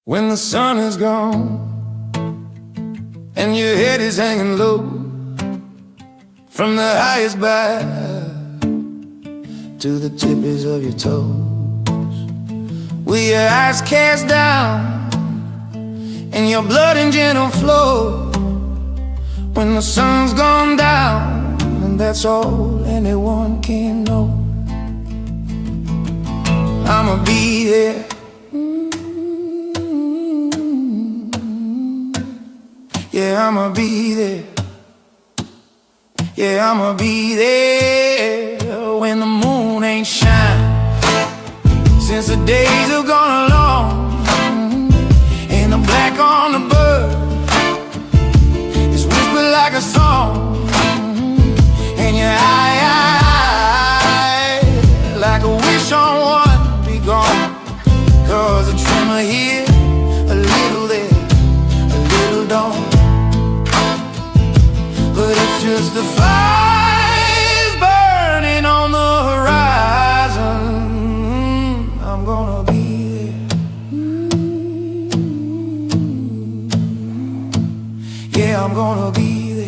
When the sun is gone and your head is hanging low from the highest bough to the tippers of your toes, with your eyes cast down and your blood in gentle flow, when the sun's gone down and that's all anyone can know, I'ma be there. Yeah, I'ma be there. Yeah, I'ma be there when the moon ain't shine, since the days have gone along, and the black on the bird is whispered like a song, and your eye like a wish on one to be gone. Cause a tremor here, a little there, a little don't. But it's just the fires burning on the horizon. I'm gonna be there. Yeah, I'm gonna be there.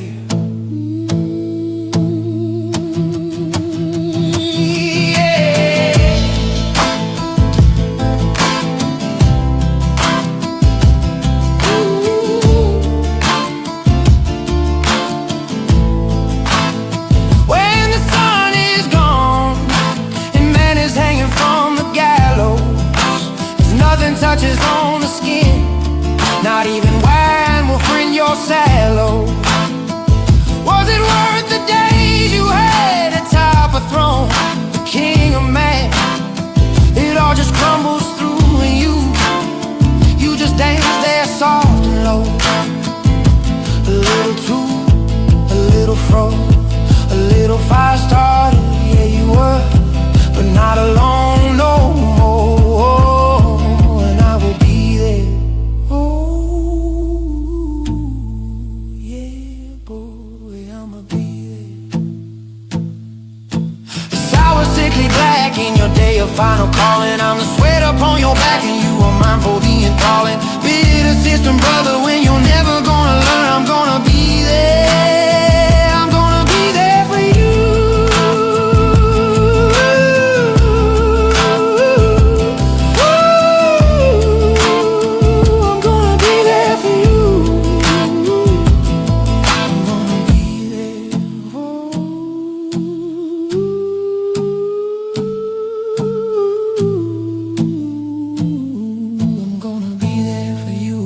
Touches on the skin, not even wine will friend your sallow. Was it worth the days you had atop a throne, the king of man? It all just crumbles through and you just dance there soft and low. A little to, a little fro, a little fire started, yeah you were, but not alone no more. Black in your day of final calling, I'm the sweat upon your back and you are mine for the enthralling. Bitter system brother, when you're never gonna learn, I'm gonna be there. I'm gonna be there for you. Ooh, I'm gonna be there for you. I'm gonna be there for you.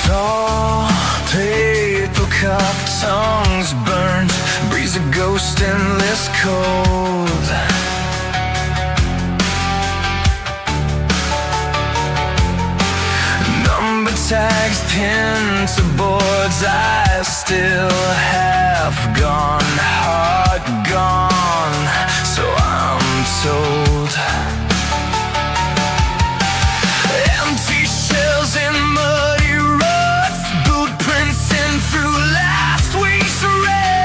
Tall paper cup, tongues burned, breeze a ghost endless cold. Number tags pinned to boards, eyes still half gone, heart gone, so I'm told. Empty shells in muddy ruts, boot prints in through last week's rain.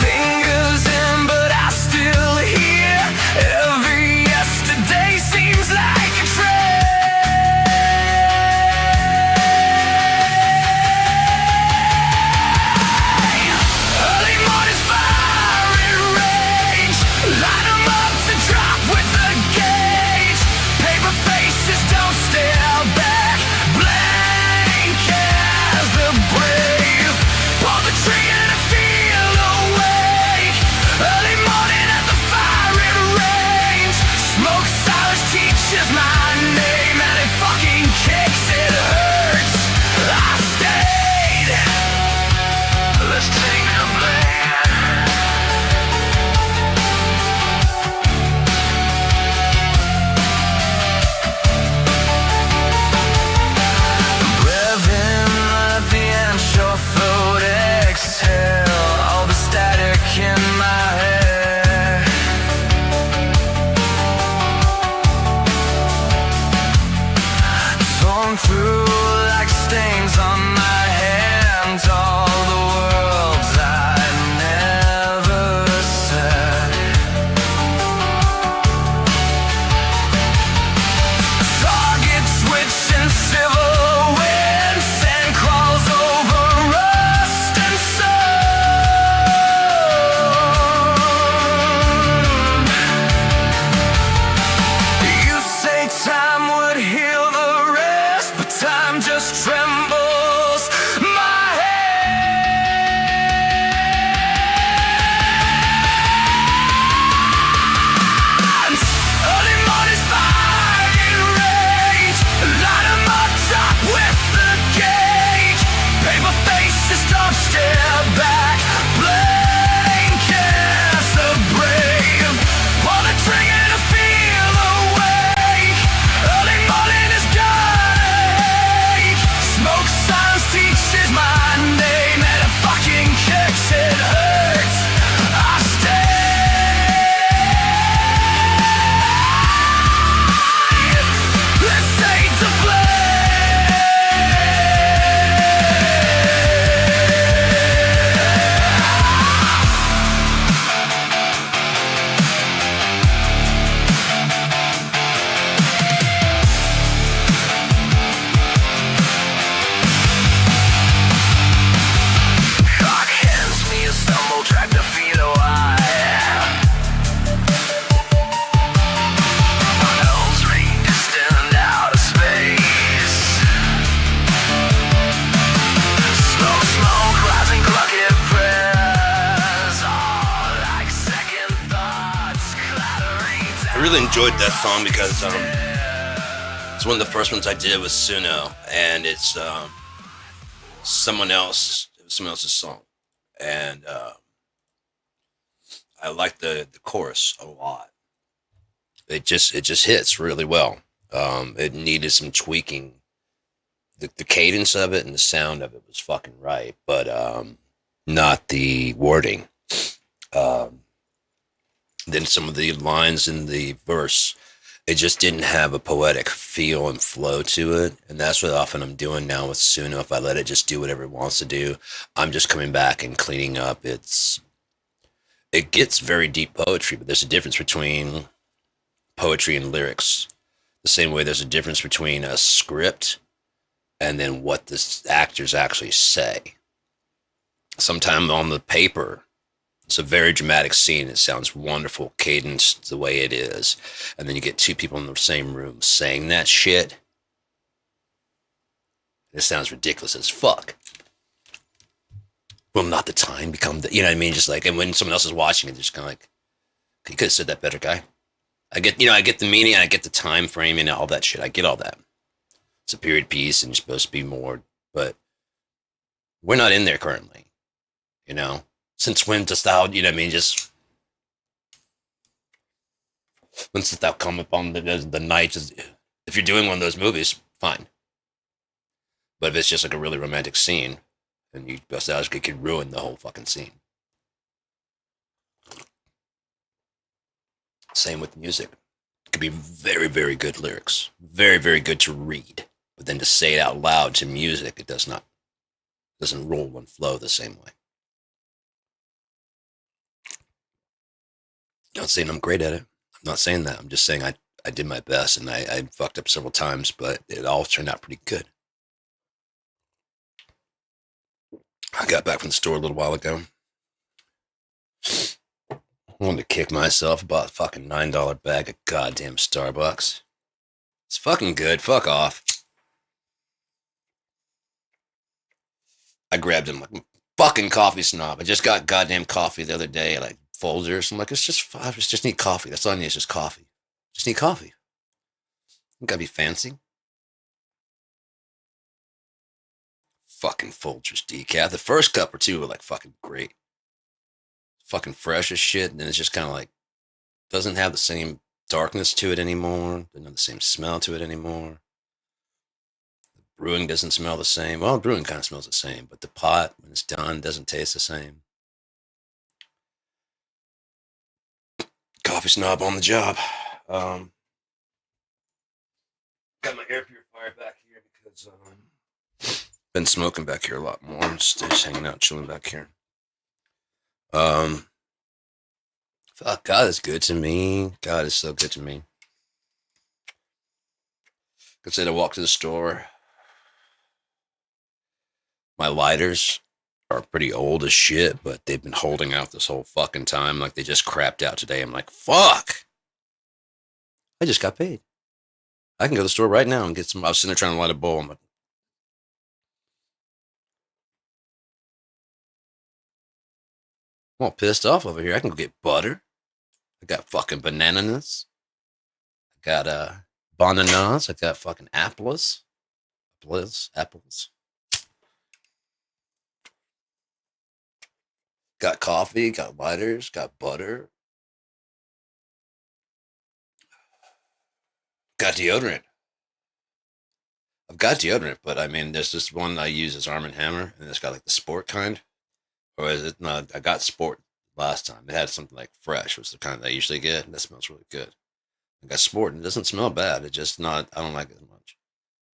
Fingers in, but I still hear. Every yesterday seems like a train. Early morning's firing range, line 'em up to drop with the gauge. Paper faces don't stare back, blank as the brave. Pull the trigger to feel awake. Early morning at the firing range. Smoke silence teaches my name, and it fucking kicks, it hurts. I stayed. Let's take the blame. Breath in, let the anchor float, exhale all the static in my head. Torn through like stains on my hands, all the words I never said. Target switching silhouette, sand crawls over rust and sun. You say time would heal the rest, but time just trembles my hands. Early morning's firing range, light 'em up top with the gauge. Paper faces don't stare back, blank as the brave. Pull the trigger to feel awake. Early morning is gonna ache. Smoke signs teaches my name, and it fucking kicks, it hurts. I stayed. Let's take the Cock hands me a stumble track to feet away. My nose ring distant out of space. Smoke, rising clucket prayers, all like second thoughts clattering down. I really enjoyed that song because it's one of the first ones I did with Suno, and it's someone else's song, and I like the chorus a lot. It just hits really well. It needed some tweaking. The cadence of it and the sound of it was fucking right, but not the wording. Then some of the lines in the verse, it just didn't have a poetic feel and flow to it. And that's what often I'm doing now with Suno. If I let it just do whatever it wants to do, I'm just coming back and cleaning up. It gets very deep poetry, but there's a difference between poetry and lyrics. The same way there's a difference between a script and then what the actors actually say. Sometimes on the paper, it's a very dramatic scene. It sounds wonderful, cadenced the way it is. And then you get two people in the same room saying that shit. It sounds ridiculous as fuck. Will not the time become the, you know what I mean? Just like, and when someone else is watching it, they're just kind of like, you could have said that better, guy. I get the meaning, I get the time frame and all that shit. I get all that. It's a period piece and you're supposed to be more, but we're not in there currently, you know? Since when dost thou, you know what I mean? Just, when dost thou come upon the night? Just, if you're doing one of those movies, fine. But if it's just like a really romantic scene, and you bust out, it could ruin the whole fucking scene. Same with music. It could be very, very good lyrics. Very, very good to read. But then to say it out loud to music, it doesn't roll and flow the same way. Not saying I'm great at it. I'm not saying that. I'm just saying I did my best and I fucked up several times, but it all turned out pretty good. I got back from the store a little while ago. I wanted to kick myself. Bought a fucking $9 bag of goddamn Starbucks. It's fucking good. Fuck off. I grabbed him like fucking coffee snob. I just got goddamn coffee the other day, like Folgers. I'm like, it's just need coffee. That's all I need is just coffee. Just need coffee. You gotta be fancy. Fucking Folgers decaf. The first cup or two were like fucking great. Fucking fresh as shit. And then it's just kind of like, doesn't have the same darkness to it anymore. Doesn't have the same smell to it anymore. The brewing doesn't smell the same. Well, brewing kind of smells the same, but the pot, when it's done, doesn't taste the same. Coffee snob on the job. Got my air purifier back here because been smoking back here a lot more. Just hanging out, chilling back here. Fuck, God is good to me. God is so good to me. I said I walked to the store. My lighters are pretty old as shit, but they've been holding out this whole fucking time. Like they just crapped out today. I'm like, fuck. I just got paid. I can go to the store right now and get some. I was sitting there trying to light a bowl. I'm like, I'm all pissed off over here. I can go get butter. I got fucking bananas. I got bananas. I got fucking apples. Apples. Got coffee, got lighters, got butter. Got deodorant. I've got deodorant, but I mean, there's this one I use as Arm & Hammer, and it's got like the sport kind. Or is it? No, I got sport last time. It had something like fresh, which is the kind that I usually get, and that smells really good. I got sport, and it doesn't smell bad. It just not, I don't like it as much.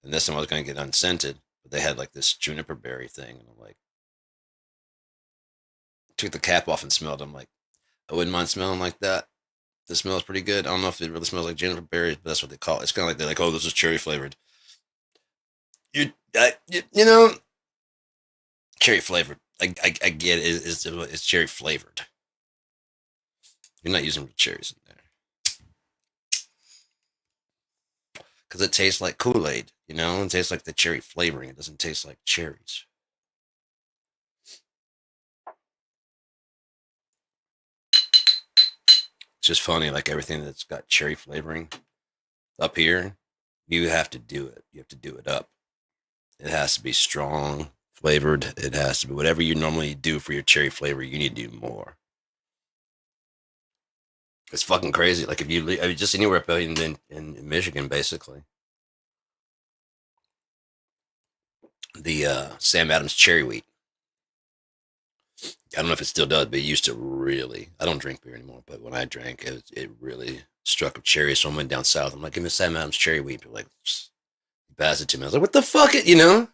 And this time I was going to get unscented, but they had like this juniper berry thing, and I'm like, took the cap off and smelled. I'm like, I wouldn't mind smelling like that. This smells pretty good. I don't know if it really smells like juniper berries, but that's what they call it. It's kind of like they're like, oh, this is cherry flavored. You know, cherry flavored. I get it. It's cherry flavored. You're not using real cherries in there because it tastes like Kool-Aid. You know, it tastes like the cherry flavoring. It doesn't taste like cherries. It's just funny, like everything that's got cherry flavoring up here, you have to do it. You have to do it up. It has to be strong flavored. It has to be whatever you normally do for your cherry flavor. You need to do more. It's fucking crazy. Like if you I mean, just anywhere up in Michigan, basically, the Sam Adams cherry wheat. I don't know if it still does, but it used to really. I don't drink beer anymore, but when I drank, it really struck with cherry. So I went down south. I'm like, give me Sam Adams cherry wheat. People like, pass it to me. I was like, what the fuck? You know,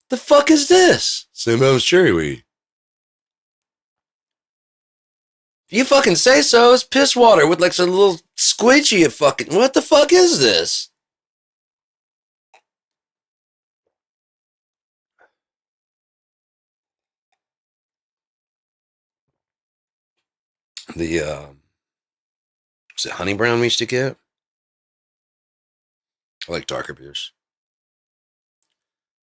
the fuck is this? Sam Adams cherry wheat. If you fucking say so, it's piss water with like some little squidgy. Of fucking, what the fuck is this? The was it honey brown we used to get? I like darker beers.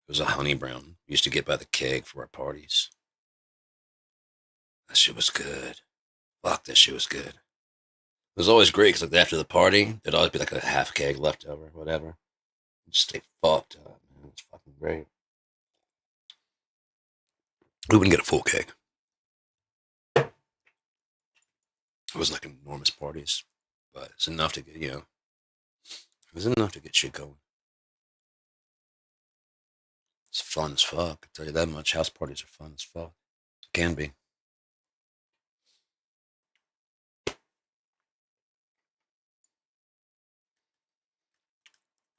It was a honey brown we used to get by the keg for our parties. That shit was good. Fuck, that shit was good. was always great because like after the party, there'd always be like a half keg left over, whatever. Just stay fucked up, man. It's fucking great. We wouldn't get a full keg. It was like enormous parties, but it's enough to get it was enough to get shit going. It's fun as fuck. I tell you that much. House parties are fun as fuck. Can be.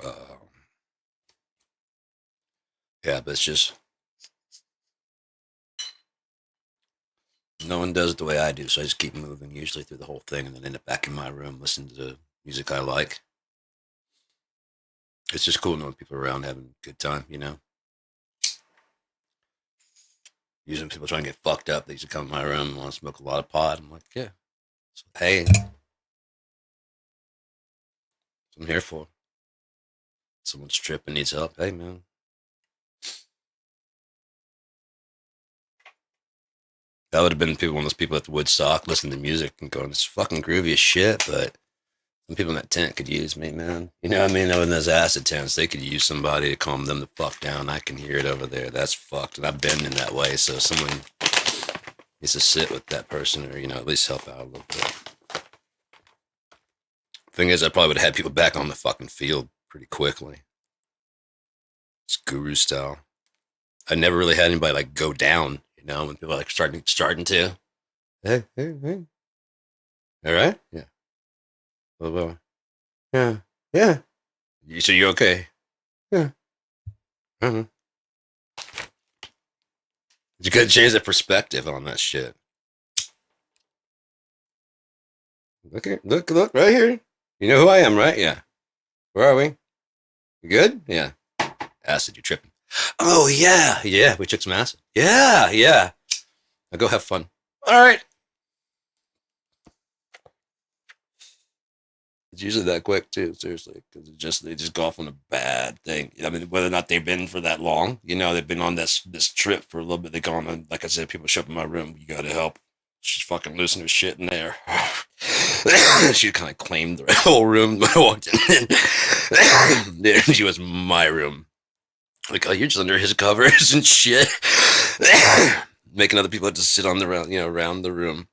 Uh, yeah, but it's just no one does it the way I do, so I just keep moving, usually through the whole thing, and then end up back in my room listening to the music I like. It's just cool knowing people around having a good time, you know. Usually, people trying to get fucked up, they used to come in my room and want to smoke a lot of pot. I'm like, yeah, so, hey, that's what I'm here for. Someone's tripping, needs help. Hey, man. That would have been one of those people at the Woodstock listening to music and going, it's fucking groovy as shit, but some people in that tent could use me, man. You know what I mean? In those acid tents, they could use somebody to calm them the fuck down. I can hear it over there. That's fucked. And I've been in that way, so someone needs to sit with that person or, at least help out a little bit. Thing is, I probably would have had people back on the fucking field pretty quickly. It's guru style. I never really had anybody like go down, when people are like starting to. Hey, hey, hey. All right? Yeah. Well, yeah. Yeah. So you're okay? Yeah. Uh-huh. You gotta change the perspective on that shit. Look right here. You know who I am, right? Yeah. Where are we? You good? Yeah. Acid, you're tripping. Oh, yeah. Yeah, we took some acid. Yeah, yeah. Now go have fun. All right. It's usually that quick, too, seriously, because they just go off on a bad thing. I mean, whether or not they've been for that long, they've been on this trip for a little bit. They go on, like I said, people show up in my room. You got to help. She's fucking losing her shit in there. She kind of claimed the whole room when I walked in. She was my room. Like, oh, you're just under his covers and shit. Making other people have to sit on the around the room.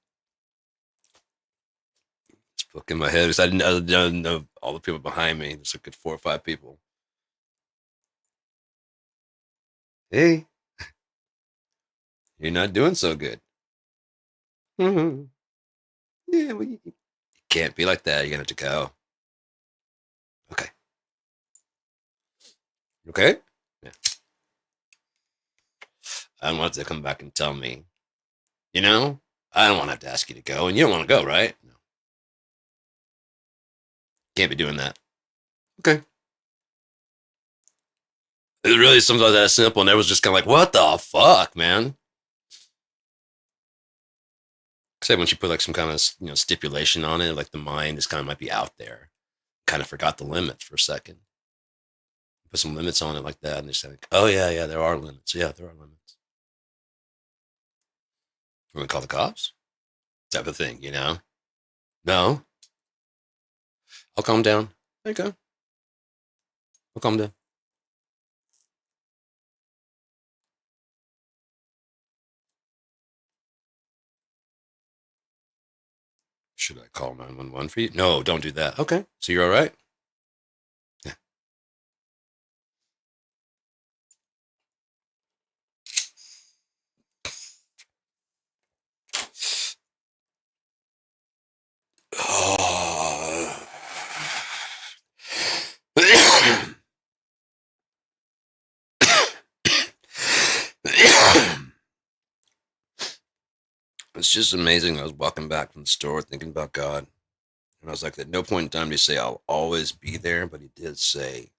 It's book in my head because I didn't know all the people behind me. There's a good 4 or 5 people. Hey, you're not doing so good. Mm-hmm. Yeah, well, you can't be like that. You're gonna have to go. Okay. Okay. Yeah. I don't want to come back and tell me. I don't want to have to ask you to go, and you don't want to go, right? No. Can't be doing that. Okay. It really is sometimes that simple, and it was just kind of like, what the fuck, man? Except when she put like some kind of stipulation on it, like the mind is kind of might be out there. Kind of forgot the limits for a second. Put some limits on it like that, and they say, like, oh yeah, there are limits. Yeah, there are limits. We're gonna call the cops, type of thing, No, I'll calm down. There you go. I'll calm down. Should I call 911 for you? No, don't do that. Okay, so you're all right. Yeah. Oh. It's just amazing. I was walking back from the store thinking about God. And I was like, at no point in time did he say, I'll always be there. But he did say,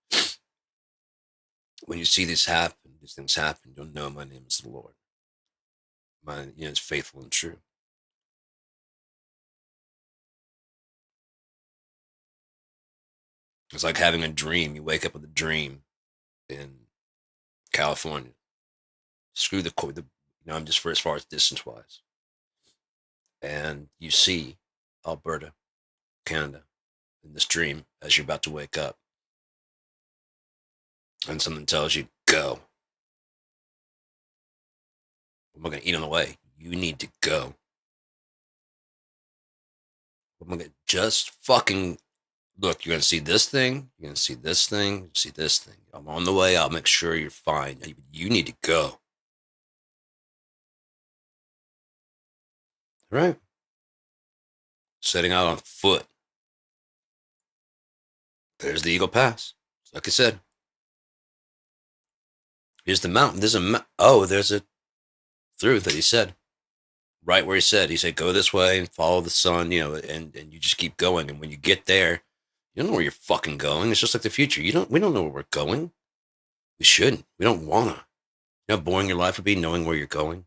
when you see these things happen, you'll know my name is the Lord. My, is faithful and true. It's like having a dream. You wake up with a dream in California. Screw I'm just for as far as distance wise. And you see Alberta. Canada, in this dream as you're about to wake up, and something tells you, go. What am I going to eat on the way? You need to go. What am I going to just fucking look? You're going to see this thing. You're going to see this thing. See this thing. I'm on the way. I'll make sure you're fine. You need to go. Right? Setting out on foot. There's the Eagle Pass. Like I said, here's the mountain. There's a through that he said. Right where he said, go this way and follow the sun, and you just keep going. And when you get there, you don't know where you're fucking going. It's just like the future. We don't know where we're going. We shouldn't. We don't wanna. You know how boring your life would be knowing where you're going?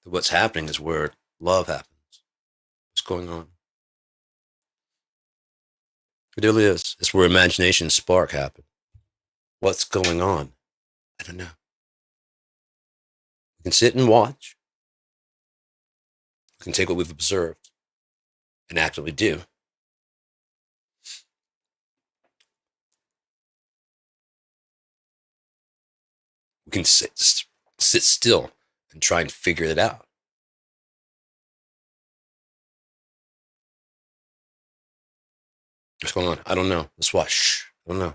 What's happening is where love happens. What's going on? It really is. It's where imagination spark happen. What's going on? I don't know. We can sit and watch. We can take what we've observed and actively do. We can sit still and try and figure it out. What's going on? I don't know. Let's watch. Shh. I don't know.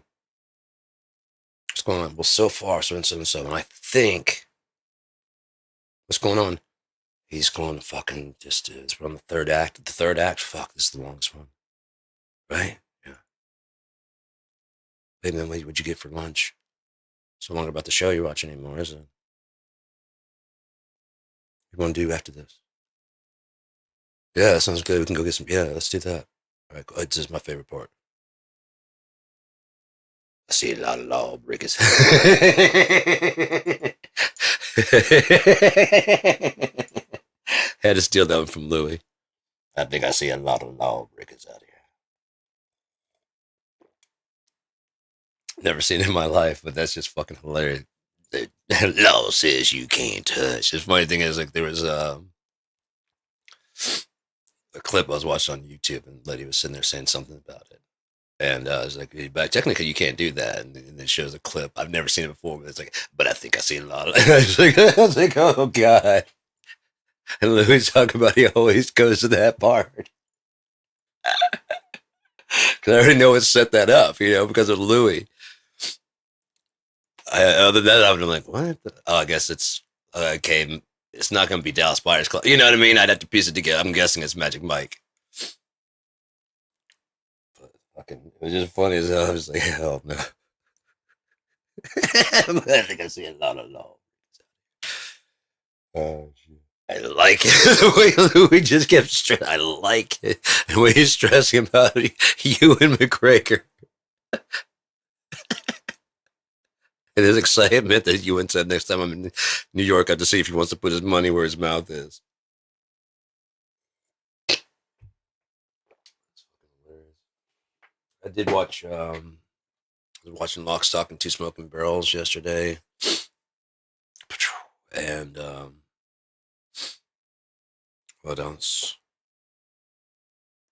What's going on? Well, so far, so and so and so. And I think, what's going on? He's going to fucking just, we're on the third act. The third act, fuck, this is the longest one. Right? Yeah. Hey, man, what'd you get for lunch? It's no longer about the show you're watching anymore, is it? What you want to do after this? Yeah, that sounds good. We can go get some. Yeah, let's do that. All right, this is my favorite part. I see a lot of lawbreakers. Had to steal that one from Louis. I think I see a lot of lawbreakers out here. Never seen it in my life, but that's just fucking hilarious. The law says you can't touch. The funny thing is, like, there was a clip I was watching on YouTube, and the lady was sitting there saying something about it. And I was like, but technically you can't do that. And it shows a clip. I've never seen it before, but it's like, but I think I seen a lot of I was like, oh God. And Louis talking about he always goes to that part. Because I already know what set that up, because of Louis. Other than that, I'm like, what? Oh, I guess it's, okay, it's not going to be Dallas Buyers Club. You know what I mean? I'd have to piece it together. I'm guessing it's Magic Mike. It was just funny as hell. I was like, hell no. I think I see a lot of love. Oh, shit. I like it. The way Louis just kept stressing. I like it. The way he's stressing about it. Ewan McGregor. And his excitement that Ewan said next time I'm in New York, I have to see if he wants to put his money where his mouth is. I did watch, I was watching Lock, Stock, and Two Smoking Barrels yesterday. And, what else?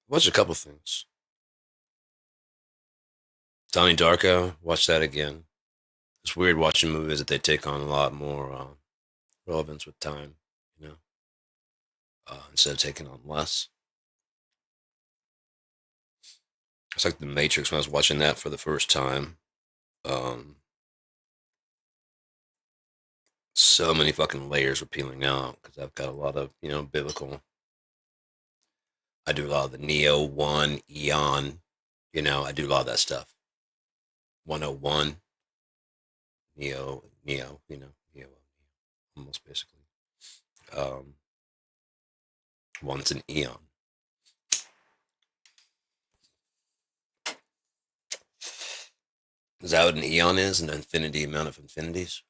Watched a couple things. Donnie Darko, watched that again. It's weird watching movies that they take on a lot more relevance with time, instead of taking on less. It's like The Matrix when I was watching that for the first time. So many fucking layers were peeling out because I've got a lot of, biblical. I do a lot of the Neo 1, Eon, I do a lot of that stuff. 101, Neo, Neo, almost basically. One's an Eon. Is that what an Eon is? An infinity amount of infinities?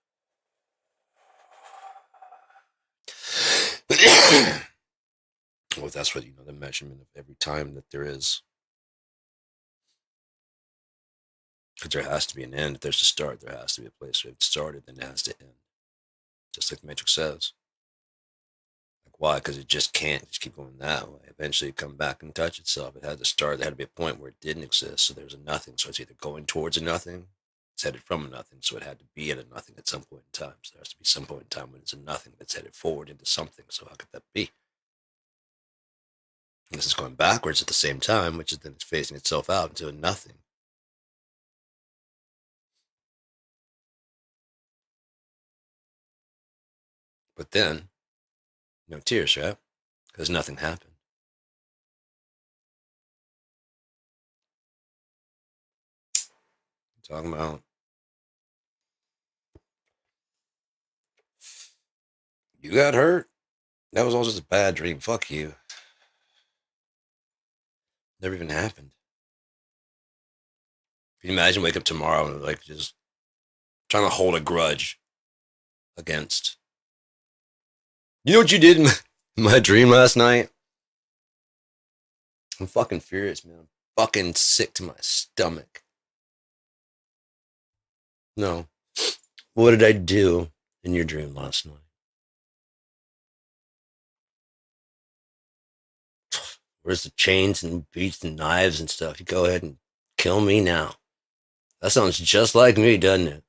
Well, that's what, the measurement of every time that there is. Because there has to be an end. If there's a start, there has to be a place where it started, then it has to end. Just like the Matrix says. Like, Why? Because it just can't just keep going that way. Eventually, it come back and touch itself. It had to start. There had to be a point where it didn't exist. So there's a nothing. So it's either going towards a nothing, it's headed from a nothing. So it had to be at a nothing at some point in time. So there has to be some point in time when it's a nothing that's headed forward into something. So how could that be? And this is going backwards at the same time, which is then it's phasing itself out into a nothing. But then, no tears, right? Because nothing happened. Talking about you got hurt. That was all just a bad dream. Fuck you. Never even happened. Can you imagine wake up tomorrow and like just trying to hold a grudge against? You know what you did in my dream last night? I'm fucking furious, man. I'm fucking sick to my stomach. No. What did I do in your dream last night? Where's the chains and beats and knives and stuff? You go ahead and kill me now. That sounds just like me, doesn't it?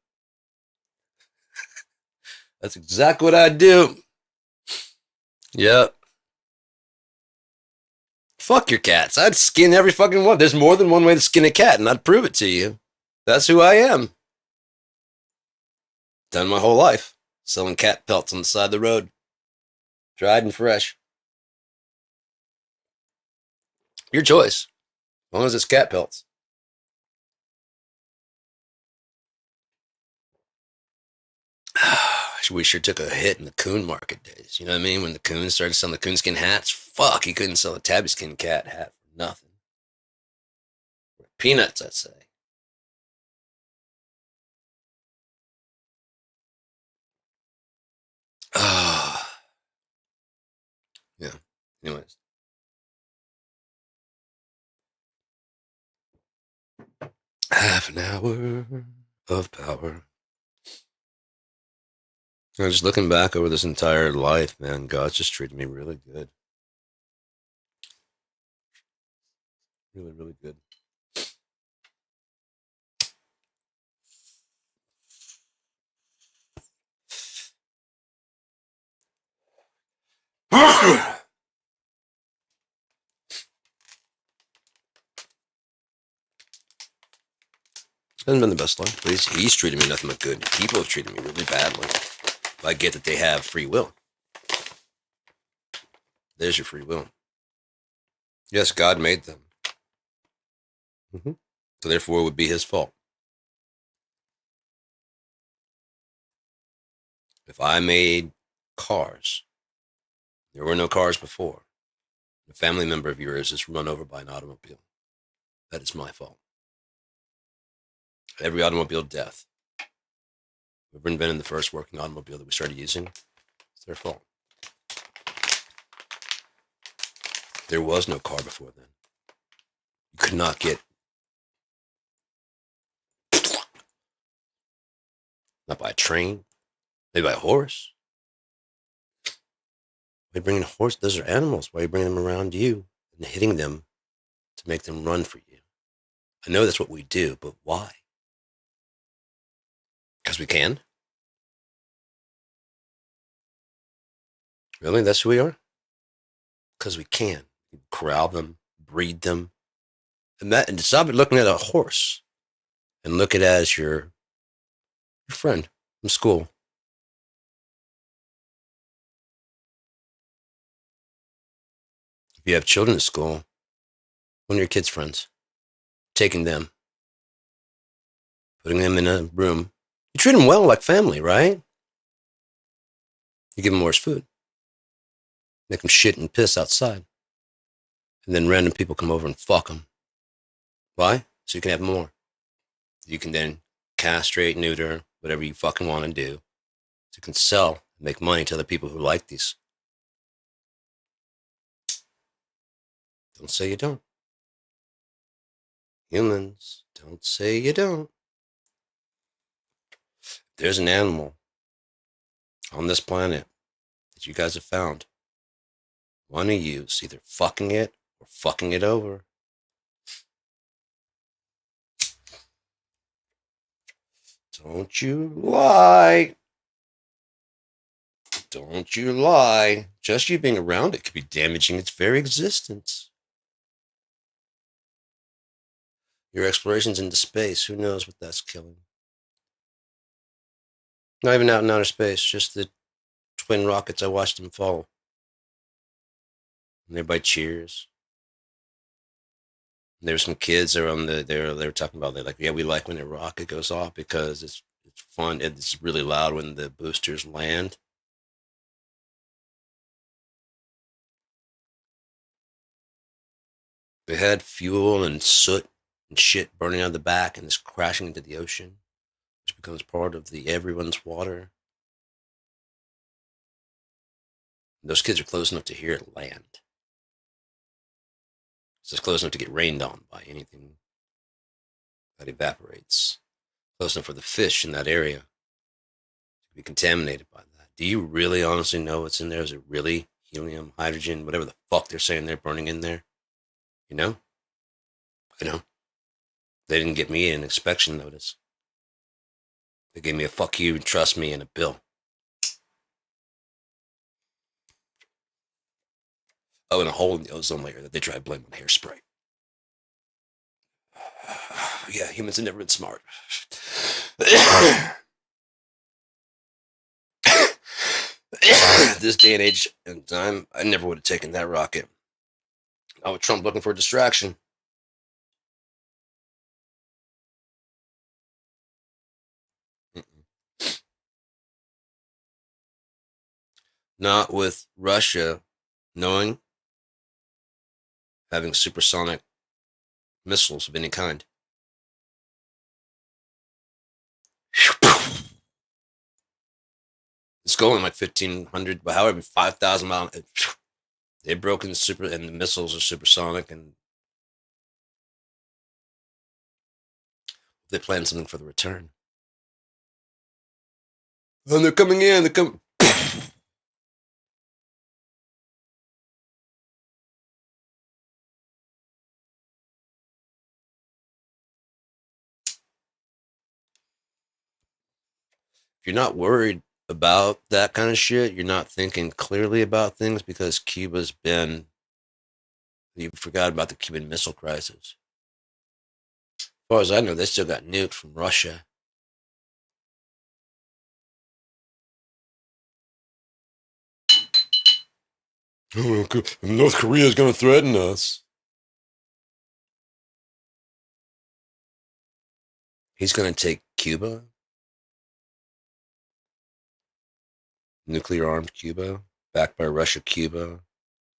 That's exactly what I'd do. Yep. Fuck your cats. I'd skin every fucking one. There's more than one way to skin a cat, and I'd prove it to you. That's who I am. Done my whole life. Selling cat pelts on the side of the road. Dried and fresh. Your choice. As long as it's cat pelts. We sure took a hit in the coon market days. You know what I mean? When the coons started selling the coonskin hats, fuck, you couldn't sell a tabby skin cat hat for nothing. Peanuts, I'd say. Yeah. Anyways. Half an hour of power. Just looking back over this entire life, man, God's just treated me really good. Really, really good. Hasn't been the best life, but he's treated me nothing but good. People have treated me really badly. But I get that they have free will. There's your free will. Yes, God made them. So therefore, it would be his fault. If I made cars, there were no cars before. A family member of yours is run over by an automobile. That is my fault. Every automobile death, whoever invented the first working automobile that we started using, it's their fault. There was no car before then. You could not get, not by a train, maybe by a horse. Why are you bringing a horse? Those are animals. Why are you bringing them around you and hitting them to make them run for you? I know that's what we do, but why? Because we can? Really? That's who we are? Because we can. Corral them, breed them. And stop looking at a horse and look at it as your friend from school. If you have children at school, one of your kids' friends, taking them, putting them in a room. You treat them well like family, right? You give them worse food. Make them shit and piss outside. And then random people come over and fuck them. Why? So you can have more. You can then castrate, neuter, whatever you fucking want to do. So you can sell and make money to other people who like these. Don't say you don't. Humans, don't say you don't. There's an animal on this planet that you guys have found One of you is either fucking it or fucking it over. Don't you lie. Don't you lie. Just you being around it could be damaging its very existence. Your explorations into space, who knows what that's killing? Not even out in outer space, just the twin rockets. I watched them fall. And everybody cheers. And there were some kids around they were talking about, they're like, yeah, we like when a rocket goes off because it's fun. It's really loud when the boosters land. They had fuel and soot and shit burning out of the back and it's crashing into the ocean, which becomes part of the everyone's water. And those kids are close enough to hear it land. So it's close enough to get rained on by anything that evaporates. Close enough for the fish in that area to be contaminated by that. Do you really honestly know what's in there? Is it really helium, hydrogen, whatever the fuck they're saying they're burning in there? You know? I know. They didn't get me an inspection notice. They gave me a fuck you, trust me, and a bill. Oh, and a hole in the ozone layer that they try to blame on hairspray. Yeah, humans have never been smart. This day and age and time, I never would have taken that rocket. Not with Trump looking for a distraction. Not with Russia knowing having supersonic missiles of any kind. It's going like 1,500, but however, 5,000 miles. They've broken the super, and the missiles are supersonic, and they plan something for the return. And they're coming in. They're coming. If you're not worried about that kind of shit, you're not thinking clearly about things because Cuba's been. You forgot about the Cuban Missile Crisis. As far as I know, they still got nuked from Russia. North Korea is going to threaten us. He's going to take Cuba, nuclear armed Cuba, backed by Russia, Cuba,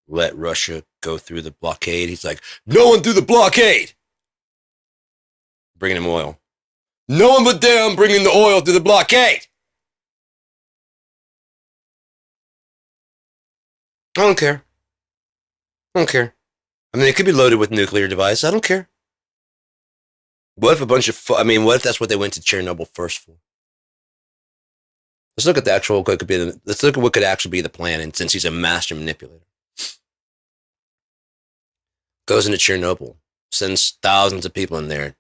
let Russia go through the blockade. He's like, no one through the blockade. Bringing him oil. No one but them bringing the oil through the blockade. I don't care. I don't care. I mean, it could be loaded with nuclear device. I don't care. What if a bunch of, what if that's what they went to Chernobyl first for? Let's look at the actual, let's look at what could actually be the plan, and since he's a master manipulator. Goes into Chernobyl, sends thousands of people in there,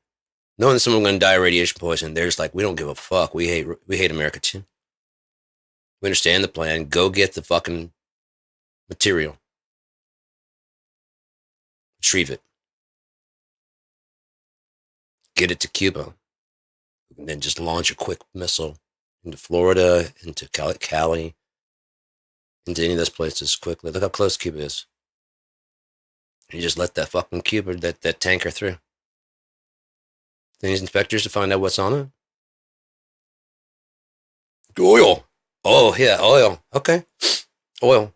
knowing that someone's going to die of radiation poisoning. They're just like, we don't give a fuck. We hate America too. We understand the plan. Go get the fucking material. Retrieve it. Get it to Cuba. And then just launch a quick missile into Florida, into Cali, into any of those places quickly. Look how close Cuba is. And you just let that fucking Cuba, that tanker through. Then these inspectors to find out what's on it. Oil. Oh, yeah, oil. Okay. Oil.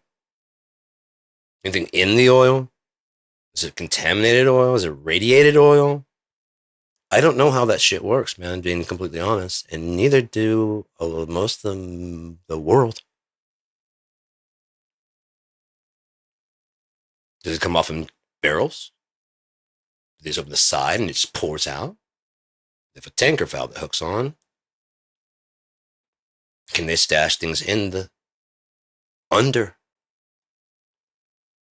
Anything in the oil? Is it contaminated oil? Is it radiated oil? I don't know how that shit works, man, being completely honest. And neither do most of the world. Does it come off in barrels? Do they just open the side and it just pours out? If a tanker valve that hooks on, can they stash things in the under?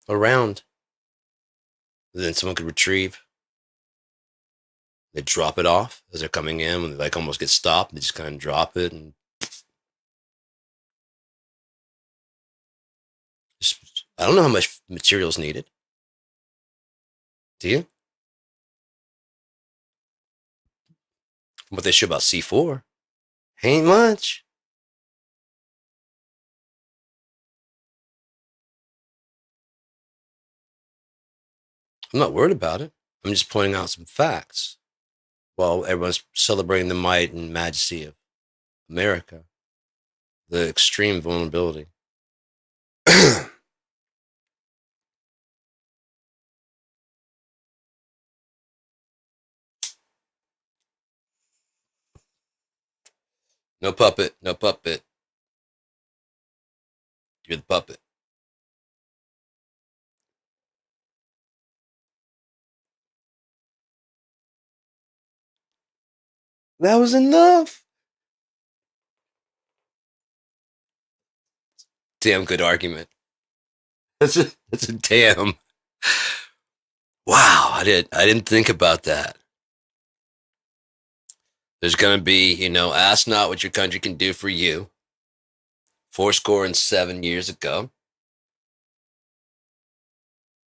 around. Then someone could retrieve. They drop it off as they're coming in. When they like almost get stopped, they just kind of drop it and just, I don't know how much material is needed. Do you? From what they show about C4, ain't much. I'm not worried about it. I'm just pointing out some facts while everyone's celebrating the might and majesty of America, the extreme vulnerability. No puppet, no puppet. You're the puppet. That was enough. Damn good argument. That's a damn. Wow, I didn't think about that. There's gonna be, ask not what your country can do for you. 7 years ago.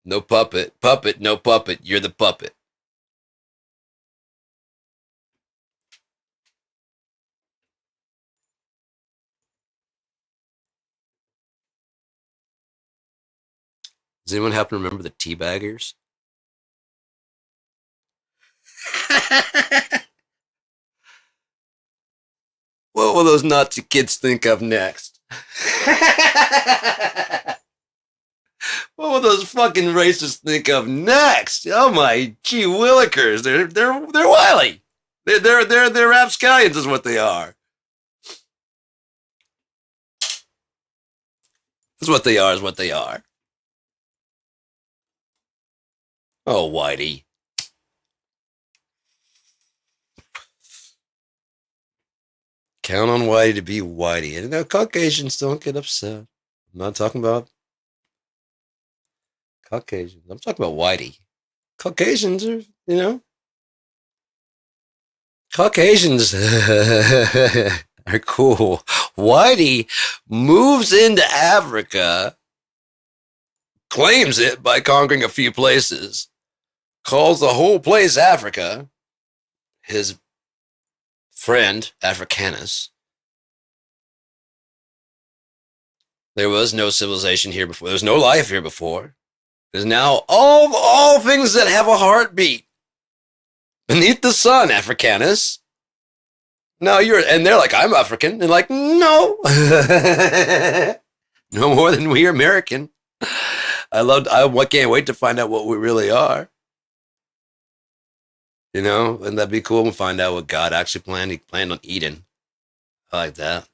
No puppet, puppet, no puppet. You're the puppet. Does anyone happen to remember the teabaggers? What will those Nazi kids think of next? What will those fucking racists think of next? Oh my gee willikers! They're wily. They're rapscallions is what they are. That's what they are. Is what they are. Oh, Whitey. Count on Whitey to be Whitey. And Caucasians don't get upset. I'm not talking about Caucasians. I'm talking about Whitey. Caucasians are. Caucasians are cool. Whitey moves into Africa, claims it by conquering a few places, calls the whole place Africa. His friend, Africanus. There was no civilization here before. There was no life here before. There's now all things that have a heartbeat beneath the sun, Africanus. No, and they're like, I'm African. And like, no. No more than we are American. I can't wait to find out what we really are. Wouldn't that be cool? We'll find out what God actually planned. He planned on Eden. I like that.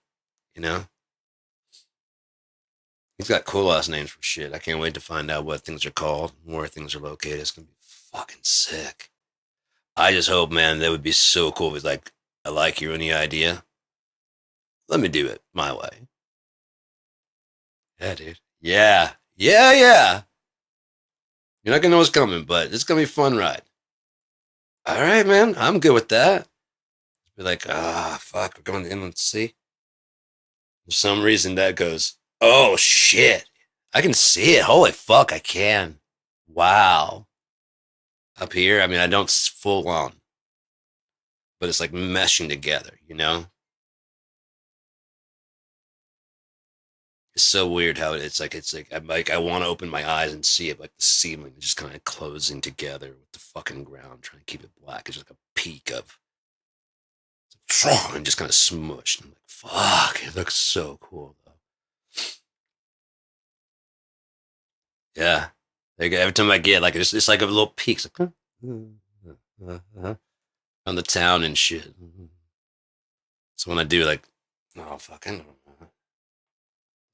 He's got cool ass names for shit. I can't wait to find out what things are called, where things are located. It's gonna be fucking sick. I just hope, man, that would be so cool. If he's like, I like your any idea. Let me do it my way. Yeah, dude. Yeah. Yeah, yeah. You're not gonna know what's coming, but it's gonna be a fun ride. All right, man. I'm good with that. Be like, fuck, we're going to inland sea. For some reason that goes, oh shit. I can see it. Holy fuck, I can. Wow. Up here, I mean, I don't full on. But it's like meshing together, It's so weird how it's like I want to open my eyes and see it, like the ceiling just kind of closing together with the fucking ground, trying to keep it black. It's like a peak of and just kind of smushed. I'm like, fuck, it looks so cool though. Yeah, like every time I get like it's like a little peak, it's like on the town and shit. So when I do like, oh fuck, I don't know.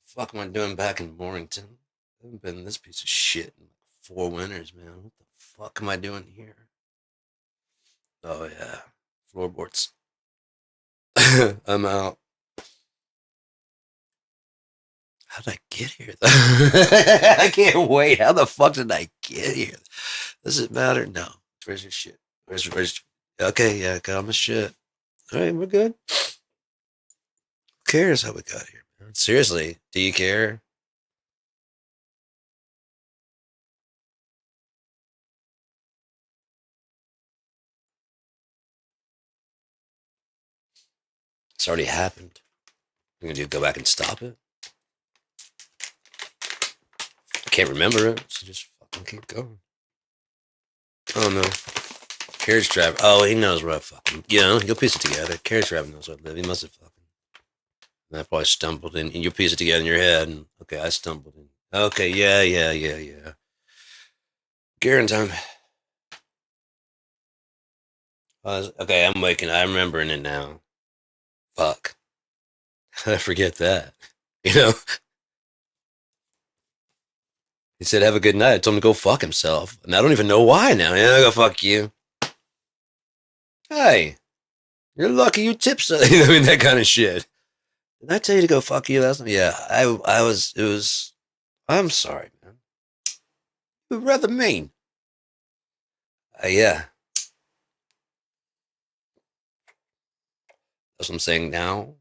Fuck am I doing back in Morrington? I haven't been in this piece of shit in like 4 winters, man. What the fuck am I doing here? Oh yeah, floorboards. I'm out. How did I get here? I can't wait. How the fuck did I get here? Does it matter? No. Where's your shit? Where's okay, yeah, got my shit. All right, we're good. Who cares how we got here, man? Seriously, do you care? It's already happened. You're gonna do go back and stop it? I can't remember it, so just fucking keep going. Oh no. Carriage driver. Oh, he knows where I fucking. You know, you'll piece it together. Carriage driver knows where I live. He must have fucking. And I probably stumbled in, and you'll piece it together in your head. And okay, I stumbled in. Okay, yeah. Guarantine. Okay, I'm waking. I'm remembering it now. Fuck. I forget that. You know, he said, "Have a good night." I told him to go fuck himself, and I don't even know why now. Yeah, go fuck you. Hey, you're lucky you tipped. I mean, that kind of shit. Did I tell you to go fuck you last night? Yeah, I was. It was. I'm sorry, man. You were rather mean. Yeah, that's what I'm saying now.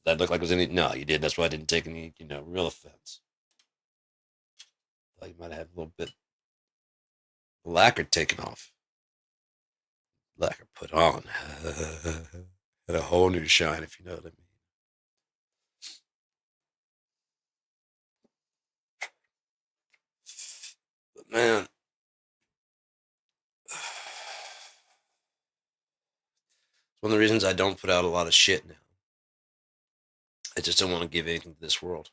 That looked like it was any. No, you did. That's why I didn't take any, real offense. Thought you might have a little bit lacquer taken off. Lacquer put on. Had a whole new shine, if you know what I mean. But man, it's one of the reasons I don't put out a lot of shit now. I just don't want to give anything to this world.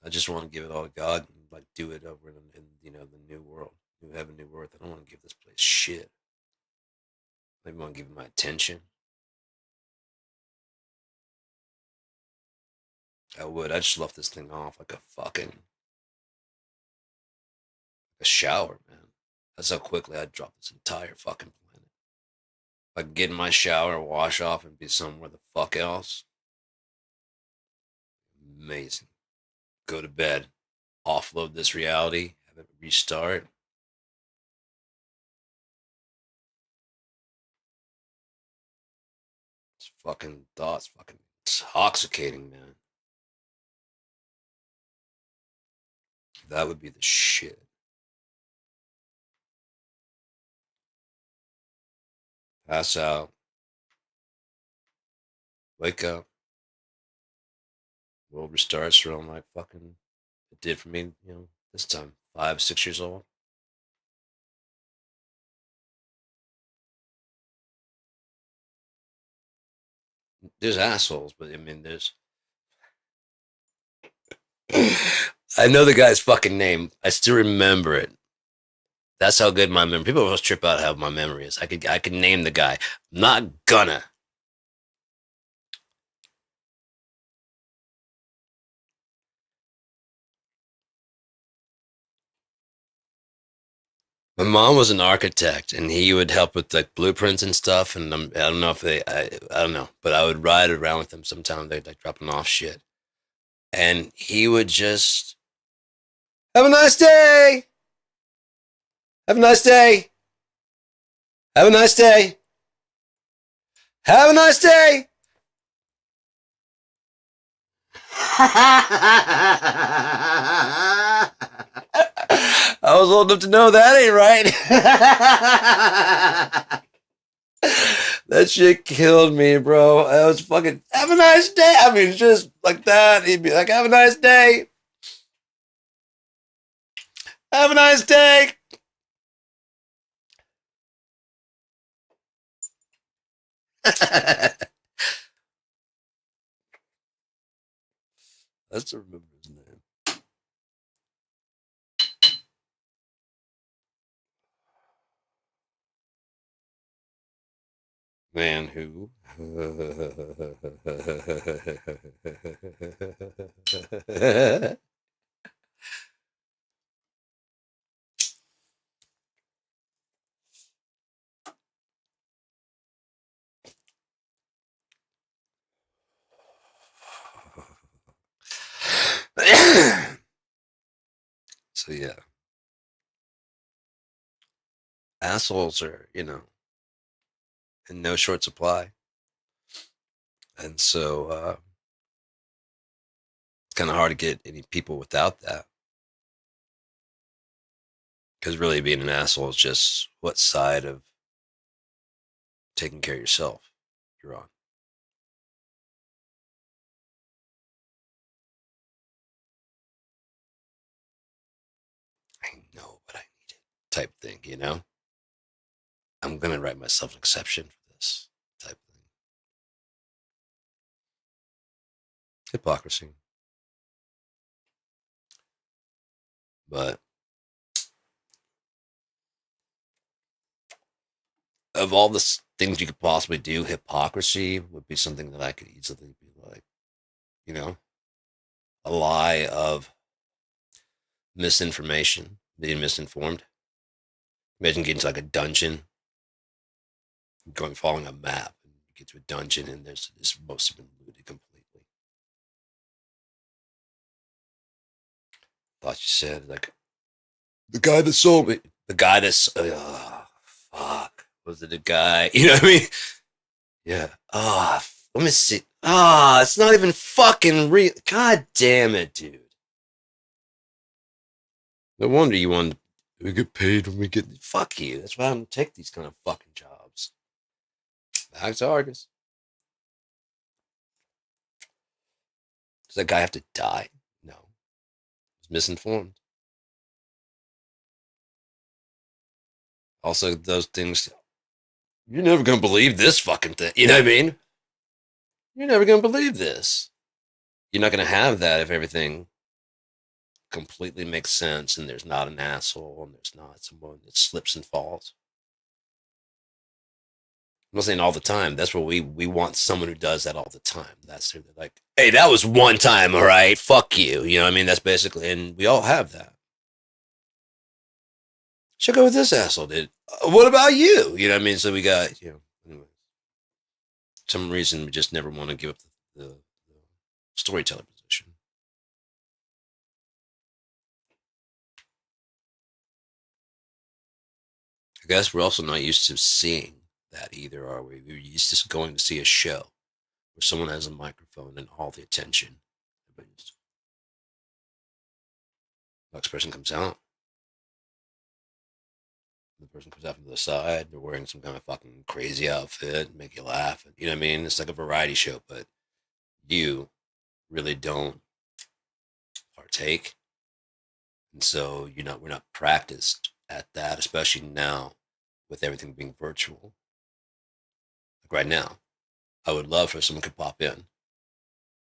I just want to give it all to God and like do it over in the new world, new heaven, new earth. I don't want to give this place shit. I want to give it my attention. I would. I just left this thing off like a shower, man. That's how quickly I'd drop this entire fucking planet. If I could get in my shower, wash off, and be somewhere the fuck else. Amazing. Go to bed, offload this reality, have it restart. It's fucking thoughts, fucking intoxicating, man. That would be the shit. Pass out, wake up, world restarts around like fucking it did for me, this time, 5, 6 years old. There's assholes, but I mean, there's. I know the guy's fucking name. I still remember it. That's how good my memory. People always trip out how my memory is. I could name the guy. I'm not gonna. My mom was an architect, and he would help with like blueprints and stuff. And I don't know if I don't know, but I would ride around with them sometimes. They'd like dropping off shit, and he would just have a nice day. Have a nice day. Have a nice day. Have a nice day. I was old enough to know that ain't right. That shit killed me, bro. I was fucking, have a nice day. I mean, just like that. He'd be like, have a nice day. Have a nice day. Let's remember his name. Man who? So yeah, assholes are, in no short supply. And so it's kind of hard to get any people without that. Because really being an asshole is just what side of taking care of yourself you're on. I know what I needed type thing, I'm going to write myself an exception for this type thing. Hypocrisy. But of all the things you could possibly do, hypocrisy would be something that I could easily be like, you know, a lie of misinformation, being misinformed. Imagine getting to like a dungeon, going following a map, and you get to a dungeon, and there's this most have been looted completely. Thought you said like the guy that sold me, the guy that's fuck, was it a guy? You know what I mean? Yeah. Let me see. It's not even fucking real. God damn it, dude. No wonder you want to get paid when we get. Fuck you. That's why I don't take these kind of fucking jobs. Back to Argus. Does that guy have to die? No. He's misinformed. Also, those things. You're never gonna believe this fucking thing. You know what I mean? You're never gonna believe this. You're not gonna have that if everything completely makes sense and there's not an asshole and there's not someone that slips and falls. I'm not saying all the time. That's what we want someone who does that all the time. That's like, hey, that was one time, all right. Fuck you. You know what I mean? That's basically, and we all have that. Should go with this asshole, dude. What about you? You know what I mean? So we got, anyway. Some reason we just never want to give up the storyteller position. I guess we're also not used to seeing that either, are we? We're used to going to see a show where someone has a microphone and all the attention. Next person comes out. The person comes out from the side. They're wearing some kind of fucking crazy outfit, make you laugh. You know what I mean? It's like a variety show, but you really don't partake. And so we're not practiced at that, especially now with everything being virtual. Like right now, I would love for someone could pop in.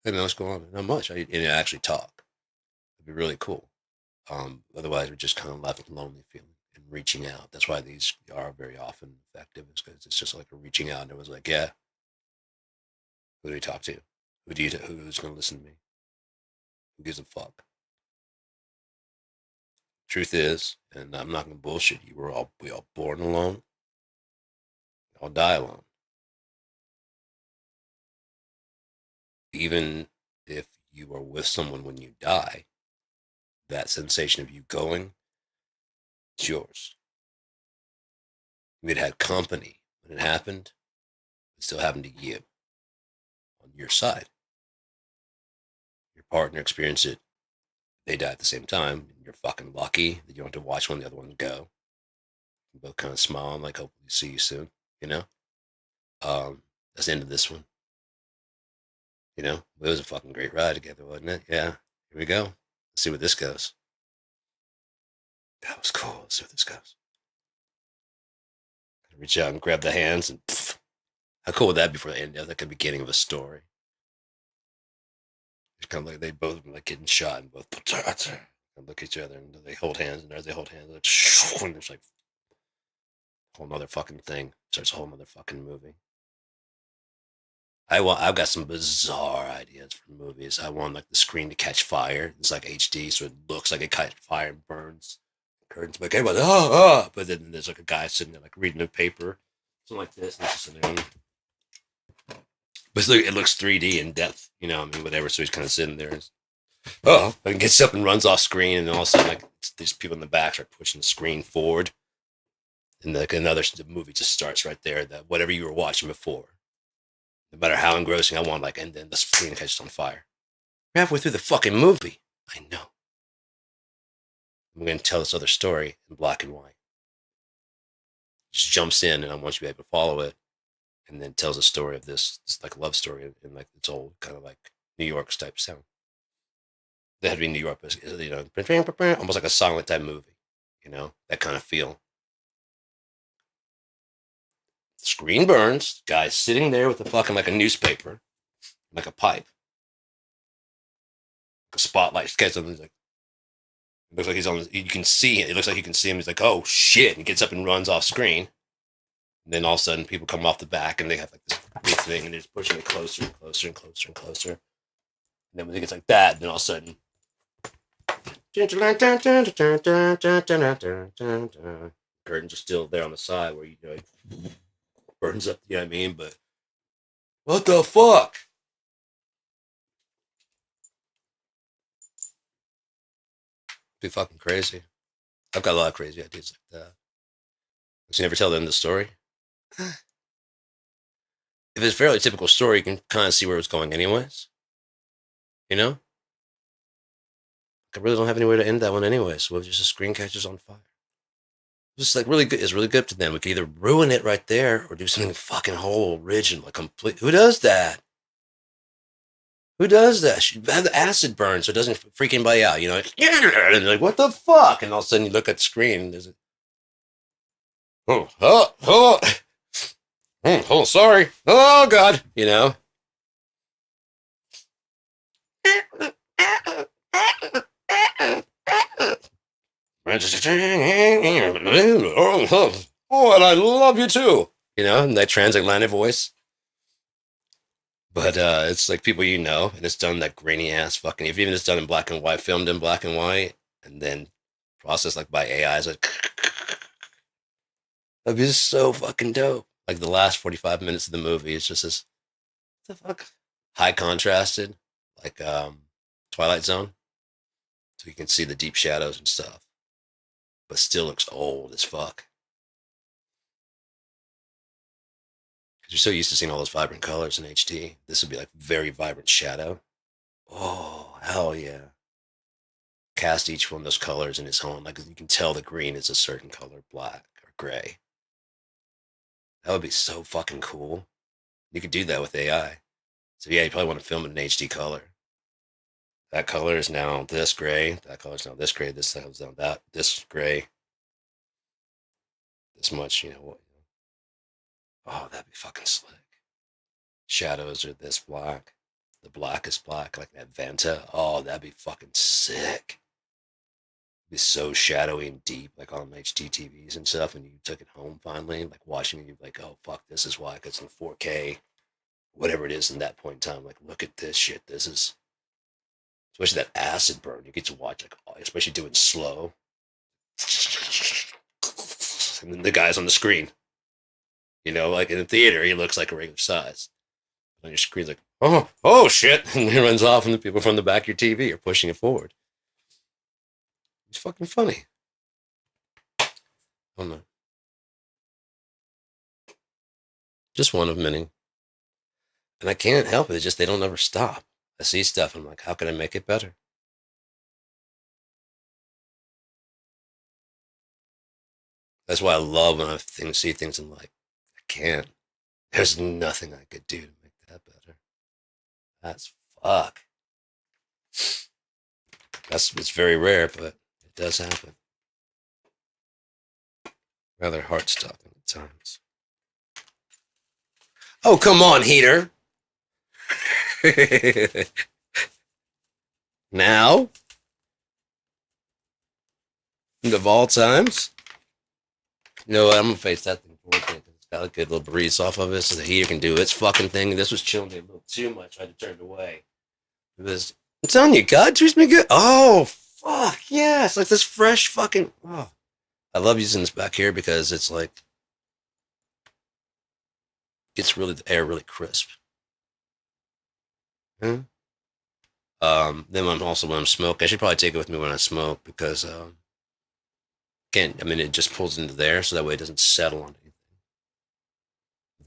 Hey man, what's going on? Not much. And actually talk. It'd be really cool. Otherwise, we're just kind of left with lonely feeling and reaching out. That's why these are very often effective, is because it's just like a reaching out. And it was like, yeah, who do we talk to? Who's going to listen to me? Who gives a fuck? Truth is, and I'm not going to bullshit you. We all born alone. We all die alone. Even if you are with someone when you die, that sensation of you going, it's yours. It had company when it happened. It still happened to you on your side. Your partner experienced it. They die at the same time. You're fucking lucky that you don't have to watch one of the other ones go. You both kind of smile and like, hopefully see you soon. That's the end of this one. It was a fucking great ride together, wasn't it? Yeah. Here we go. Let's see where this goes. That was cool. Let's see where this goes. Reach out and grab the hands and pff, how cool would that be for the end of like the beginning of a story? It's kind of like they both like getting shot and both and look at each other and they hold hands and as they hold hands, like, and there's like a whole nother fucking thing. Starts a whole nother fucking movie. I've got some bizarre ideas for movies. I want like the screen to catch fire. It's like HD, so it looks like it catches fire and burns. Curtains, like everybody, but then there's like a guy sitting there like reading a paper, something like this. And it's just but it looks 3D in depth, whatever. So he's kind of sitting there. oh, and gets up and runs off screen, and all of a sudden, like, these people in the back start pushing the screen forward, and like another the movie just starts right there. That whatever you were watching before, no matter how engrossing, I want like, and then the screen catches on fire. We're halfway through the fucking movie. I know. I'm going to tell this other story in black and white. Just jumps in, and I want you to be able to follow it, and then tells a story of this like love story in like its old kind of like New York type sound. That had to be New York, but, you know, almost like a silent type movie, you know, that kind of feel. The screen burns. Guy's sitting there with a fucking like a newspaper, like a pipe, like a spotlight. Guy's like, it looks like he's on. You can see it. It looks like you can see him. He's like, oh shit! And he gets up and runs off screen. And then all of a sudden, people come off the back, and they have like this big thing, and they're just pushing it closer and closer and closer and closer. And then when it gets like that, then all of a sudden, curtains are still there on the side where you know it burns up. You know what I mean? But what the fuck? Be fucking crazy. I've got a lot of crazy ideas like that. But you never tell them the story. If it's a fairly typical story, you can kind of see where it's going, anyways. You know? I really don't have any way to end that one, anyway. So if just a screen catches on fire, it's like really good. It's really good up to them. We could either ruin it right there or do something fucking whole original, like complete. Who does that? Who does that? You have the acid burn so it doesn't freak anybody out. You know, like, yeah, and like, what the fuck? And all of a sudden you look at the screen and there's a, oh, sorry. Oh, God. You know? Oh, and I love you too. You know, in that transatlantic voice. But it's like people you know, and it's done that grainy ass fucking. If even it's done in black and white, filmed in black and white, and then processed like by AI, it's like that'd be just so fucking dope. Like the last 45 minutes of the movie, it's just this what the fuck high contrasted, like Twilight Zone, so you can see the deep shadows and stuff, but still looks old as fuck. You're so used to seeing all those vibrant colors in HD. This would be like very vibrant shadow. Oh, hell yeah. Cast each one of those colors in its own. Like you can tell the green is a certain color, black or gray. That would be so fucking cool. You could do that with AI. So yeah, you probably want to film it in HD color. That color is now this gray. That color is now this gray. This color is now that this gray. This much, you know what? Oh, that'd be fucking slick. Shadows are this black. The black is black, like that Vanta. Oh, that'd be fucking sick. It'd be so shadowy and deep, like on HD TVs and stuff. And you took it home finally, like watching it, you're like, oh, fuck, this is why, because in 4K, whatever it is in that point in time, like, look at this shit. This is, especially that acid burn. You get to watch, like, especially doing slow. And then the guy's on the screen. You know, like in the theater, he looks like a regular size. On your screen's like, oh shit. And he runs off, and the people from the back of your TV are pushing it forward. It's fucking funny. Oh no. Just one of many. And I can't help it. It's just they don't ever stop. I see stuff, and I'm like, how can I make it better? That's why I love when I see things and like, I can't. There's nothing I could do to make that better. That's fuck. It's very rare, but it does happen. Rather heart stopping at times. Oh, come on, heater. Now? Of all times? You know what? I'm gonna face that thing forward. Got a good little breeze off of it, so the heater can do its fucking thing. This was chilling me a little too much. I had to turn it away. Because I'm telling you, God treats me good. Oh, fuck, yeah. It's like this fresh fucking. Oh. I love using this back here because it's like. Gets really, the air really crisp. Huh? Then when I'm smoking, I should probably take it with me when I smoke because can't. I mean, it just pulls into there, so that way it doesn't settle on anything.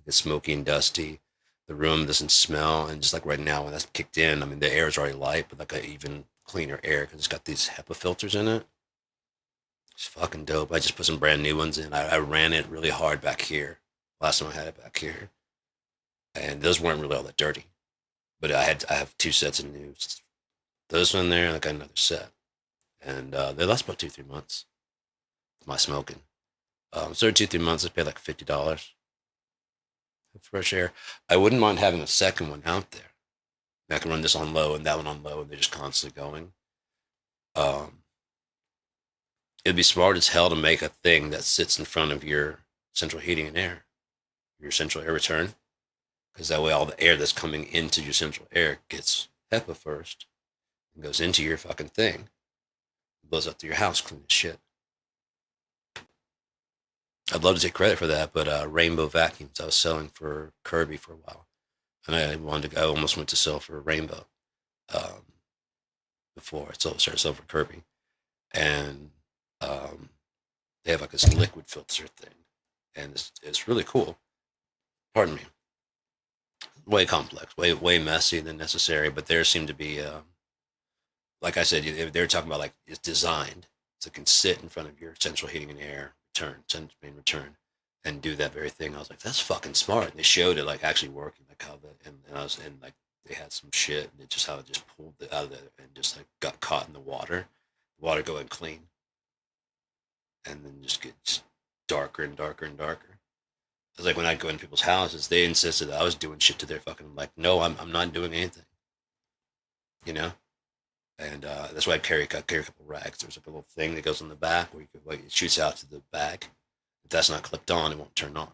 It's smoky and dusty. The room doesn't smell, and just like right now when that's kicked in, I mean the air is already light, but like a even cleaner air because it's got these HEPA filters in it. It's fucking dope. I just put some brand new ones in. I ran it really hard back here. Last time I had it back here, and those weren't really all that dirty. But I have two sets of new. Those one there, and I got another set, and they last about 2 3 months. My smoking. So 2 3 months, I paid like $50 for fresh air. I wouldn't mind having a second one out there. I can run this on low and that one on low, and they're just constantly going. Um, it'd be smart as hell to make a thing that sits in front of your central heating and air, your central air return, because that way all the air that's coming into your central air gets HEPA first and goes into your fucking thing, blows up to your house clean as shit. I'd love to take credit for that, but Rainbow vacuums I was selling for Kirby for a while, and I almost went to sell for Rainbow um, before I started selling for Kirby, and um, they have like this liquid filter thing, and it's really cool. Pardon me, way complex, way messy than necessary, but there seemed to be, like I said, they were talking about like it's designed so it can sit in front of your central heating and air main return, and do that very thing. I was like, that's fucking smart. And they showed it like actually working, like how and I was and like they had some shit, and it just how it just pulled it out of it and just like got caught in the water going clean, and then just gets darker and darker and darker. It was like when I'd go in people's houses, they insisted that I was doing shit to their fucking. I'm like, no, I'm not doing anything, you know. And that's why I carry a couple rags. There's like a little thing that goes on the back where you could, like, it shoots out to the bag. If that's not clipped on, it won't turn on.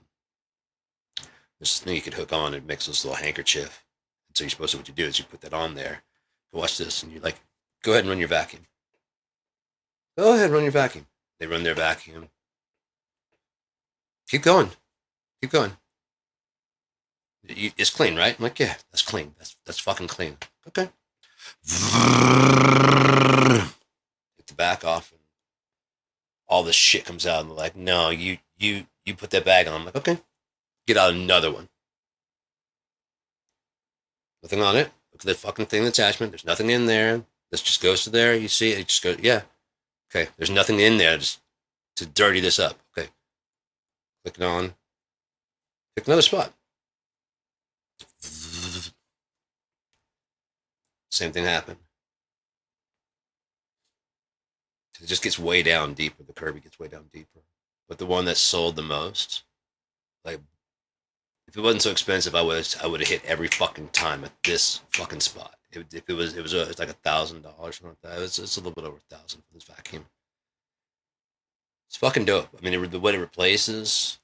There's this thing you could hook on. It makes this little handkerchief. And so you're supposed to, what you do is you put that on there. Watch this, and you like, go ahead and run your vacuum. Go ahead, run your vacuum. They run their vacuum. Keep going. Keep going. It's clean, right? I'm like, yeah, that's clean. That's fucking clean. Okay. Take the back off, and all this shit comes out, and they're like, no, you put that bag on. I'm like, okay, get out another one. Nothing on it. Look at the fucking thing, the attachment. There's nothing in there. This just goes to there. You see it. It just goes, yeah. Okay, there's nothing in there just to dirty this up. Okay. Click it on. Pick another spot. Same thing happened. It just gets way down deeper. The Kirby gets way down deeper. But the one that sold the most, like, if it wasn't so expensive, I would have hit every fucking time at this fucking spot. If it was it's like $1,000 something like that. It's a little bit over 1,000 for this vacuum. It's fucking dope. I mean, the way it replaces,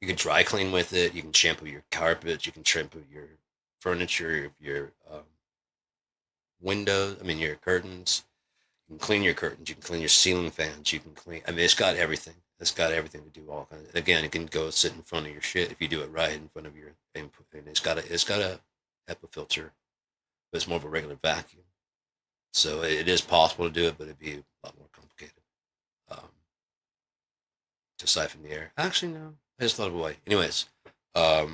you can dry clean with it. You can shampoo your carpets. You can shampoo your furniture, your windows. I mean, your curtains. You can clean your curtains. You can clean your ceiling fans. You can clean. I mean, it's got everything. It's got everything to do all kinds. Again, it can go sit in front of your shit if you do it right in front of your input. And it's got a HEPA filter, but it's more of a regular vacuum. So it is possible to do it, but it'd be a lot more complicated um, to siphon the air. Actually, no. I just thought of a way. Anyways, I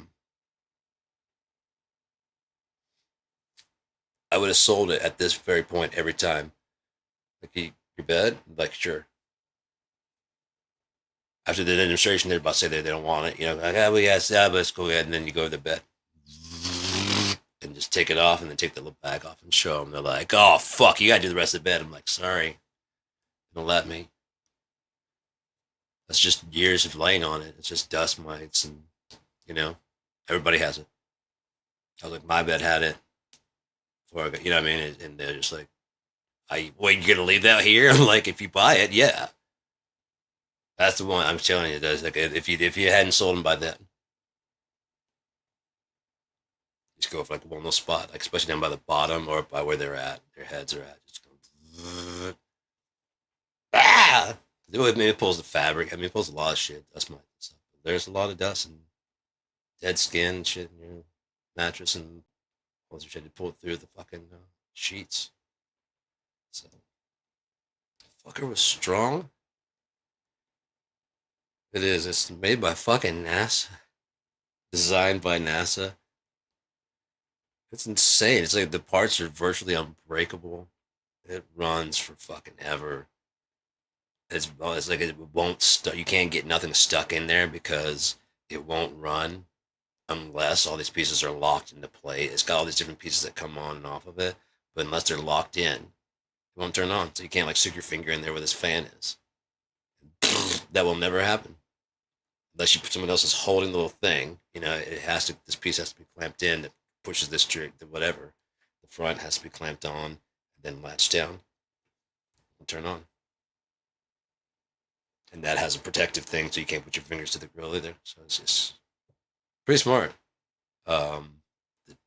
would have sold it at this very point every time. Like your bed, like sure. After the demonstration, they're about to say they don't want it. You know, like, well, yes, yeah, but let's go ahead, and then you go to the bed and just take it off, and then take the little bag off and show them. They're like, "Oh fuck, you gotta do the rest of the bed." I'm like, "Sorry, don't let me." That's just years of laying on it. It's just dust mites, and you know, everybody has it. I was like, my bed had it. Before I got, you know what I mean? And they're just like, wait, you're gonna leave that here?" I'm like, if you buy it, yeah. That's the one I'm telling you. That's like if you hadn't sold them by then, just go for like one little spot, like especially down by the bottom or by where they're at, their heads are at. Just go, ah. It pulls the fabric. I mean, it pulls a lot of shit. Dust mites and stuff. There's a lot of dust and dead skin and shit in your mattress and Once we had to pull it through the fucking sheets. So, the fucker was strong. It is. It's made by fucking NASA. Designed by NASA. It's insane. It's like the parts are virtually unbreakable. It runs for fucking ever. It's like it won't stuck. You can't get nothing stuck in there because it won't run unless all these pieces are locked into place. It's got all these different pieces that come on and off of it, but unless they're locked in, it won't turn on. So you can't like stick your finger in there where this fan is. That will never happen unless you put someone else is holding the little thing. You know, it has to. This piece has to be clamped in that pushes this trick. Whatever. The front has to be clamped on, and then latched down, and turn on. And that has a protective thing, so you can't put your fingers to the grill either. So it's just pretty smart. The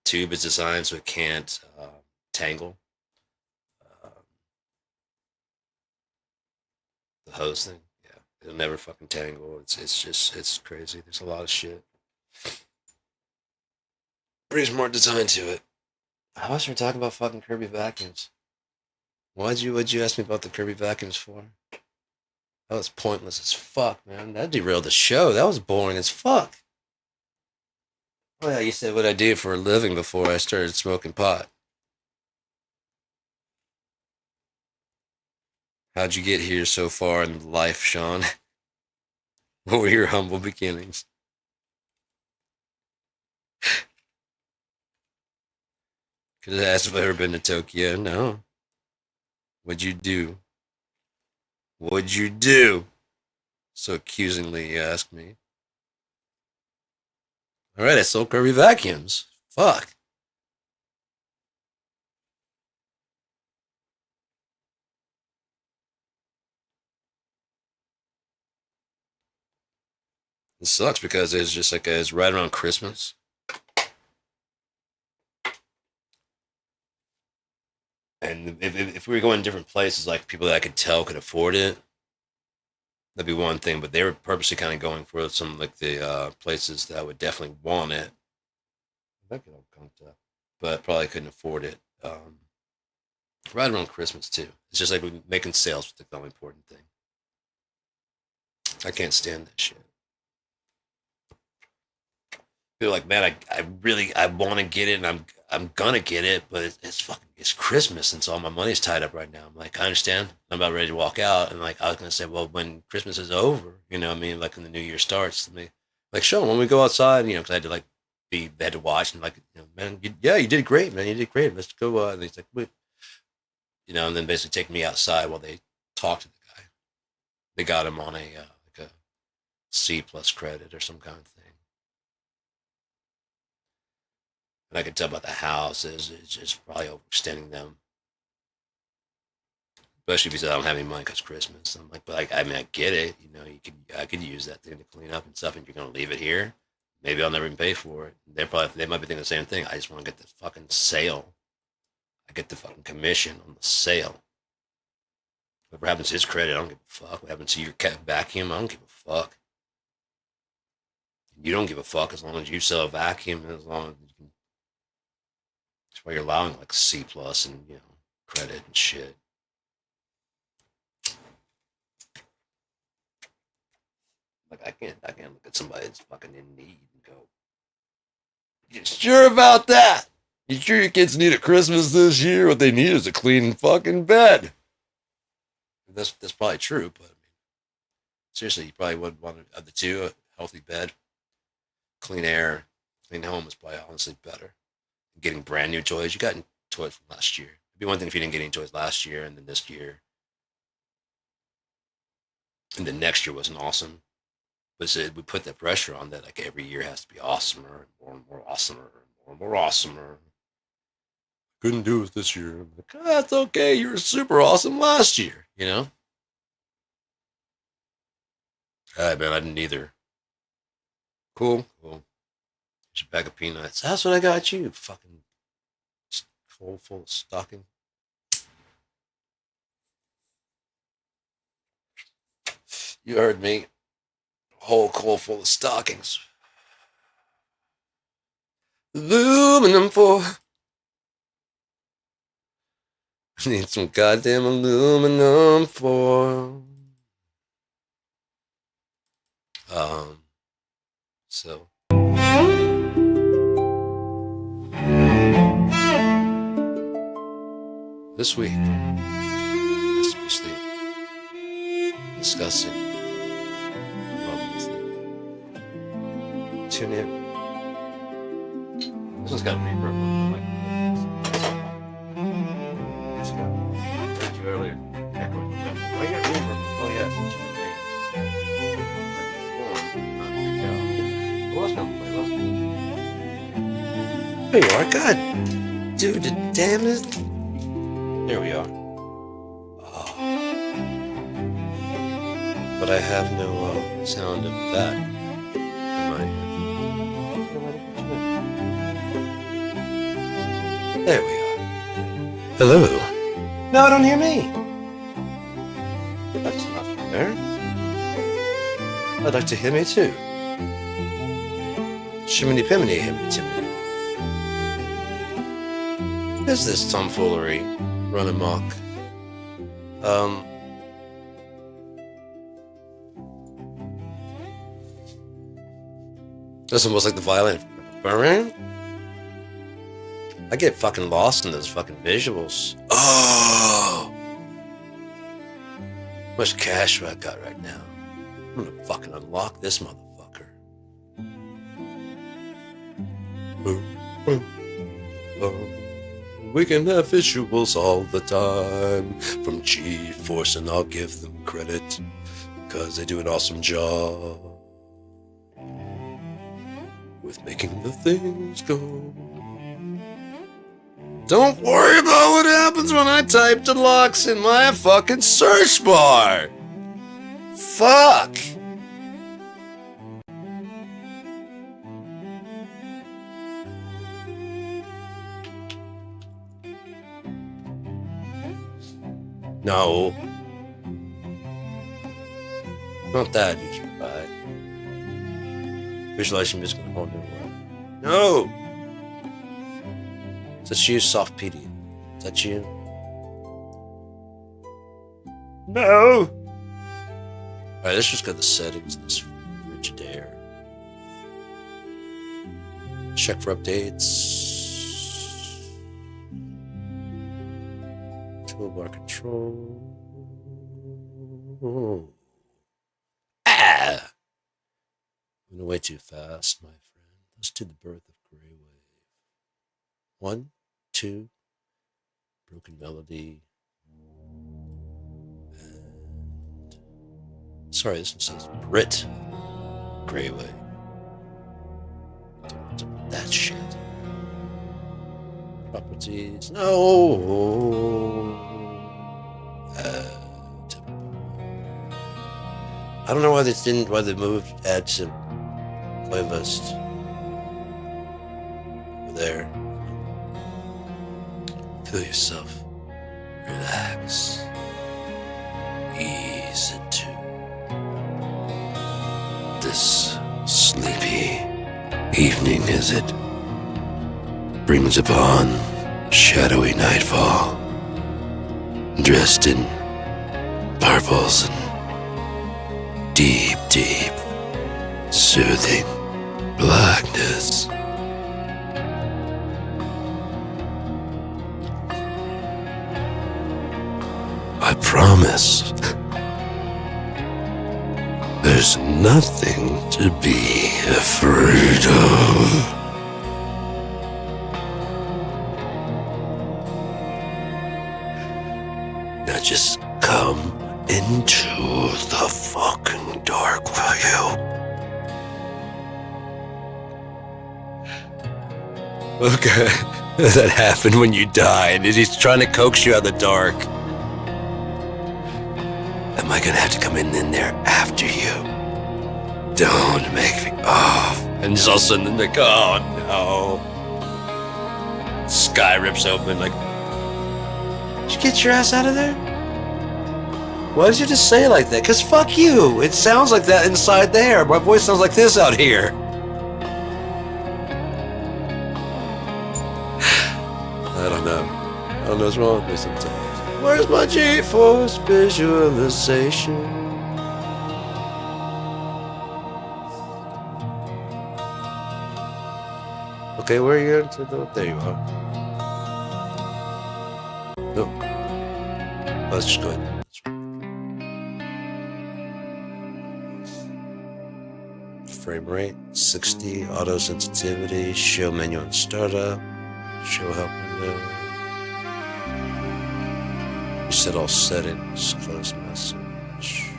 tube is designed so it can't tangle. Uh, the hose thing, yeah, it'll never fucking tangle. It's crazy. There's a lot of shit. Pretty smart design to it. How much are we talking about fucking Kirby vacuums? What'd you ask me about the Kirby vacuums for? That was pointless as fuck, man. That derailed the show. That was boring as fuck. Oh yeah, you said what I do for a living before I started smoking pot. How'd you get here so far in life, Sean? What were your humble beginnings? Could have asked if I've ever been to Tokyo. No. What'd you do? What'd you do? So accusingly you asked me. Alright, I sold Kirby vacuums. Fuck. It sucks because it's just like it's right around Christmas. And if we were going to different places, like people that I could tell could afford it, that'd be one thing. But they were purposely kind of going for some like the places that would definitely want it. But probably couldn't afford it. Right around Christmas too. It's just like making sales with the only important thing. I can't stand that shit. Feel like, man, I really I want to get it, and I'm gonna get it, but it's fucking it's Christmas, and so all my money's tied up right now. I'm like, I understand. I'm about ready to walk out, and like I was gonna say, well, when Christmas is over, you know, what I mean, like when the New Year starts, me like, sure, when we go outside, you know, because I had to like they had to watch and like, you know, man, yeah, you did great, man, you did great. Let's go. And he's like, wait, you know, and then basically take me outside while they talk to the guy. They got him on a like a C plus credit or some kind of thing. And I could tell by the houses, it's just probably overextending them, especially because I don't have any money because Christmas. I'm like, but I mean, I get it. You know, I could use that thing to clean up and stuff, and you're gonna leave it here. Maybe I'll never even pay for it. They might be thinking the same thing. I just want to get the fucking sale. I get the fucking commission on the sale. Whatever happens to his credit, I don't give a fuck. What happens to your cat vacuum, I don't give a fuck. You don't give a fuck as long as you sell a vacuum and as long as you can. That's why you're allowing like C plus and you know credit and shit. Like I can't look at somebody that's fucking in need and go, "You sure about that? You sure your kids need a Christmas this year? What they need is a clean fucking bed." That's probably true, but I mean, seriously, you probably would want of the two a healthy bed, clean air, clean home is probably honestly better. Getting brand new toys, you got toys from last year. It'd be one thing if you didn't get any toys last year, and then this year, and then next year wasn't awesome. But we put that pressure on that like every year has to be awesomer and more awesomer and more awesomer. Couldn't do it this year. I'm like, oh, that's okay. You were super awesome last year, you know? All right, man, I didn't either. Cool. Here's a bag of peanuts. That's what I got you. Fucking hole full of stocking. You heard me. Whole coal full of stockings. Aluminum foil. I need some goddamn aluminum foil. So this week, especially discussing tune in. This one's got reverb on it. Heard you earlier. Echoing. Oh, you got reverb. Oh, yes. There you are. God. Dude, damn it. There we are. Oh. But I have no sound of that in my head. There we are. Hello. No, I don't hear me. That's not fair. I'd like to hear me too. Shimmy piminy, himmy timmy. Is this tomfoolery run amok? That's almost like the violin. I get fucking lost in those fucking visuals. Oh! How much cash do I got right now? I'm gonna fucking unlock this motherfucker. We can have visuals all the time from G-Force, and I'll give them credit because they do an awesome job with making the things go. Don't worry about what happens when I type deluxe in my fucking search bar. Fuck. No. Not that, you should buy. Visualization music in a whole new way. No! Is that you, Soft PD? Is that you? No! Alright, let's just go to the settings in this frigid air. Check for updates. Toolbar control. Ah! Went way too fast, my friend. Let's do the birth of Grey Wave. 1, 2, broken melody. And sorry, this one says Brit Grey Wave. That shit. Properties. No. I don't know why they moved add to playlist over there. Feel yourself relax, ease into this sleepy evening as it brings upon shadowy nightfall, dressed in purples and deep, deep, soothing blackness. I promise there's nothing to be afraid of. Now just come into the fucking dark, will you? Okay. That happened when you died. He's trying to coax you out of the dark. Am I gonna have to come in there after you? Don't make me off. And just all of a sudden, like, oh no. Sky rips open, like, did you get your ass out of there? Why did you just say it like that? Because fuck you. It sounds like that inside there. My voice sounds like this out here. I don't know. don't know what's wrong with me sometimes. Where's my G-force visualization? Okay, where are you going to go? There you are. No. Let's just go ahead. Frame rate 60, auto sensitivity, show menu on startup, show help window. Reset all settings, close message.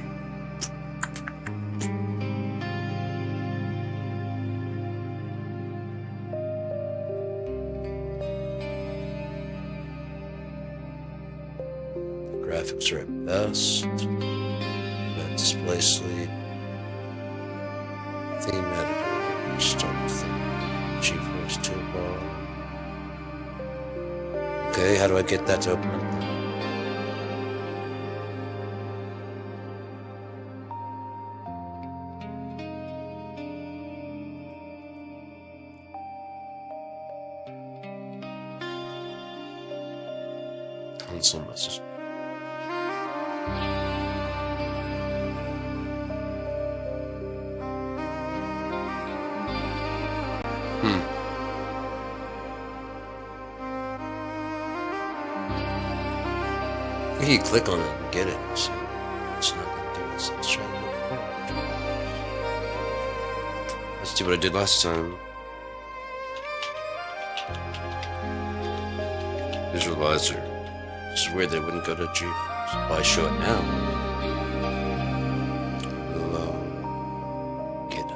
Graphics are at best. Display sleep. Theme editor. Start theme. GeForce toolbar. Okay, how do I get that to open? Console message. You click on it and get it. So it's not going to do it. So let's try it. Let's do what I did last time. Visualizer. It's weird they wouldn't go to G. Why show it now? We'll get up.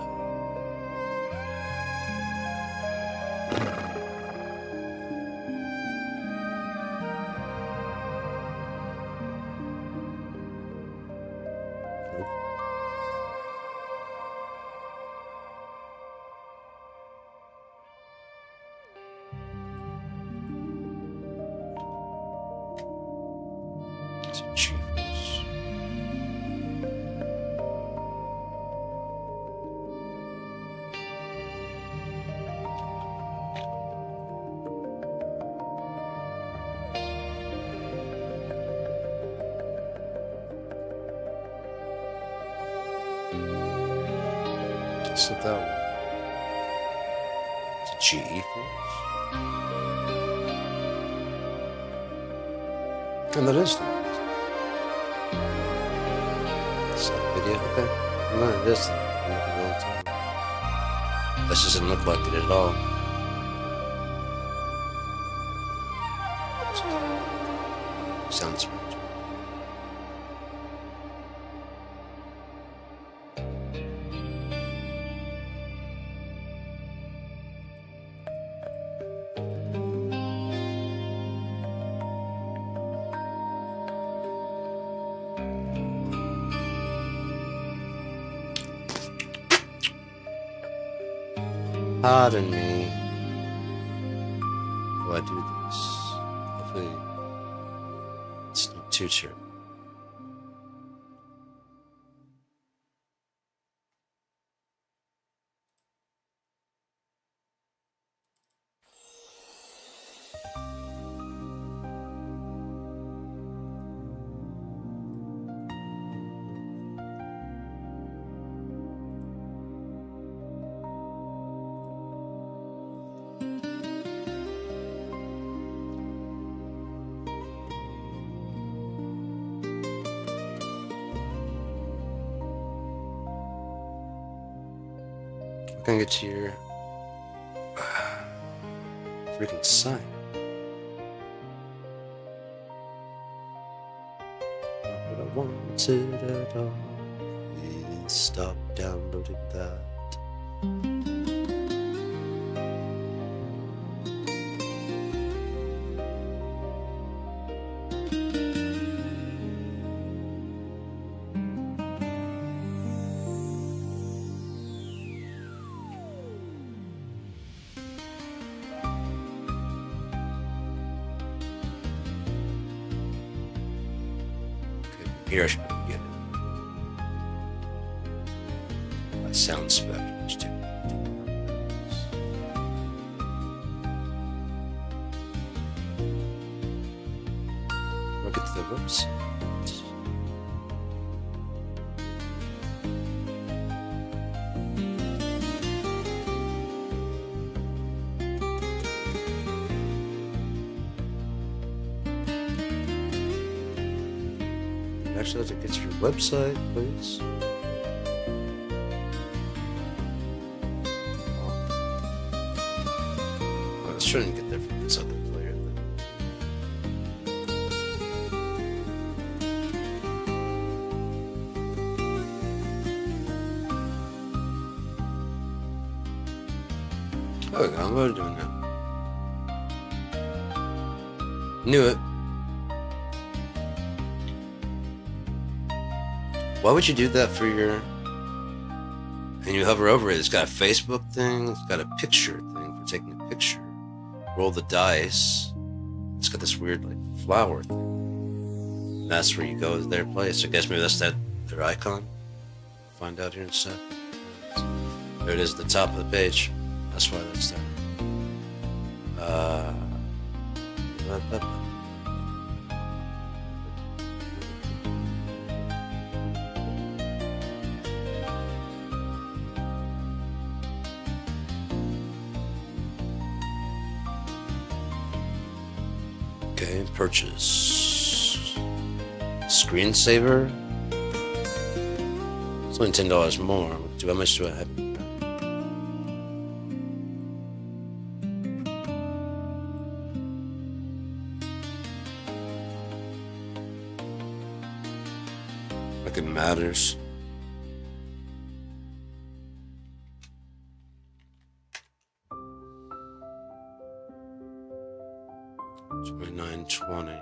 It's not that one. It's a GE force. And that is that. Is that a video? Okay. No, it is that. This doesn't look like it at all. Sounds right. Pardon me while I do this. Hopefully, it's not too terrible. We're gonna get to your freaking sign. Not what I wanted at all. Please stop downloading that. Here I should get it. My sound spectrum is too. Look at the website. Actually, have to get your website, please. Oh, I was trying to get there from this other player. Oh, I'm going to do it now. Knew it. Why would you do that for your... And you hover over it, it's got a Facebook thing, it's got a picture thing for taking a picture. Roll the dice. It's got this weird, like, flower thing. And that's where you go to their place. I guess maybe that's their icon. Find out here in a sec. There it is at the top of the page. That's why that's there. Okay, purchase. Screensaver. It's only $10 more. How much do I have? Like it matters. $29.20.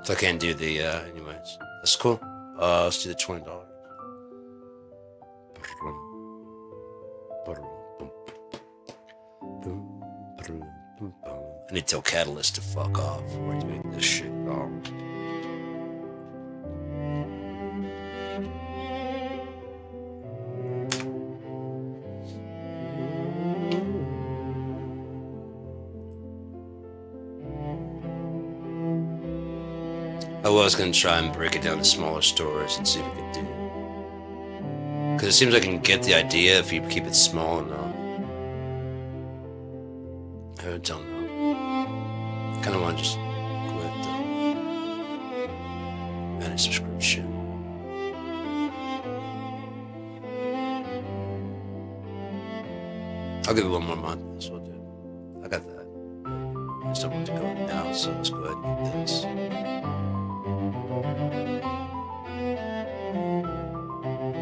So I can't do the anyways. That's cool. Let's do the $20. I need to tell Catalyst to fuck off. We're doing this shit wrong. I was going to try and break it down to smaller stores and see if we could do it. Because it seems like I can get the idea if you keep it small enough. I don't know. I kind of want to just quit the managed subscription. I'll give it one more month. That's what I'll do. I got that. I just don't want to go now, so let's go ahead and get this.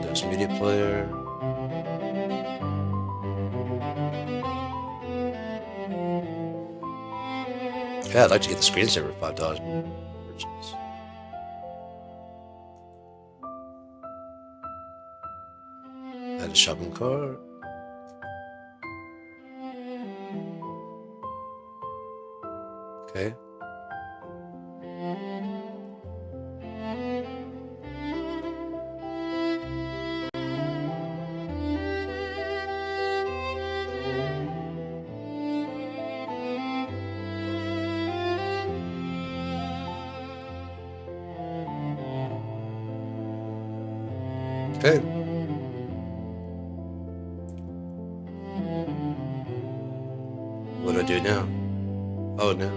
There's media player. Yeah, I'd like to get the screensaver for $5 more. Purchase. Add a shopping cart. Okay. Okay. What do I do now? Oh no.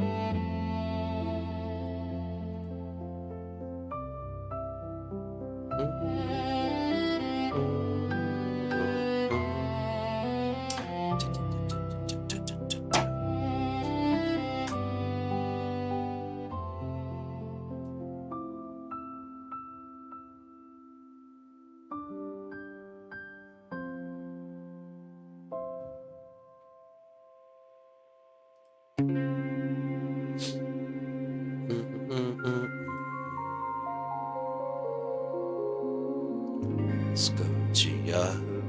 Let's go to Yahoo.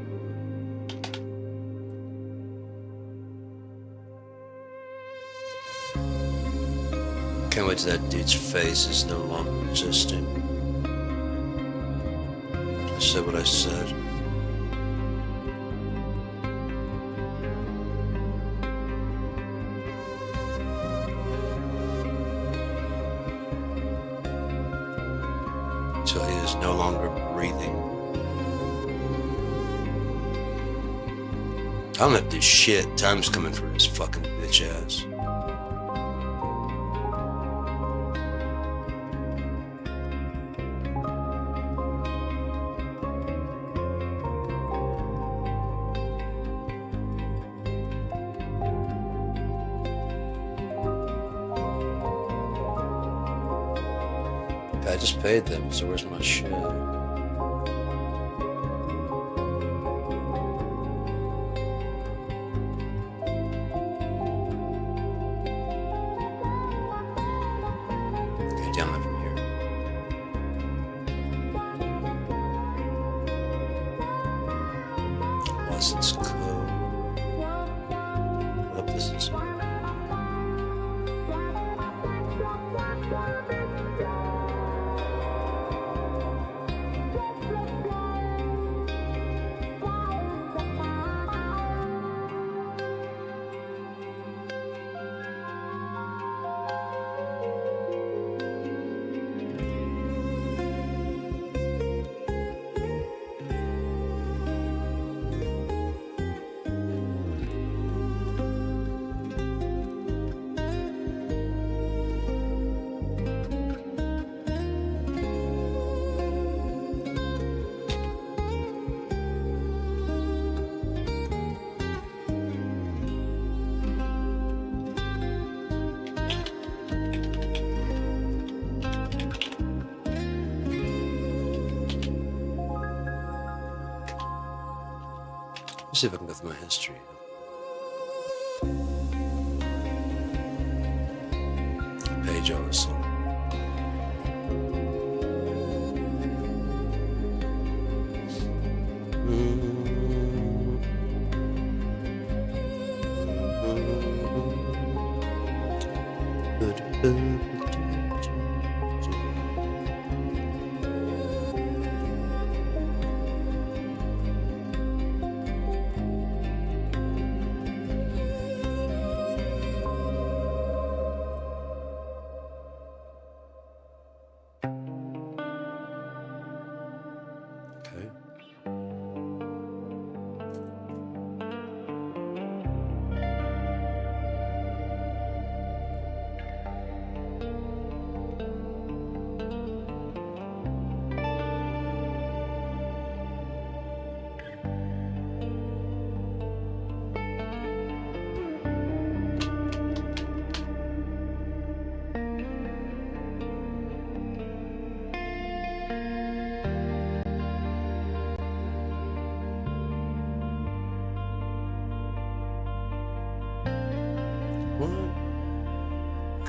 Can't wait till that dude's face is no longer existing. I said what I said. Till he is no longer breathing. I don't have to do shit. Time's coming for his fucking bitch ass. I just paid them, so where's my shit? Okay, download from here. License code. What this is. Let's see if I can go through my history. Page also.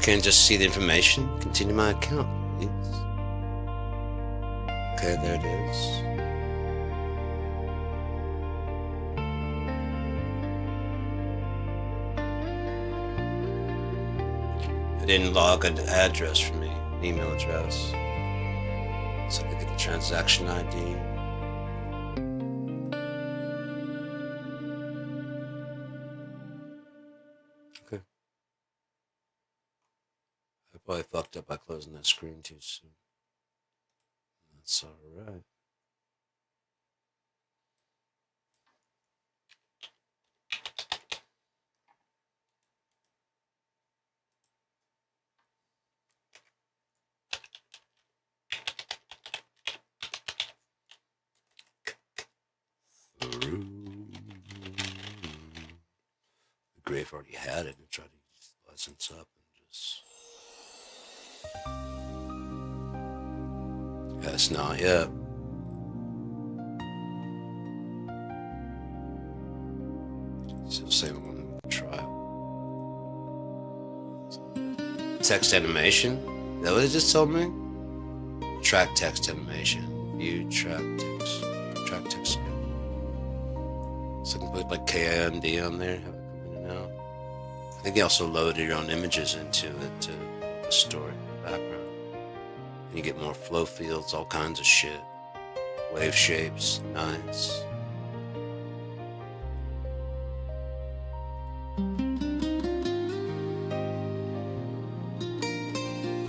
Can't just see the information. Continue my account, please. Okay, there it is. It didn't log an address for me, an email address. So I get the transaction ID. I fucked up by closing that screen too soon. That's alright. The grave already had it and tried to license up and just. Yes, not yet. Still same on the trial. Text animation? Is that what it just told me? Track text animation. View track text. Track text. So I can put like KIND on there, have it come in and out. I think they also loaded your own images into it to the story in the background. And you get more flow fields, all kinds of shit. Wave shapes, nice.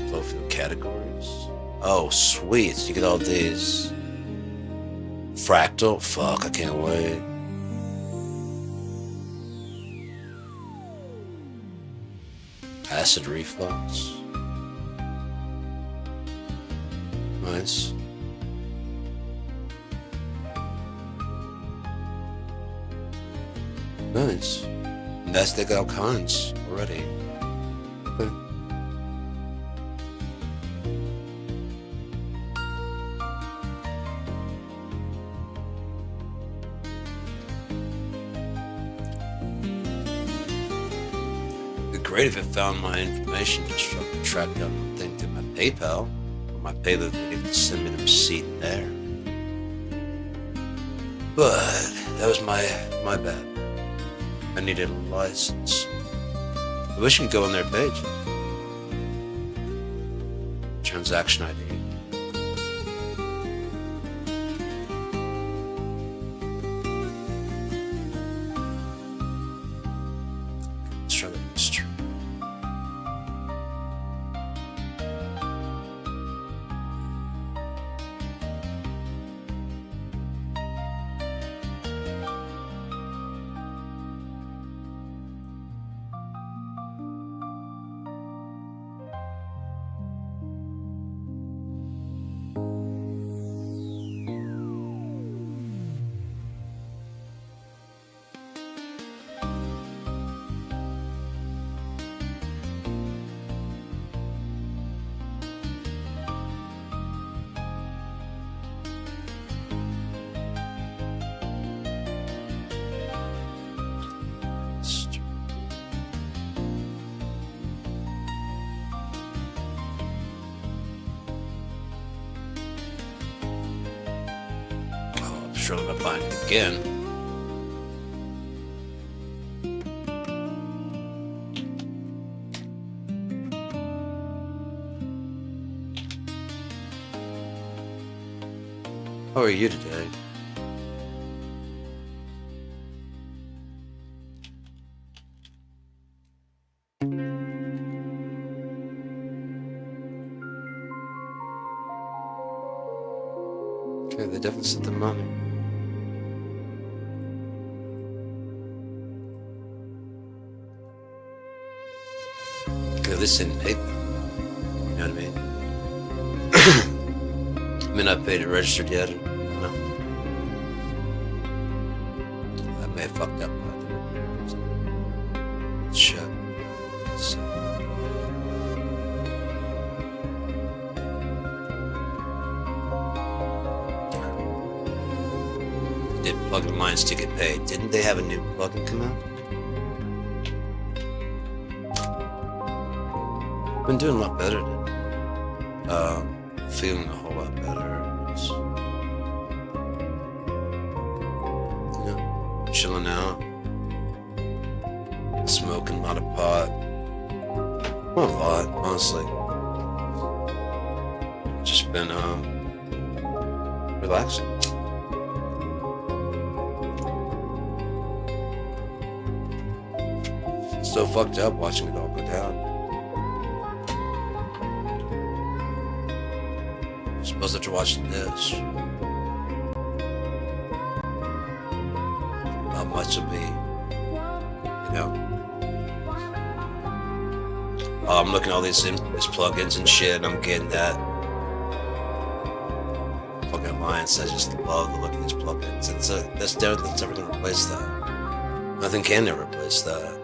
Flow field categories. Oh, sweet. You get all these. Fractal? Fuck, I can't wait. Acid reflux. Nice. Nice. And that's, they got all kinds already. Okay. It'd be great if it found my information, just fucking track down the thing to my PayPal. Or my PayPal, they could send me the receipt there. But that was my bad. I needed a license. I wish you could go on their page. Transaction ID. Let's try the history. Sure I'm gonna find it again. How are you today? Okay, they definitely sent the money. This in paper. You know what I mean? I mean, I paid it registered yet. You know? I may have fucked up. Shit. So. Did plugin mines to get paid? Didn't they have a new plugin come out? Been doing a lot better today. Feeling a whole lot better. Just, you know, chilling out, smoking a lot of pot. Not a lot, honestly. Just been relaxing. So fucked up watching it all go down. Suppose after watching this, how much will be, you know? Oh, I'm looking at all these plugins and shit, and I'm getting that fucking alliance. I just love the look of these plugins. And so that's never gonna replace that. Nothing can ever replace that.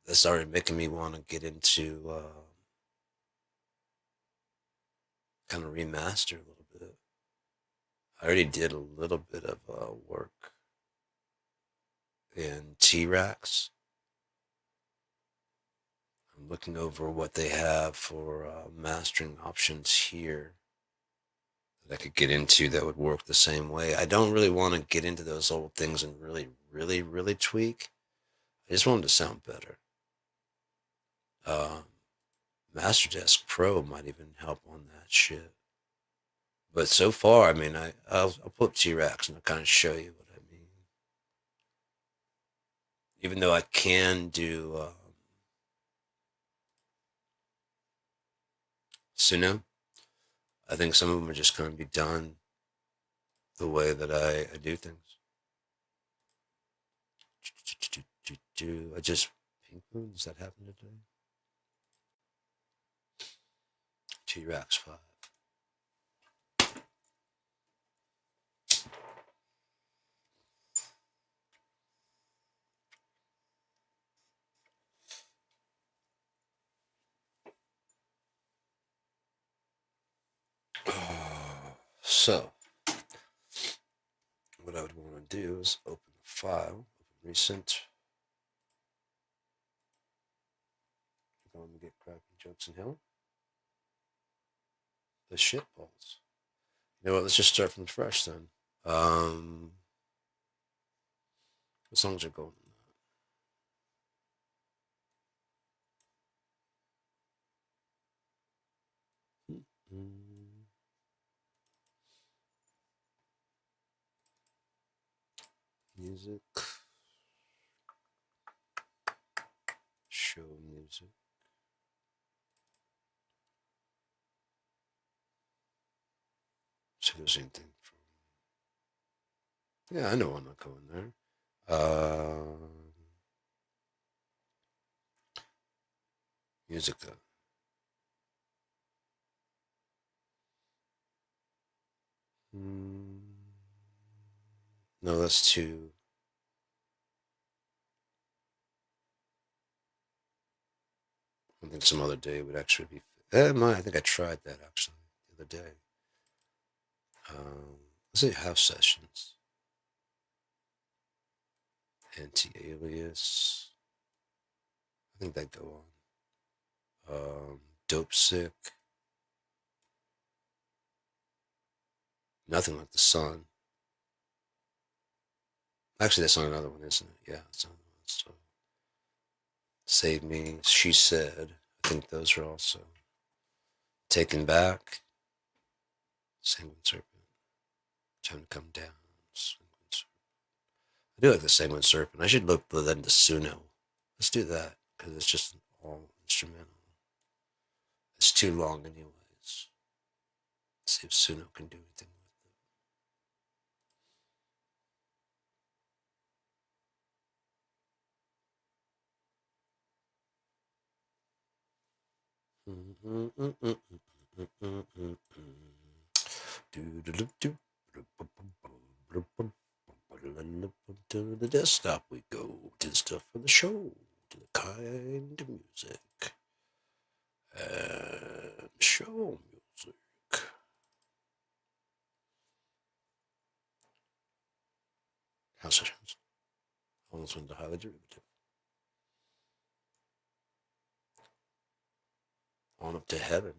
That's already making me want to get into kind of remaster a little bit. I already did a little bit of work in T-Rax. I'm looking over what they have for mastering options here that I could get into that would work the same way. I don't really want to get into those old things and really tweak. I just want it to sound better. Masterdesk Pro might even help on that shit. But so far, I mean, I'll pull up T-Rex and I'll kind of show you what I mean. Even though I can do Suno. I think some of them are just going to be done the way that I do things. I just pink moon. Does that happen today? T-Rex 5. So, what I would want to do is open the file, open recent. Going to get crappy jokes in hell. The shit balls. You know what? Let's just start from fresh then. What songs are going? Music. Show music. See if there's anything from. Yeah, I know I'm not going there. Musica. No, that's too. I think some other day would actually be. I think I tried that actually the other day. Let's say house sessions. Anti-alias. I think that go on. Dope sick. Nothing like the sun. Actually, that's on another one, isn't it? Yeah, it's on another one. So, Save Me, She Said. I think those are also Taken Back. Sanguine Serpent. Time to Come Down. Sanguine Serpent. I do like the Sanguine Serpent. I should look that into Suno. Let's do that because it's just all instrumental. It's too long, anyways. Let's see if Suno can do anything with To the desktop we go, to the stuff for the show, to the kind of music, and show music. House sessions. Almost went to highly derivative. On up to heaven.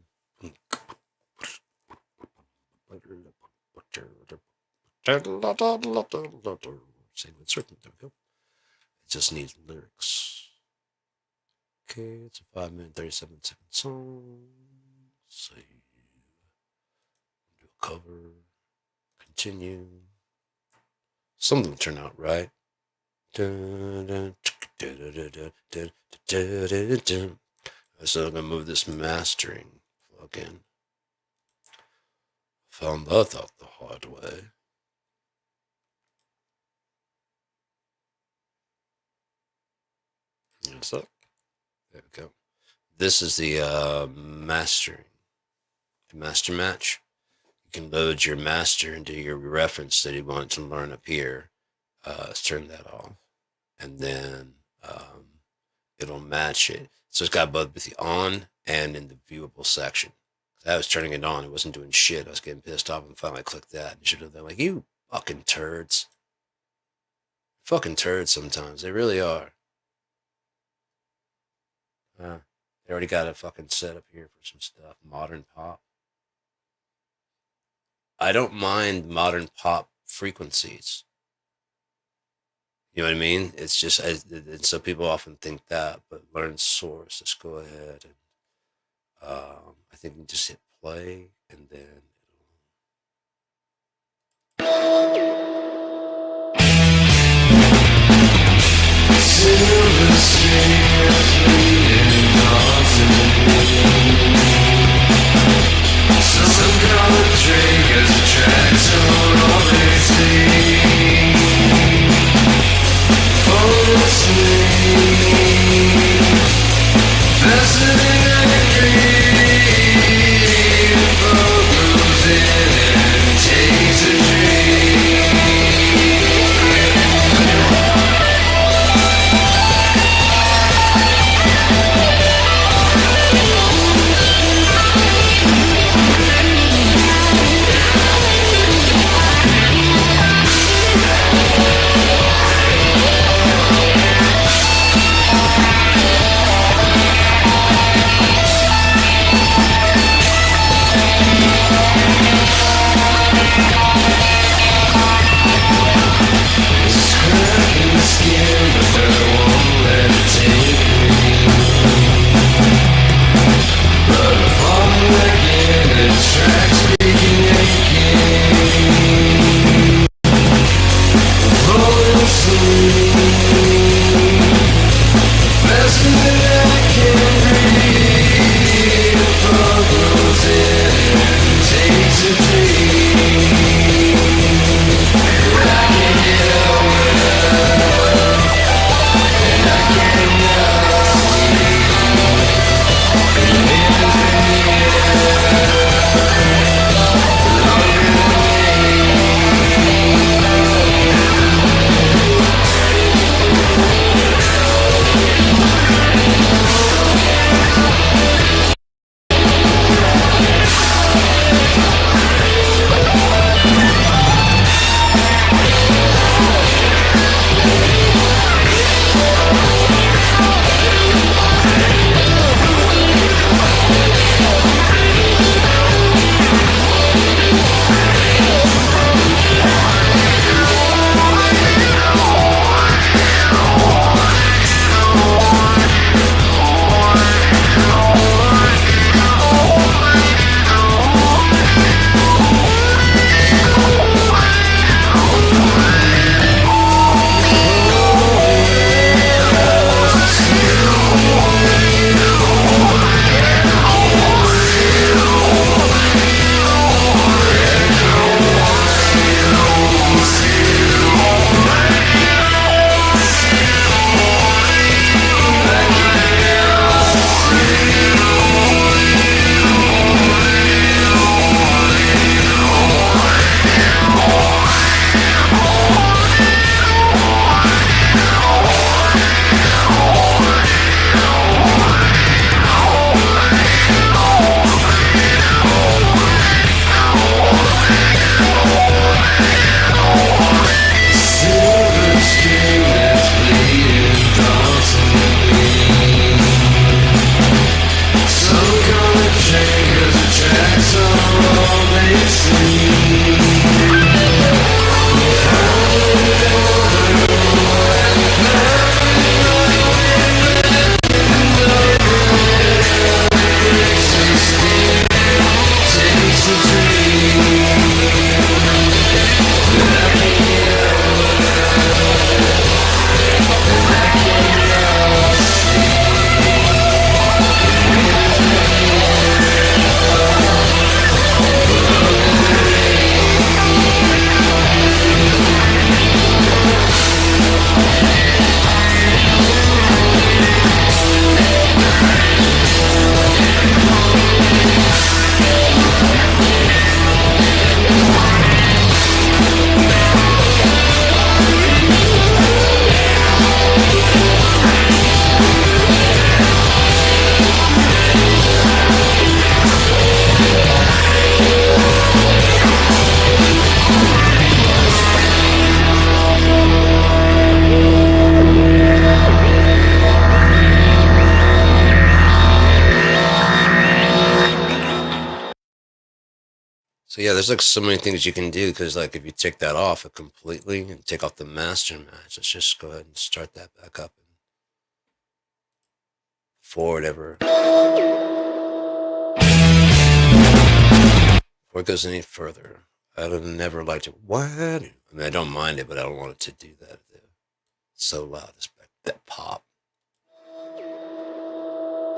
Sanguine Serpent, there we go. It just needs lyrics. Okay, it's a 5-minute, 37-second song. Save. Do a cover. Continue. Something will turn out right. So I'm going to move this mastering plugin. Found that out the hard way. So, there we go. This is the mastering. The master match. You can load your master into your reference that you want to learn up here. Let's turn that off. And then it'll match it. So it's got both the on and in the viewable section. I was turning it on. It wasn't doing shit. I was getting pissed off and finally clicked that. And should have been like, you fucking turds. Fucking turds sometimes. They really are. They already got a fucking setup here for some stuff. Modern pop. I don't mind modern pop frequencies. You know what I mean? It's just, and so people often think that, but learn source. Let's go ahead and I think you just hit play and then Silver streams leading on to me. So yeah, there's like so many things you can do because like if you take that off it completely and take off the master match, let's just go ahead and start that back up and for whatever. Before it goes any further, I would never like to. What? I mean, I don't mind it, but I don't want it to do that. It's so loud, that pop.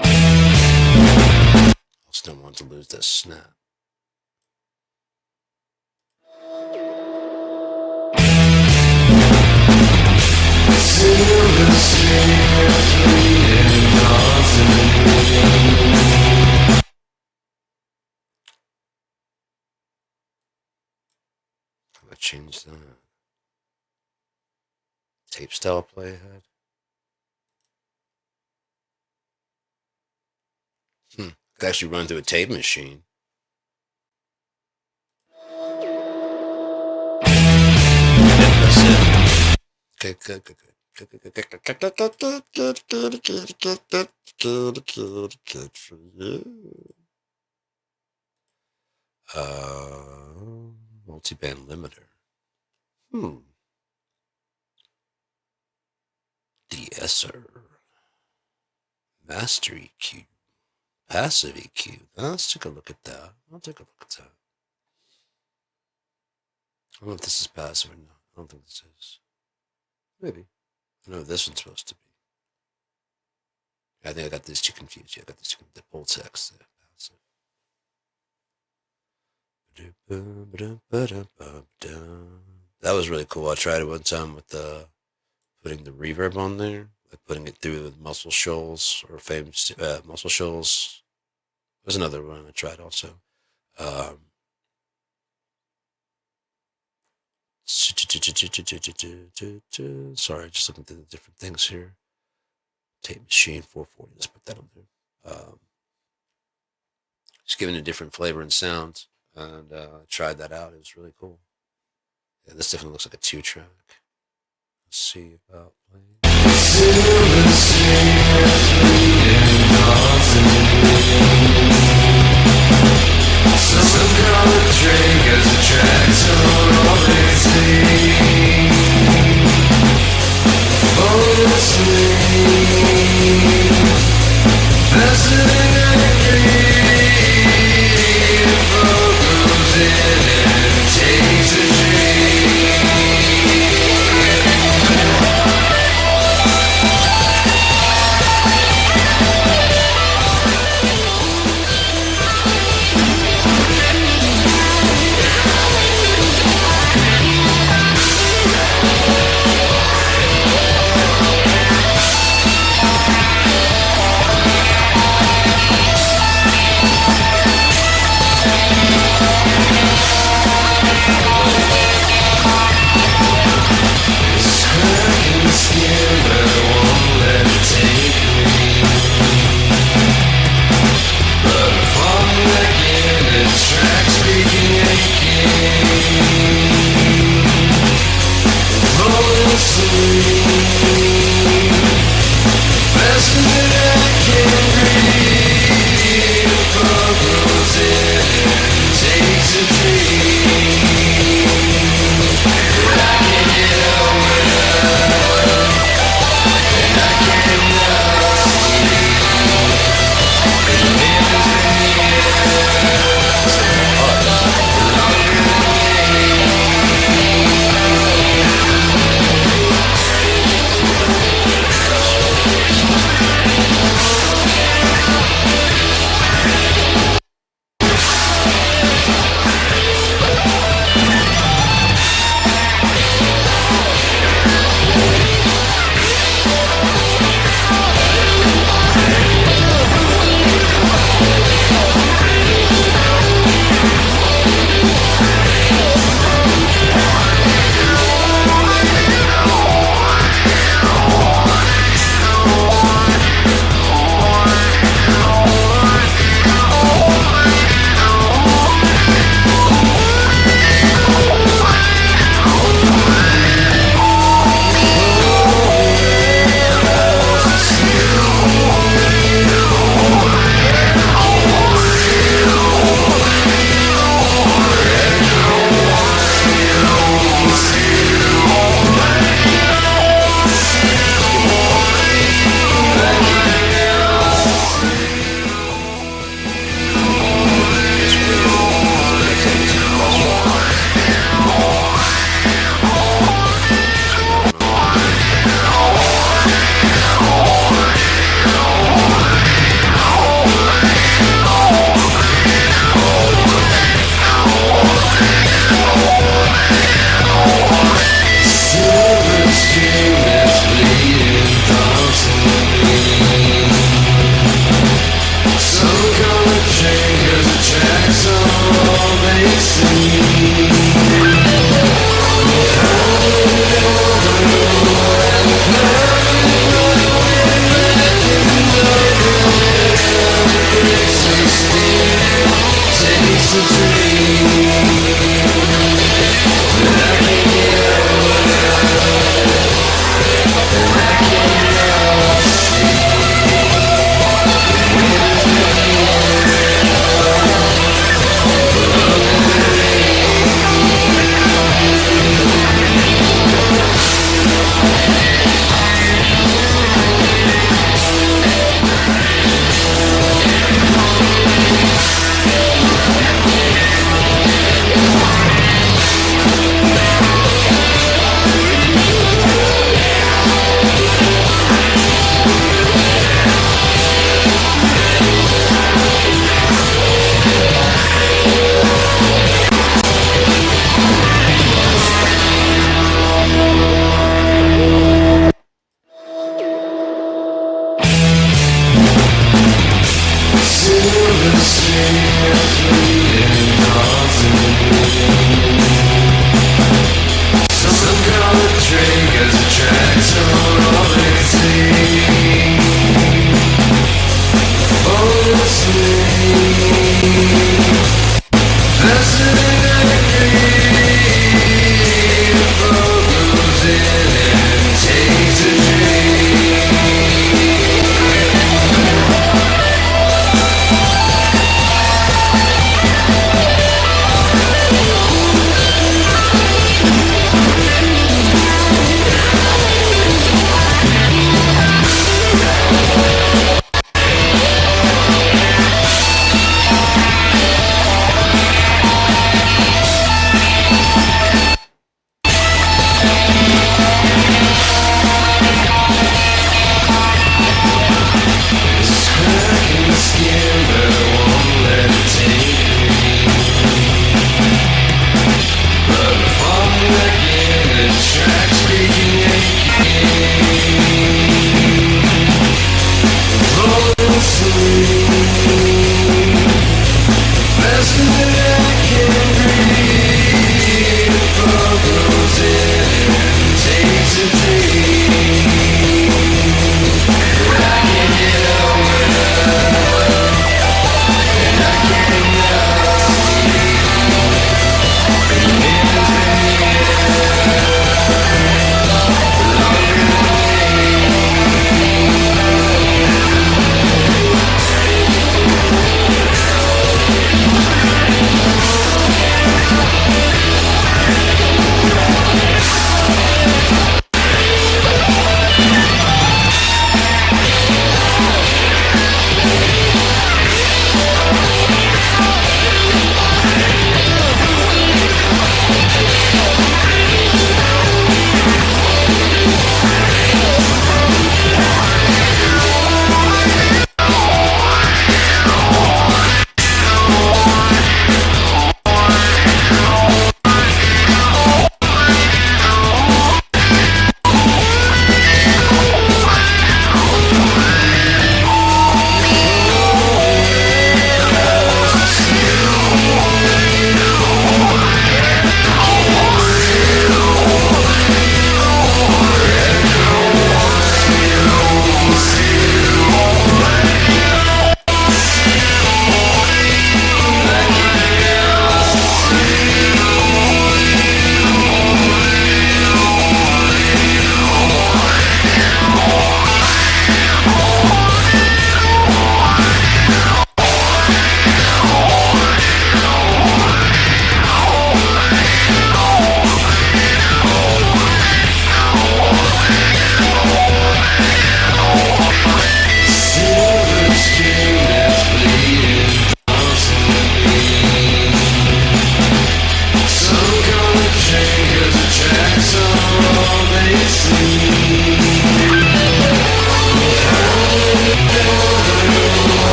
I also don't want to lose that snap. How I change that? Tape style playhead. I could actually run through a tape machine. Yeah, that's it. Okay, good, good, good. Good for you. Multi-band limiter. De-esser. Master EQ. Passive EQ. Let's take a look at that. I'll take a look at that. I don't know if this is passive or not. I don't think this is. Maybe. I know this one's supposed to be. I think I got these two confused. Yeah, I got these two. The full text. Passive. That was really cool. I tried it one time with putting the reverb on there, like putting it through the Muscle Shoals or famous Muscle Shoals. There's another one I tried also. Sorry, just looking through the different things here. Tape machine 440. Let's put that on there. Just giving it a different flavor and sound, and tried that out. It was really cool. Yeah, this definitely looks like a 2-track. Let's see about playing. Some call it drink as a track, so all they see. Fall asleep, fascinating dream. Fall goes in and takes a dream.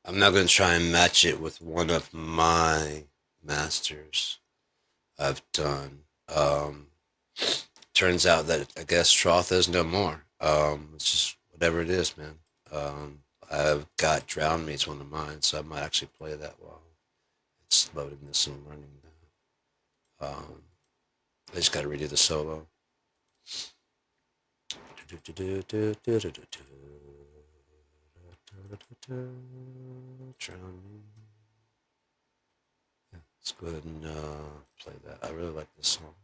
I'm not going to try and match it with one of my masters I've done. Turns out that I guess Troth is no more. It's just whatever it is, man. I've got Drown Me's one of mine, so I might actually play that while it's loading this and running now. I just got to redo the solo. Drown Me. Yeah, let's go ahead and play that. I really like this song.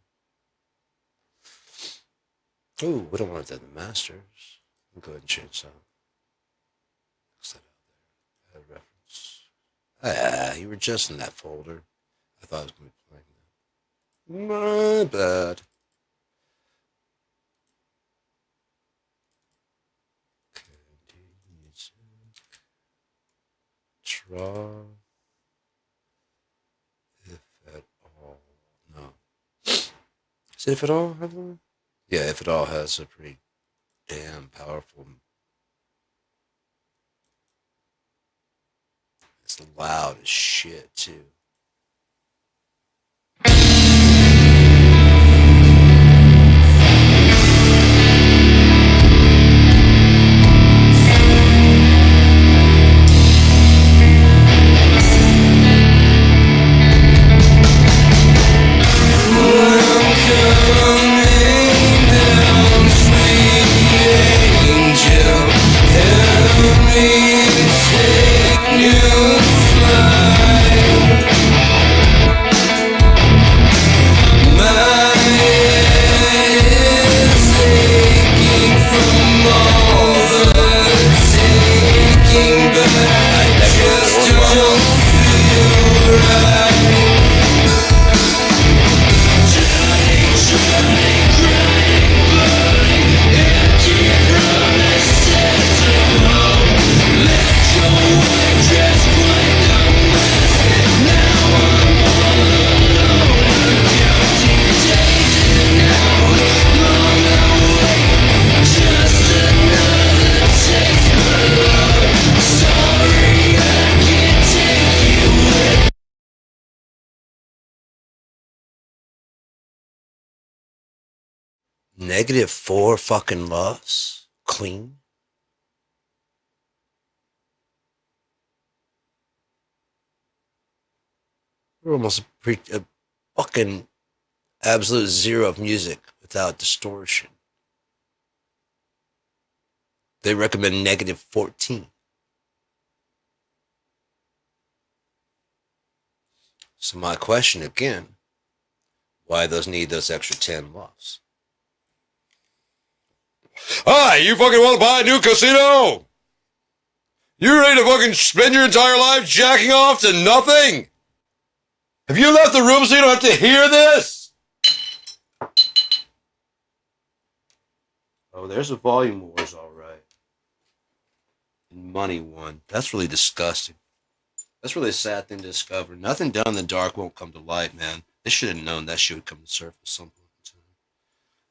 Oh, we don't want that in the masters. I'll go ahead and change that. Fix that out there. Add reference. Ah, you were just in that folder. I thought I was going to be playing that. My bad. Music. Draw. If at all. No. Is it if at all? Yeah, if it all has a pretty damn powerful It's loud as shit, too. -4 fucking loves? Clean? We're almost a fucking absolute zero of music without distortion. They recommend -14. So my question again, why need those extra 10 loves? Hi, you fucking want to buy a new casino? You ready to fucking spend your entire life jacking off to nothing? Have you left the room so you don't have to hear this? Oh, there's a volume wars, all right. And money won. That's really disgusting. That's really a sad thing to discover. Nothing done in the dark won't come to light, man. They should have known that shit would come to surface at some point in time.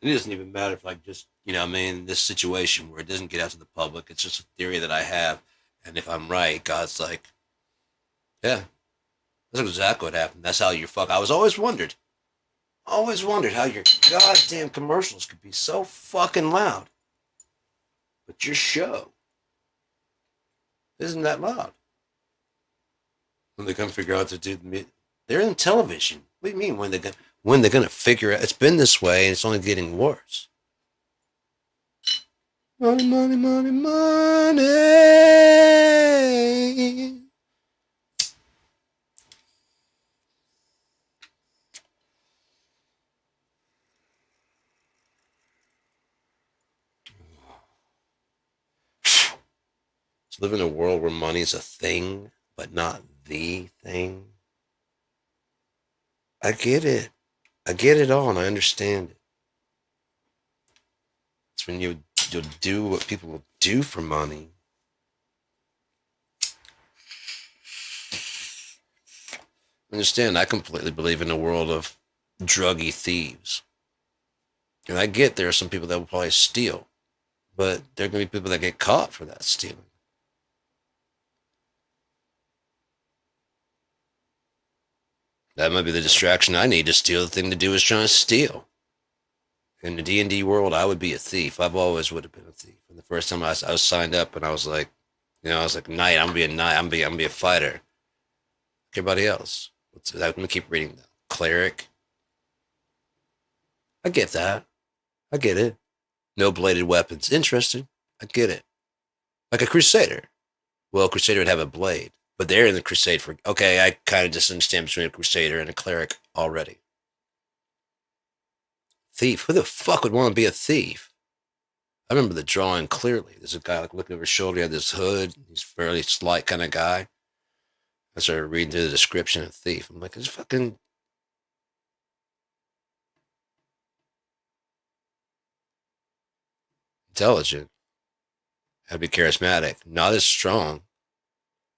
It doesn't even matter if, like, just, you know what I mean, this situation where it doesn't get out to the public. It's just a theory that I have. And if I'm right, God's like, yeah, that's exactly what happened. That's how I always wondered how your goddamn commercials could be so fucking loud. But your show isn't that loud. When they come figure out to do they're in television. What do you mean when they're gonna figure out? It's been this way and it's only getting worse. Money, money, money, money. To live in a world where money is a thing, but not the thing. I get it. I get it all and I understand it. It's when you'll do what people will do for money. Understand, I completely believe in a world of druggy thieves. And I get there are some people that will probably steal, but there are going to be people that get caught for that stealing. That might be the distraction I need to steal. The thing to do is trying to steal. In the D&D world, I would be a thief. I've always would have been a thief. And the first time I was signed up, and I was like, knight. I'm gonna be a knight. I'm gonna be a fighter. Everybody else. I'm gonna keep reading them. Cleric. I get that. I get it. No bladed weapons. Interesting. I get it. Like a crusader. Well, a crusader would have a blade. But they're in the crusade for... Okay, I kind of just understand between a crusader and a cleric already. Thief. Who the fuck would want to be a thief? I remember the drawing clearly. There's a guy like looking over his shoulder. He had this hood. He's a fairly slight kind of guy. I started reading through the description of thief. I'm like, it's fucking... intelligent. Had to be charismatic. Not as strong.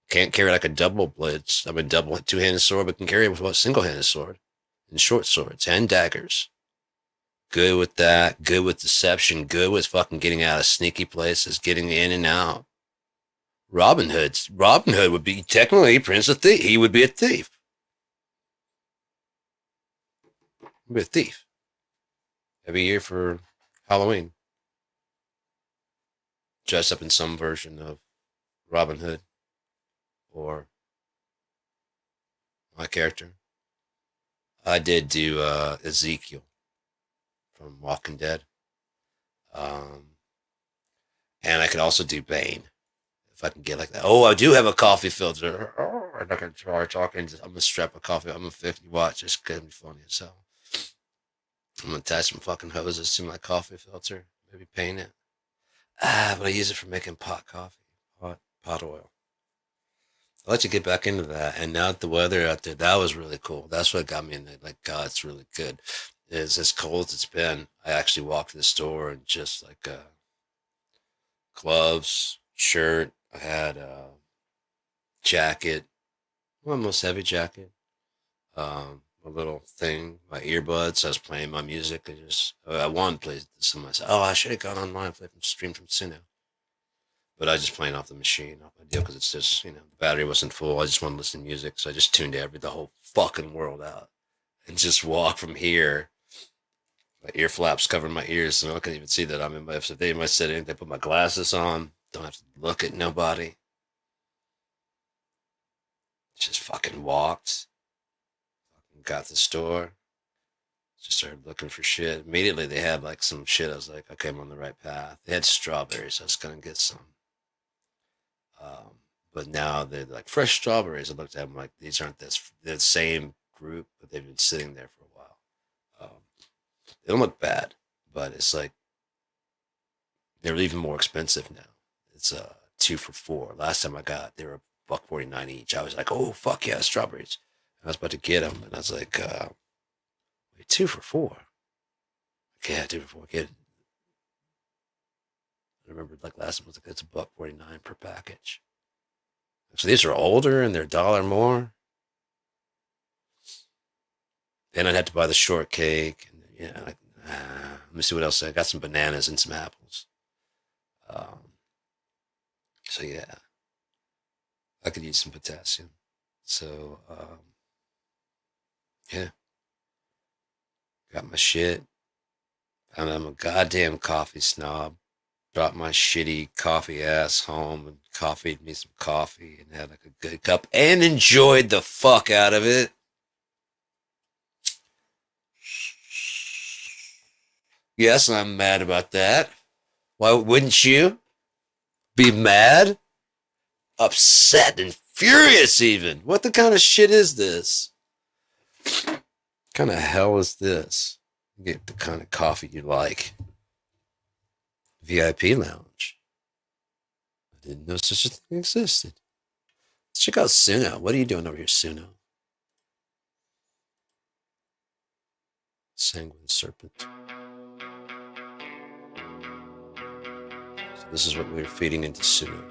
Can't carry like a double blitz. I mean, double two-handed sword, but can carry it with a single-handed sword. And short swords and daggers. Good with that. Good with deception. Good with fucking getting out of sneaky places. Getting in and out. Robin Hood would be technically Prince of Thief. He would be a thief. He'd be a thief. Every year for Halloween. Dress up in some version of Robin Hood or my character. I did do Ezekiel from Walking Dead. And I could also do Bane if I can get like that. Oh, I do have a coffee filter. Oh, I'm not gonna try talking. I'm gonna strap a coffee. I'm a 50 watt. Just gonna be funny as hell. I'm gonna attach some fucking hoses to my coffee filter. Maybe paint it. But I use it for making pot coffee, pot oil. I'll let you get back into that. And now the weather out there, that was really cool. That's what got me in there. Like, God, it's really good. It's as cold as it's been. I actually walked to the store and just like gloves, shirt. I had a jacket, my most heavy jacket. A little thing, my earbuds. I was playing my music. I wanted to play some. I said, oh, I should have gone online and played from stream from Suno. But I was just playing off the machine, off my deal, because it's just, the battery wasn't full. I just wanted to listen to music. So I just tuned the whole fucking world out and just walk from here. My ear flaps covering my ears, so I couldn't even see that I'm in my, if they might sit in, they put my glasses on, don't have to look at nobody. Just fucking walked. Got the store. Just started looking for shit. Immediately they had like some shit. I was like, okay, I'm on the right path. They had strawberries. I was gonna get some. But now they're like fresh strawberries. I looked at them like these aren't the same group, but they've been sitting there for a while. They don't look bad, but it's like they're even more expensive now. It's 2 for $4. Last time I got, they were $1.49 each. I was like, oh fuck yeah, strawberries. I was about to get them, and I was like, wait, 2 for $4. Okay, yeah, 2 for $4. Get it. I remember like last time was like, it's $1.49 per package. So these are older and they're $1 more. Then I'd have to buy the shortcake. And, let me see what else. I got some bananas and some apples. So yeah, I could use some potassium. So yeah, got my shit. Found out I'm a goddamn coffee snob. Brought my shitty coffee ass home and coffeeed me some coffee and had like a good cup and enjoyed the fuck out of it. Yes, I'm mad about that. Why wouldn't you be mad? Upset and furious even. What the kind of shit is this? What kind of hell is this? Get the kind of coffee you like. VIP lounge. I didn't know such a thing existed. Let's check out Suno. What are you doing over here, Suno? Sanguine serpent. So this is what we're feeding into Suno.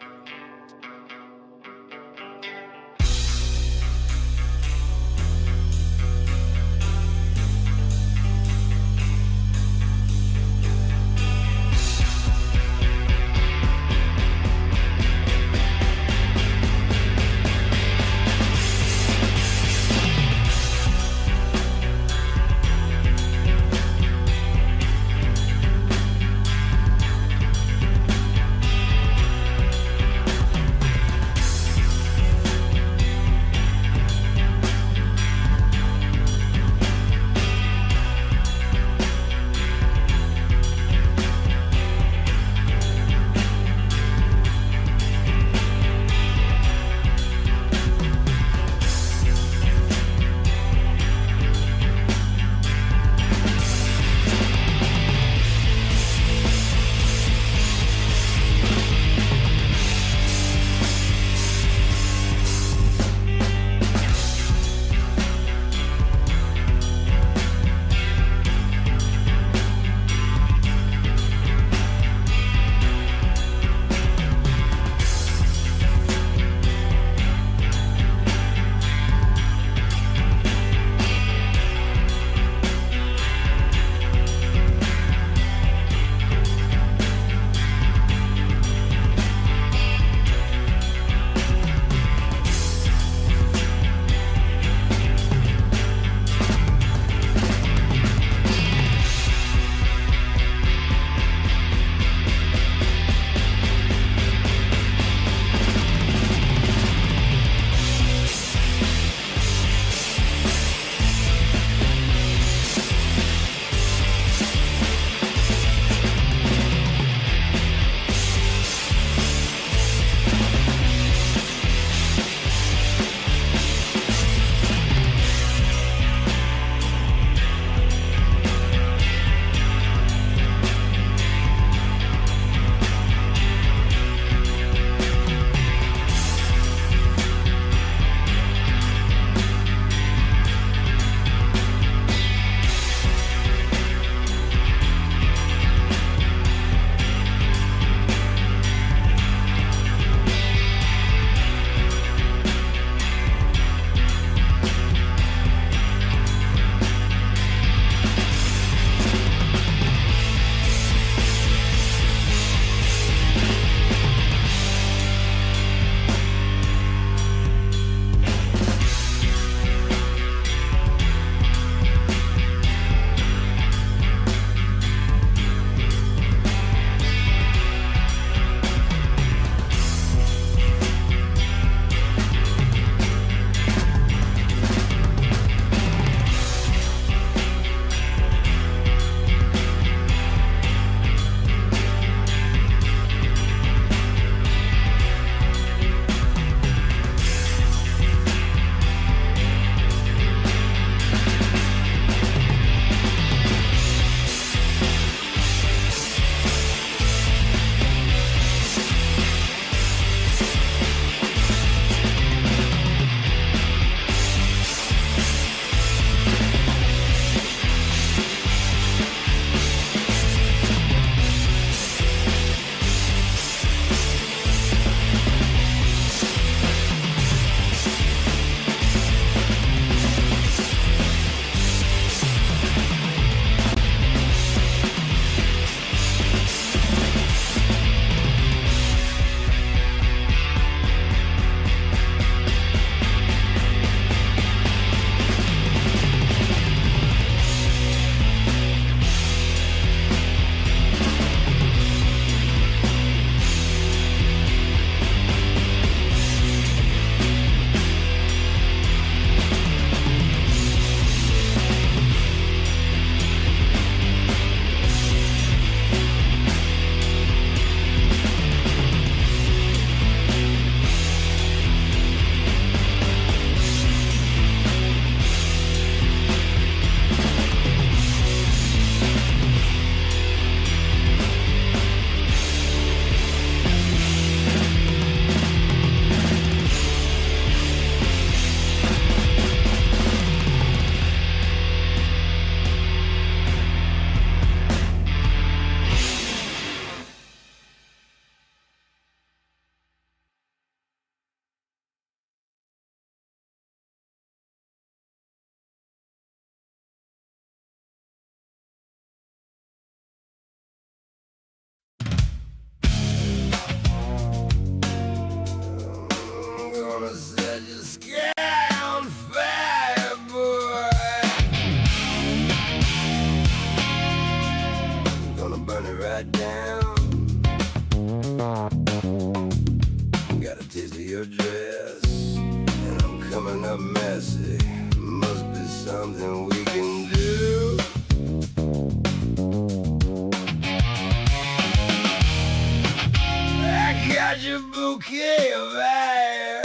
your bouquet of air.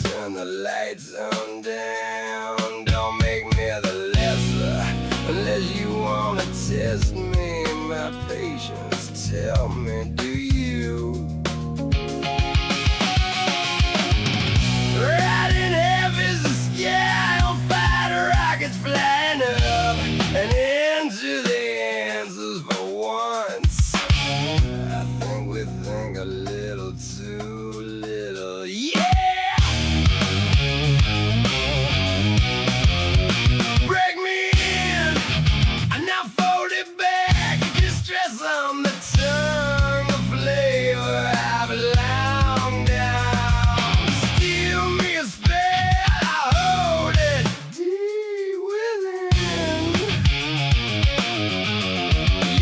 Turn the lights on down. Don't make me the lesser unless you wanna test me. My patience, tell me, do you? Right in heaven's the sky on fire, rockets flying up and into the answers for once. I think we think a little too little, yeah! Break me in, now fold it back. Distress on the tongue, the flavor I've long down. Steal me a spell, I hold it deep within.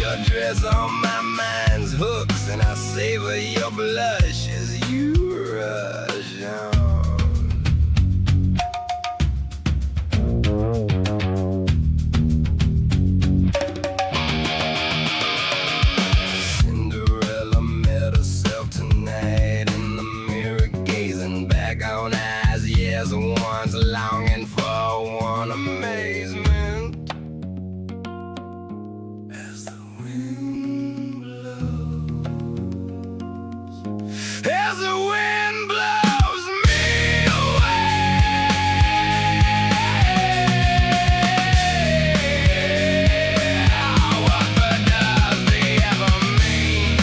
Your dress on my mind's hooks, and I savor your blush as you rush on. Cinderella met herself tonight in the mirror, gazing back on eyes, yes, once longing for one amazement. As the wind blows, as the wind blows me away. What good does the ever mean?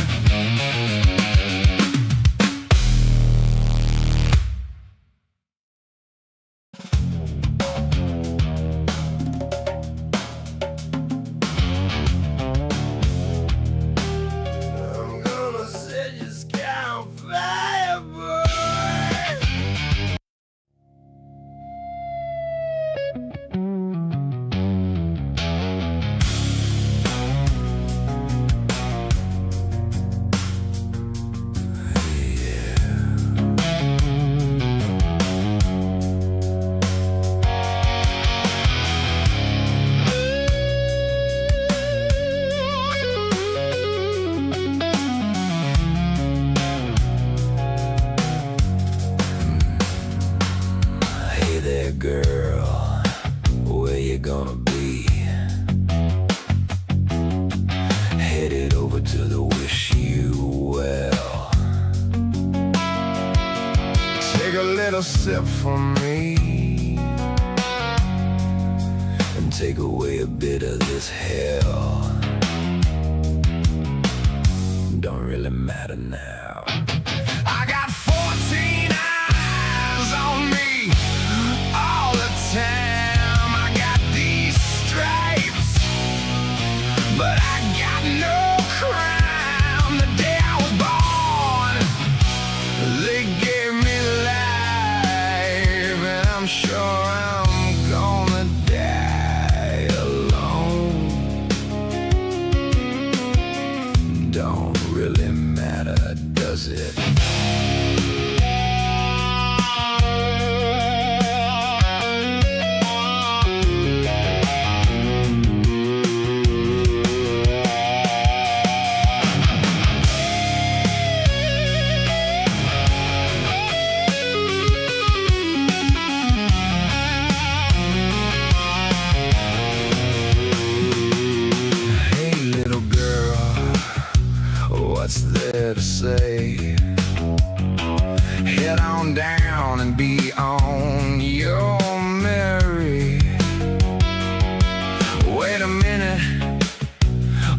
I'm gonna set your sky on fire, boy. Hey there, girl, where you gonna be? Headed over to the wish you well. Take a little sip from me and take away a bit of this hell. Don't really matter now. I got 14 eyes on me all the time. I got these stripes, but I got no crown. The day I was born, they gave me life, and I'm sure I'm gonna die alone. Don't really matter, does it? Hey, little girl, what's there to say? Head on down and be on your merry. Wait a minute,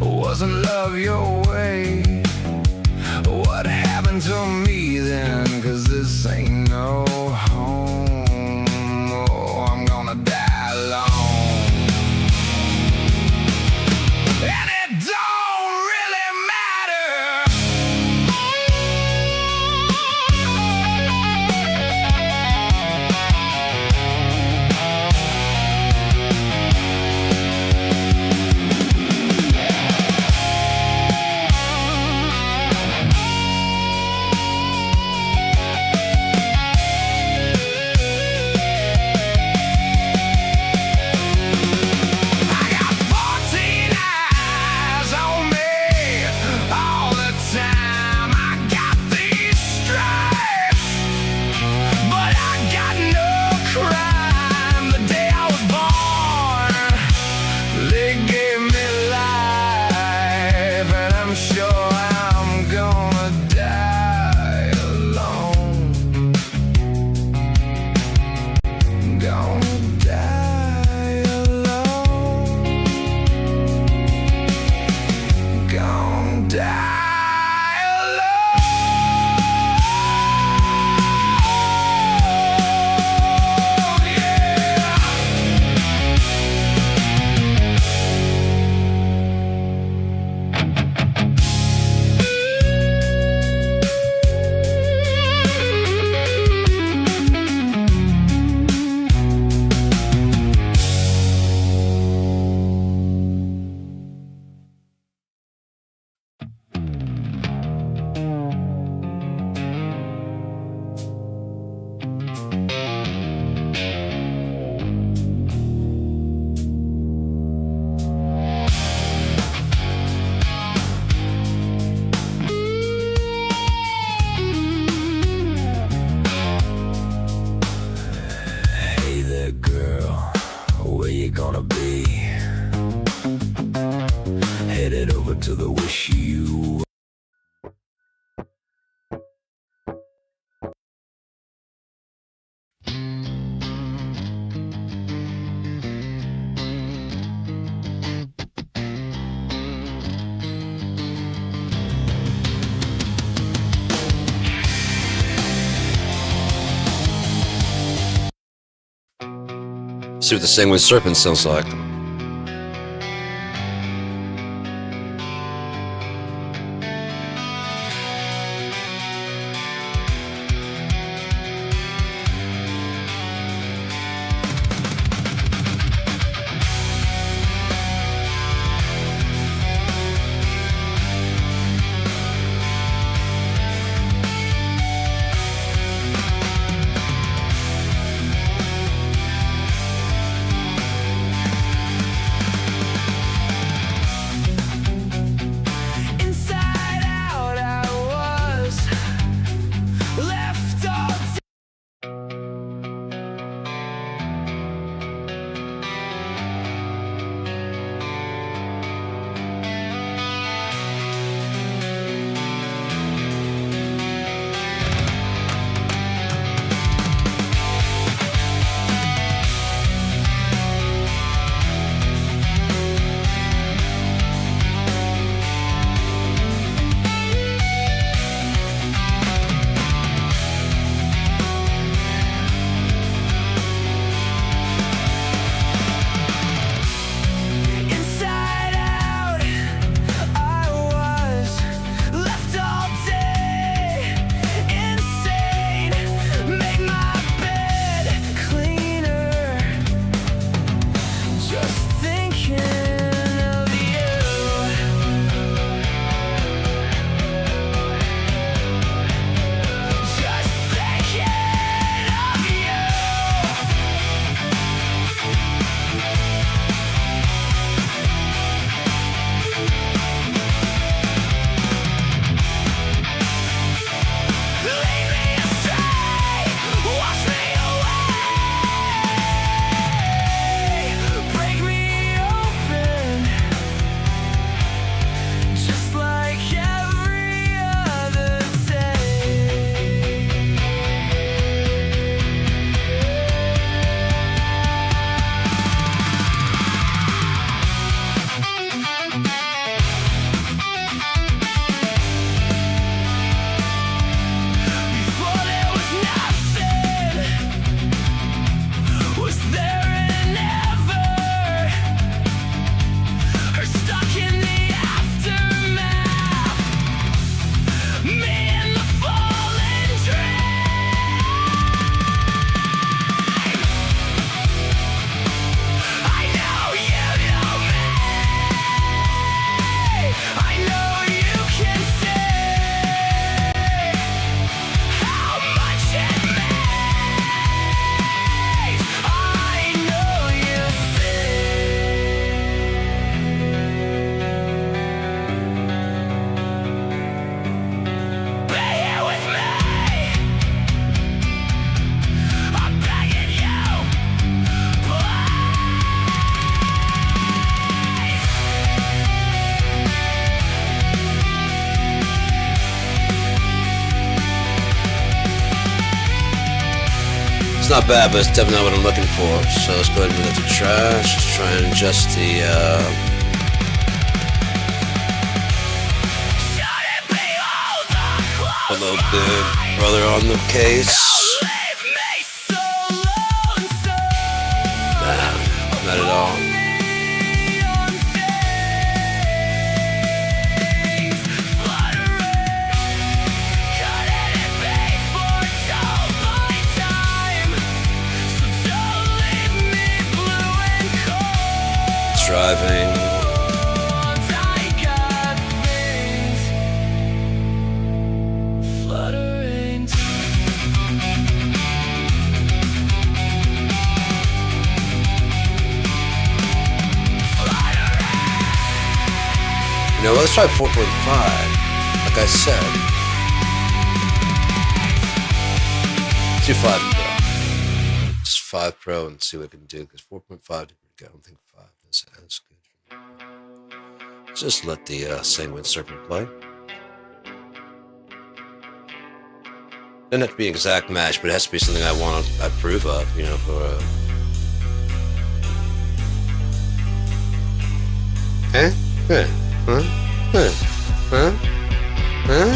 wasn't love your way? What happened to me then? 'Cause this ain't no home. Oh, I'm gonna die alone. And it don't really matter. See what the Sanguine Serpent sounds like. Inside out, I was left all inside out, I was left all day insane. Make my bed cleaner. Just thinking of you. Just thinking of you. Lead me astray, wash me away, break me open, just like every other day. Before there was nothing, was there an ever? Or stuck in the aftermath, me and the fallen dream. I know you know me. I know you can say how much it means. I know you be here with me. I'm begging you, please. It's not bad, but it's definitely not what I'm looking for. So let's go ahead and move that to trash. Just try and adjust the Should it be all the clothes a little bit further on the case. leave me so lonesome? Nah, not at all. Neon things fluttering. Couldn't it be foretold by time? So don't leave me blue and cold. Driving. I got things fluttering. You know, let's try 4.5. Like I said. Let's do 5 Pro. Just 5 Pro and see what we can do. Because 4.5 didn't really go. I don't think 5 is as good. Just let the Sanguine Serpent play. Doesn't have to be an exact match, but it has to be something I want to approve of, you know, for a... Huh? Huh? Huh? Huh? Huh? Huh?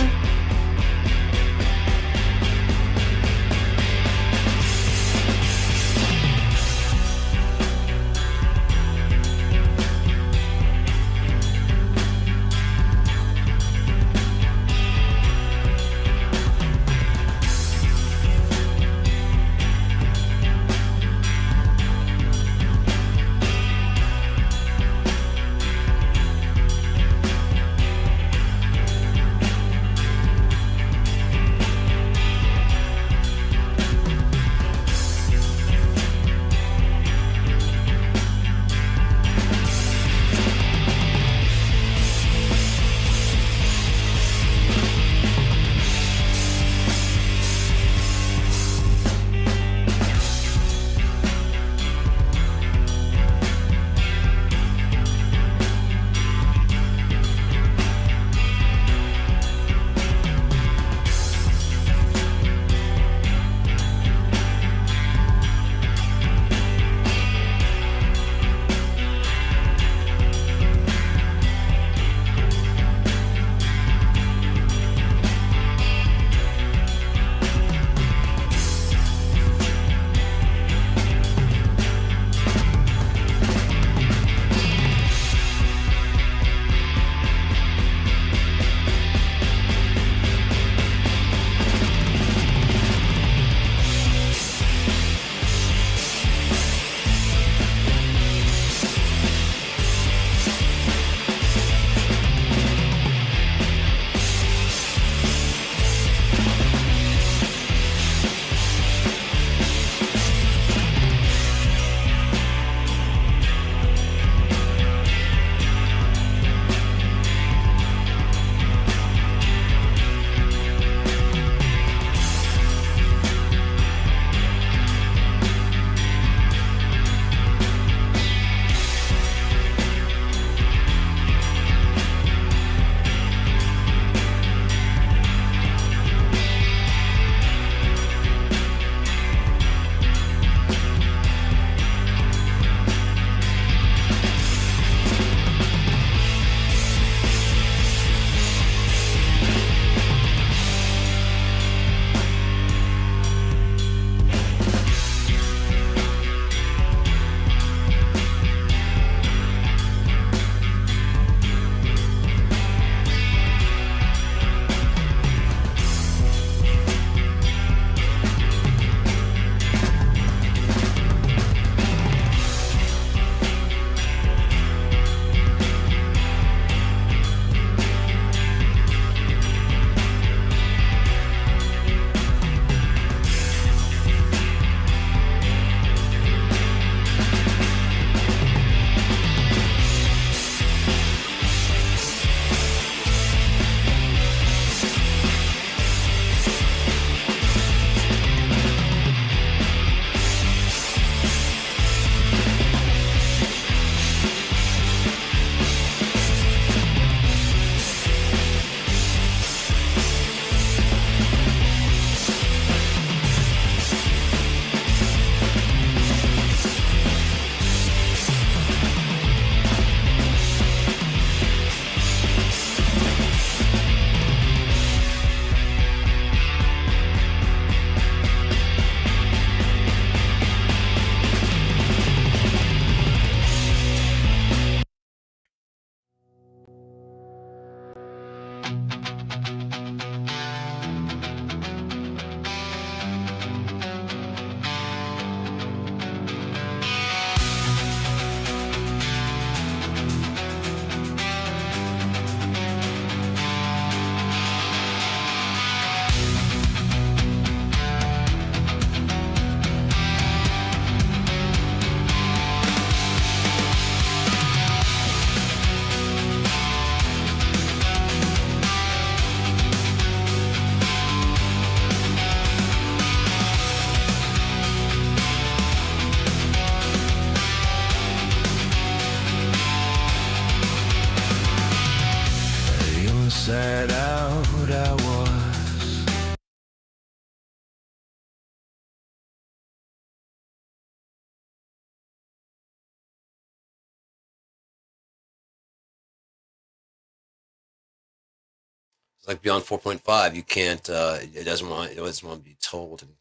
It's like beyond 4.5, you can't. It doesn't want to be told anything.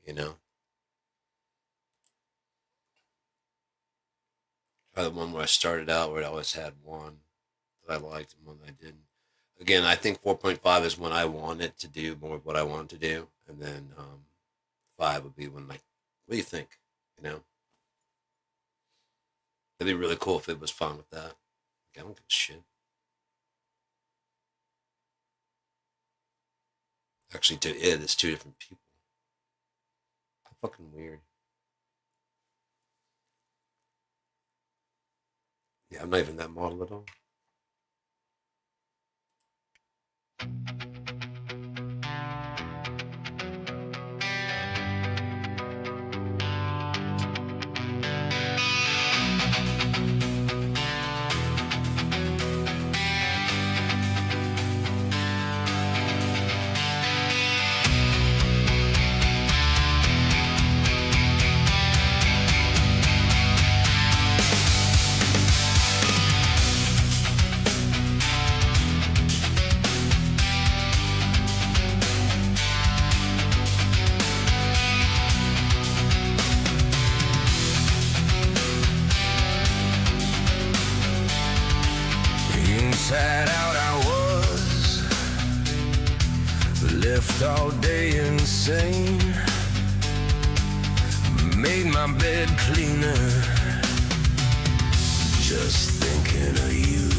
You know. Probably the one where I started out where I always had one that I liked and one that I didn't. Again, I think 4.5 is when I wanted to do more of what I wanted to do, and then 5 would be when like, what do you think? You know, it'd be really cool if it was fun with that. Like, I don't give a shit. Actually, to it, it's two different people. How fucking weird. Yeah, I'm not even that model at all. Inside out I was, left all day insane. Made my bed cleaner, just thinking of you.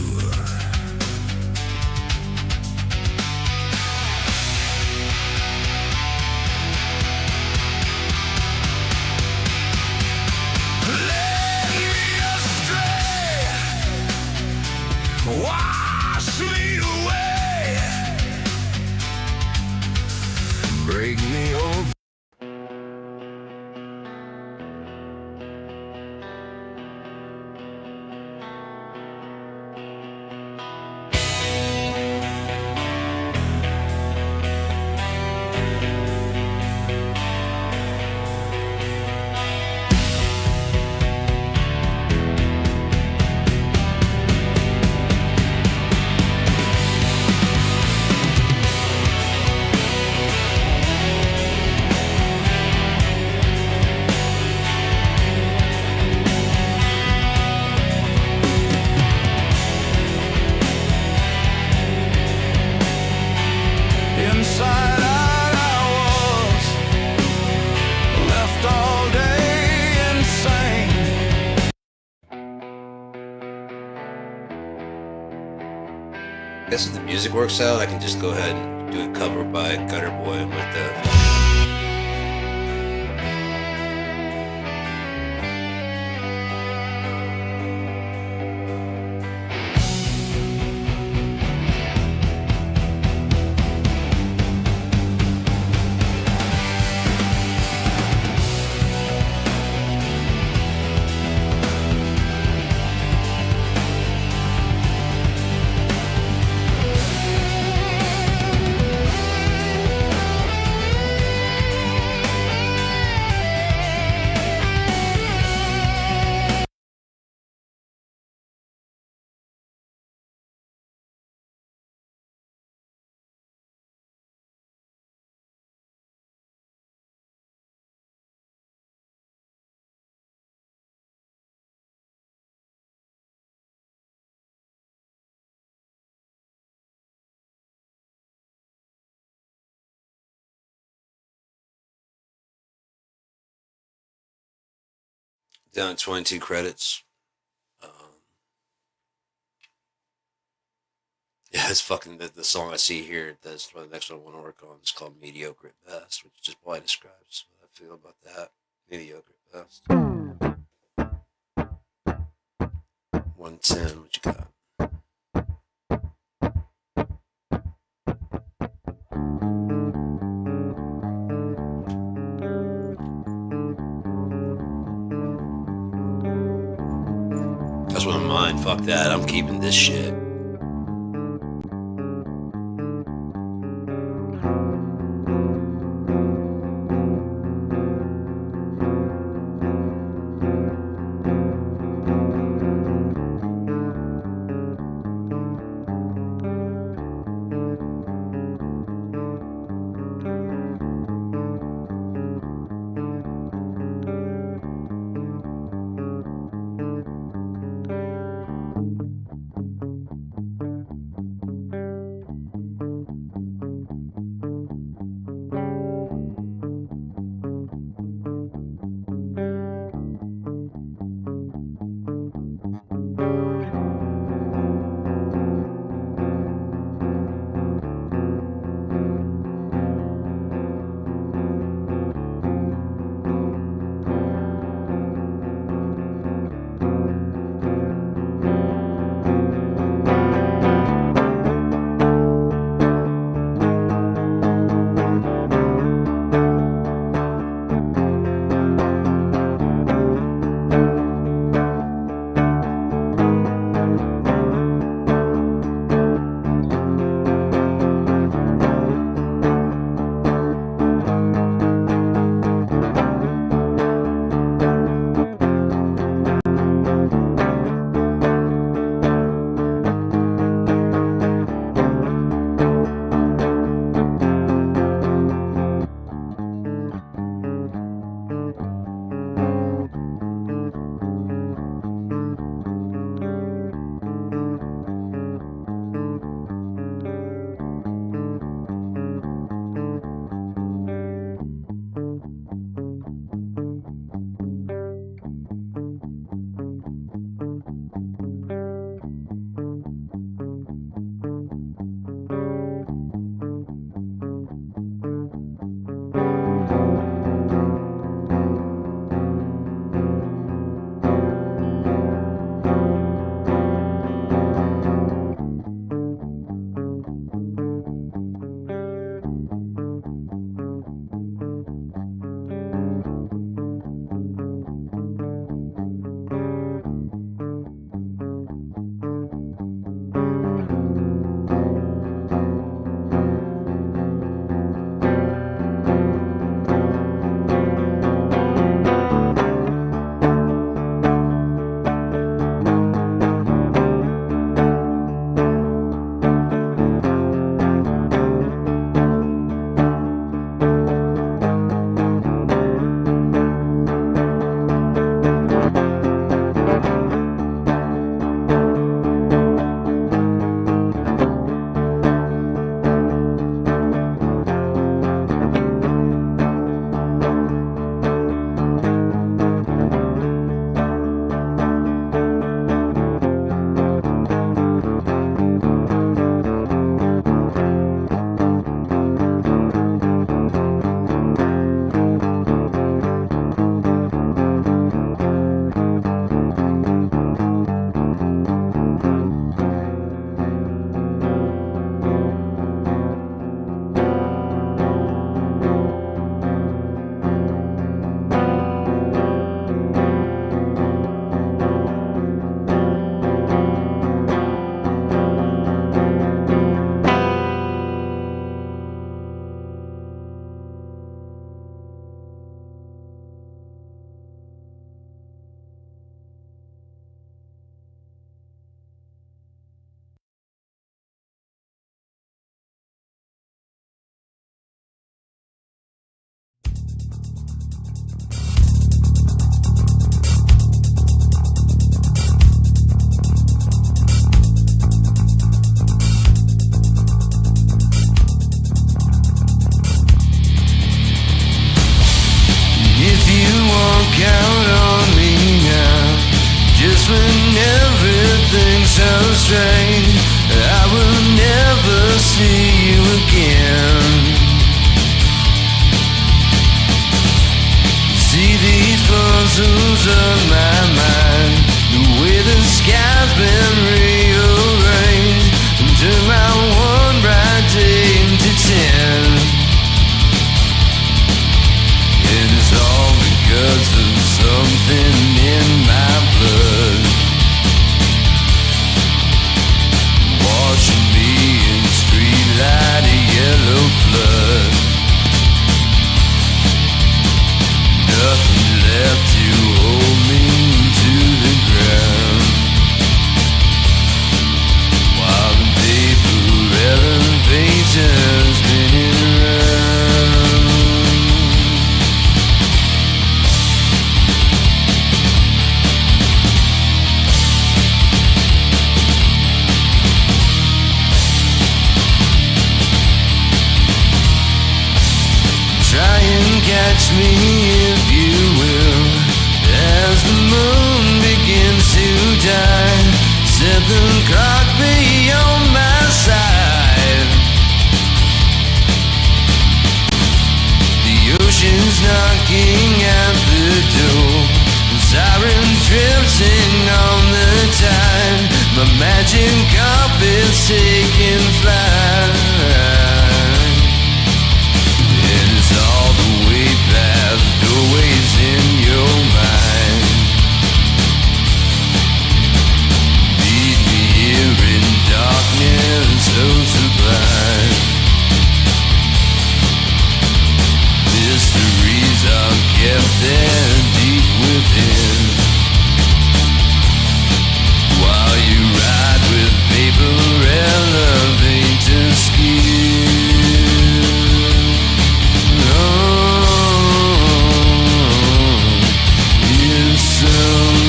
Led me astray, wash me away, break me open. Inside out I was, left all day insane. I guess if the music works out, I can just go ahead and do a cover by Gutter Boy with the. Down 22 credits. Um, yeah, it's fucking the song I see here. That's the next one I want to work on. It's called Mediocre at Best, which just probably describes what I feel about that. Mediocre at Best. 110, what you got? That's what I'm mine. Fuck that. I'm keeping this shit. strange. I will never see you again. See these puzzles of my mind, the way the sky's been rearranged, and turn my one bright day into 10. And it's all because of something in my blood, washing me in streetlight yellow flood. Nothing left to hold me to the ground, while the paper elevator's spinning around. Try and catch me if you will, as the moon begins to die. Set the clock be on my side. The ocean's knocking at the door, sirens drifting on the tide. My magic carpet's taking flight. It's all the way past doorways in your mind. Lead me here in darkness so sublime. Mysteries are kept there deep within, while you ride with paper elevator skin.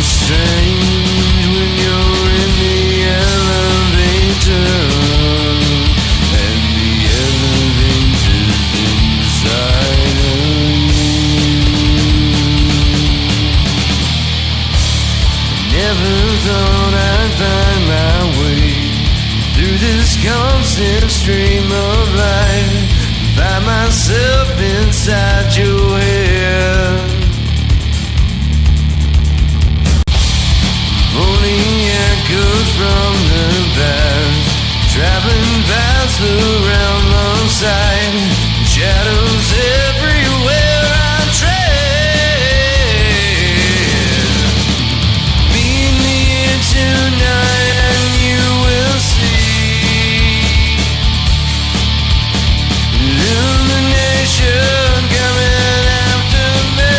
Strange when you're in the elevator, and the elevator's inside of you. Never thought I'd find my way through this constant stream of life, find myself inside your head. Only echoes from the past, traveling fast around lost sight, shadows everywhere I tread. Meet me here tonight and you will see illumination coming after me.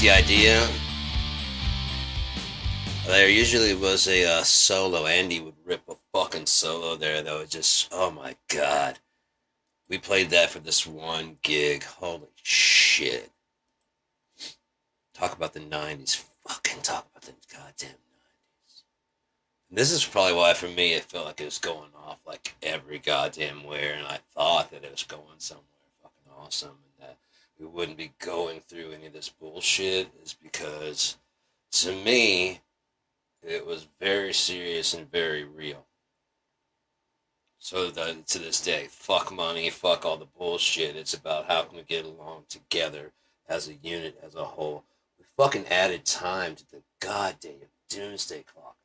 The idea. There usually was a solo. Andy would rip a fucking solo there that was just, oh my god. We played that for this one gig. Holy shit. Talk about the 90s. Fucking talk about the goddamn 90s. This is probably why, for me, it felt like it was going off like every goddamn where, and I thought that it was going somewhere fucking awesome, and that we wouldn't be going through any of this bullshit is because, to me, it was very serious and very real. So to this day, fuck money, fuck all the bullshit. It's about how can we get along together as a unit, as a whole. We fucking added time to the goddamn doomsday clock.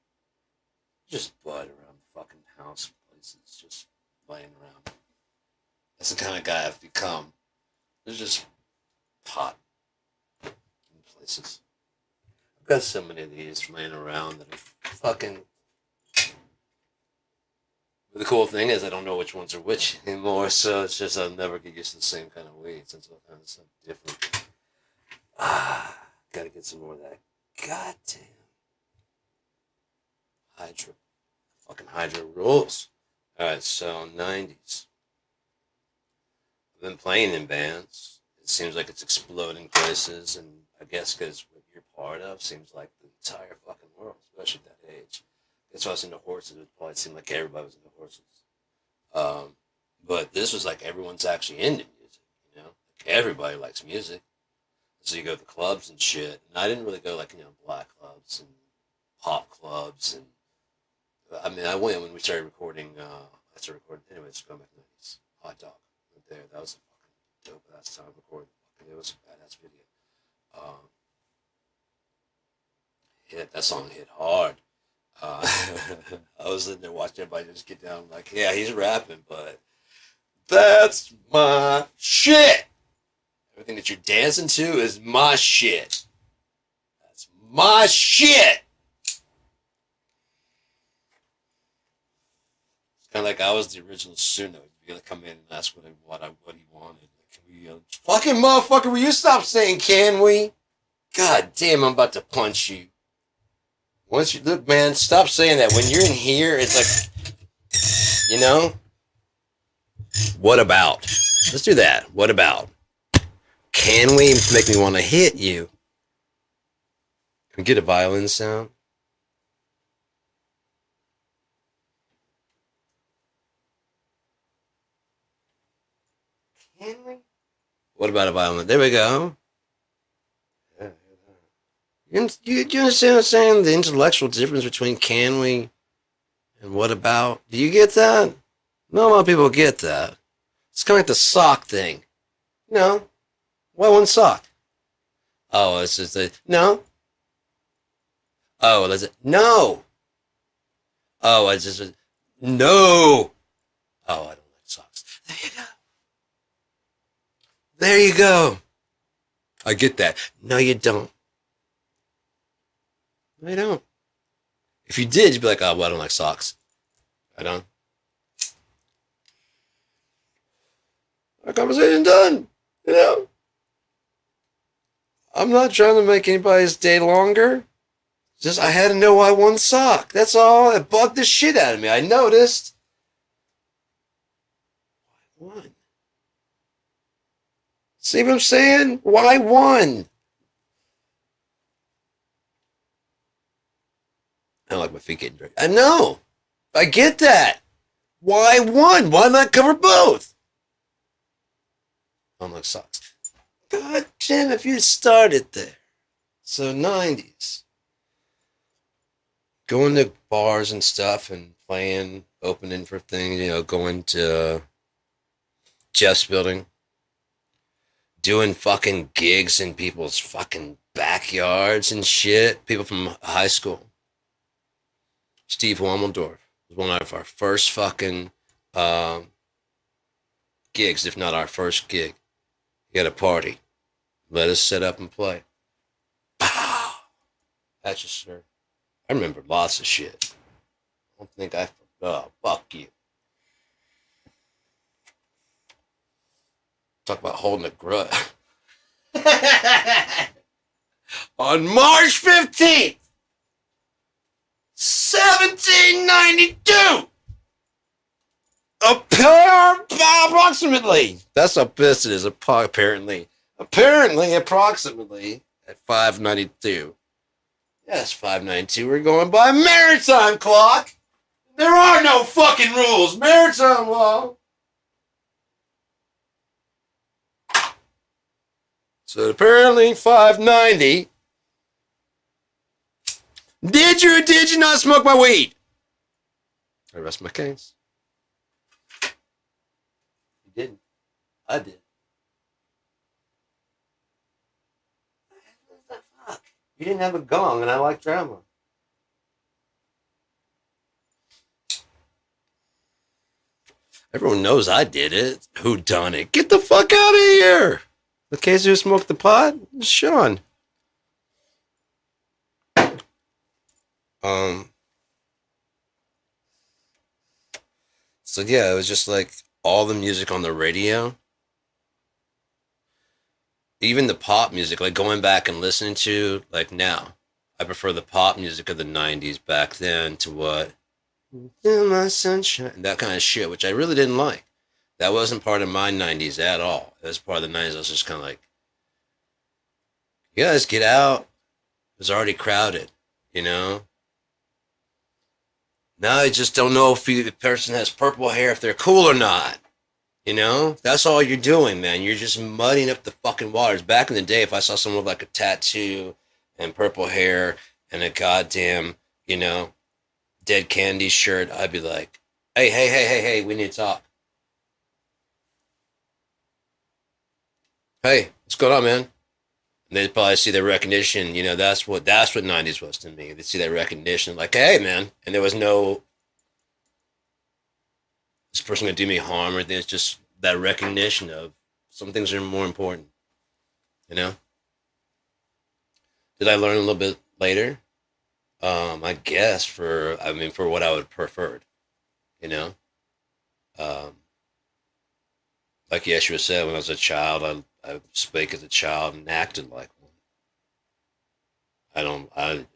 Just bud around the fucking house places, just laying around. That's the kind of guy I've become. There's just pot in places. I've got so many of these laying around that are fucking. But the cool thing is I don't know which ones are which anymore, so it's just I'll never get used to the same kind of weed since it's so different. Gotta get some more of that goddamn Hydra. Fucking Hydra rules. Alright, so 90s. I've been playing in bands. It seems like it's exploding places, and I guess because what you're part of seems like the entire fucking world, especially at that age. That's why I was into horses. It probably seemed like everybody was into horses. But this was like everyone's actually into music, you know? Like everybody likes music. So you go to clubs and shit. And I didn't really go like, black clubs and pop clubs. And I mean, I went when we started recording. Anyways, going back to the 90s. Hot Dog. Right there. That was a fucking dope ass time recording. It was a badass video. That song hit hard. I was sitting there watching everybody just get down like, yeah, he's rapping, but that's my shit. Everything that you're dancing to is my shit. That's my shit. It's kind of like I was the original Suno. You're gonna come in and ask what he wanted. Like, can we, fucking motherfucker, will you stop saying can we? God damn, I'm about to punch you. Once you look, man, stop saying that. When you're in here, it's like, what about? Let's do that. What about? Can we make me want to hit you? Can we get a violin sound? Can we? What about a violin? There we go. You understand what I'm saying? The intellectual difference between can we and what about? Do you get that? Not a lot of people get that. It's kind of like the sock thing. No. Why one sock? Oh, it's just a... No. Oh, that's it. No. Oh, it's just a... No. Oh, I don't like socks. There you go. There you go. I get that. No, you don't. I don't. If you did, you'd be like, oh, well, I don't like socks. I don't. Our conversation done. I'm not trying to make anybody's day longer. Just, I had to know why one sock. That's all. It bugged the shit out of me. I noticed. Why one? See what I'm saying? Why one? I don't like my feet getting dirty. I know. I get that. Why one? Why not cover both? I don't like socks. God damn, if you started there. So 90s. Going to bars and stuff and playing, opening for things, going to Jeff's building. Doing fucking gigs in people's fucking backyards and shit. People from high school. Steve Wommeldorf was one of our first fucking gigs, if not our first gig. He had a party. Let us set up and play. Pow! That's just, sir. I remember lots of shit. I don't think I... Oh, fuck you. Talk about holding a grudge. On March 15th, 1792. Approximately. That's how pissed it is. Apparently, approximately at 5:92. Yes, 5:92. We're going by maritime clock. There are no fucking rules. Maritime law. So apparently 590. Did you or did you not smoke my weed? I rest my case. You didn't. I did. Fuck. You didn't have a gong, and I like drama. Everyone knows I did it. Who done it? Get the fuck out of here! The case who smoked the pot? Sean. So yeah, it was just like all the music on the radio. Even the pop music, like going back and listening to, like now. I prefer the pop music of the 90s back then to what? In my sunshine. That kind of shit, which I really didn't like. That wasn't part of my 90s at all. It was part of the 90s. I was just kind of like, you guys get out. It was already crowded, you know? Now I just don't know if the person has purple hair, if they're cool or not. You know? That's all you're doing, man. You're just muddying up the fucking waters. Back in the day, if I saw someone with like a tattoo and purple hair and a goddamn, you know, Dead Candy shirt, I'd be like, hey, we need to talk. Hey, what's going on, man? And they'd probably see the recognition, you know, that's what 90s was to me. They'd see that recognition, like, hey, man. And there was no, this person gonna do me harm or anything. It's just that recognition of some things are more important, you know? Did I learn a little bit later? I guess for what I would preferred, you know? Like Yeshua said, when I was a child, I spake as a child and acted like one.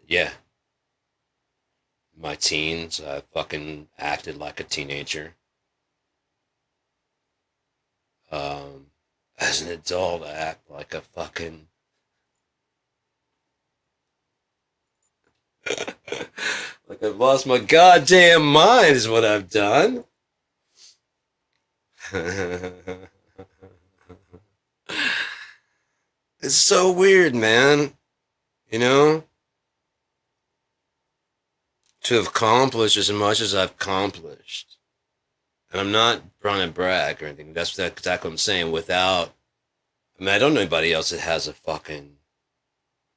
Yeah. In my teens, I fucking acted like a teenager. As an adult, I act like a fucking... like I've lost my goddamn mind is what I've done. It's so weird, man. You know? To have accomplished as much as I've accomplished. And I'm not trying to brag or anything. That's exactly what I'm saying. I don't know anybody else that has a fucking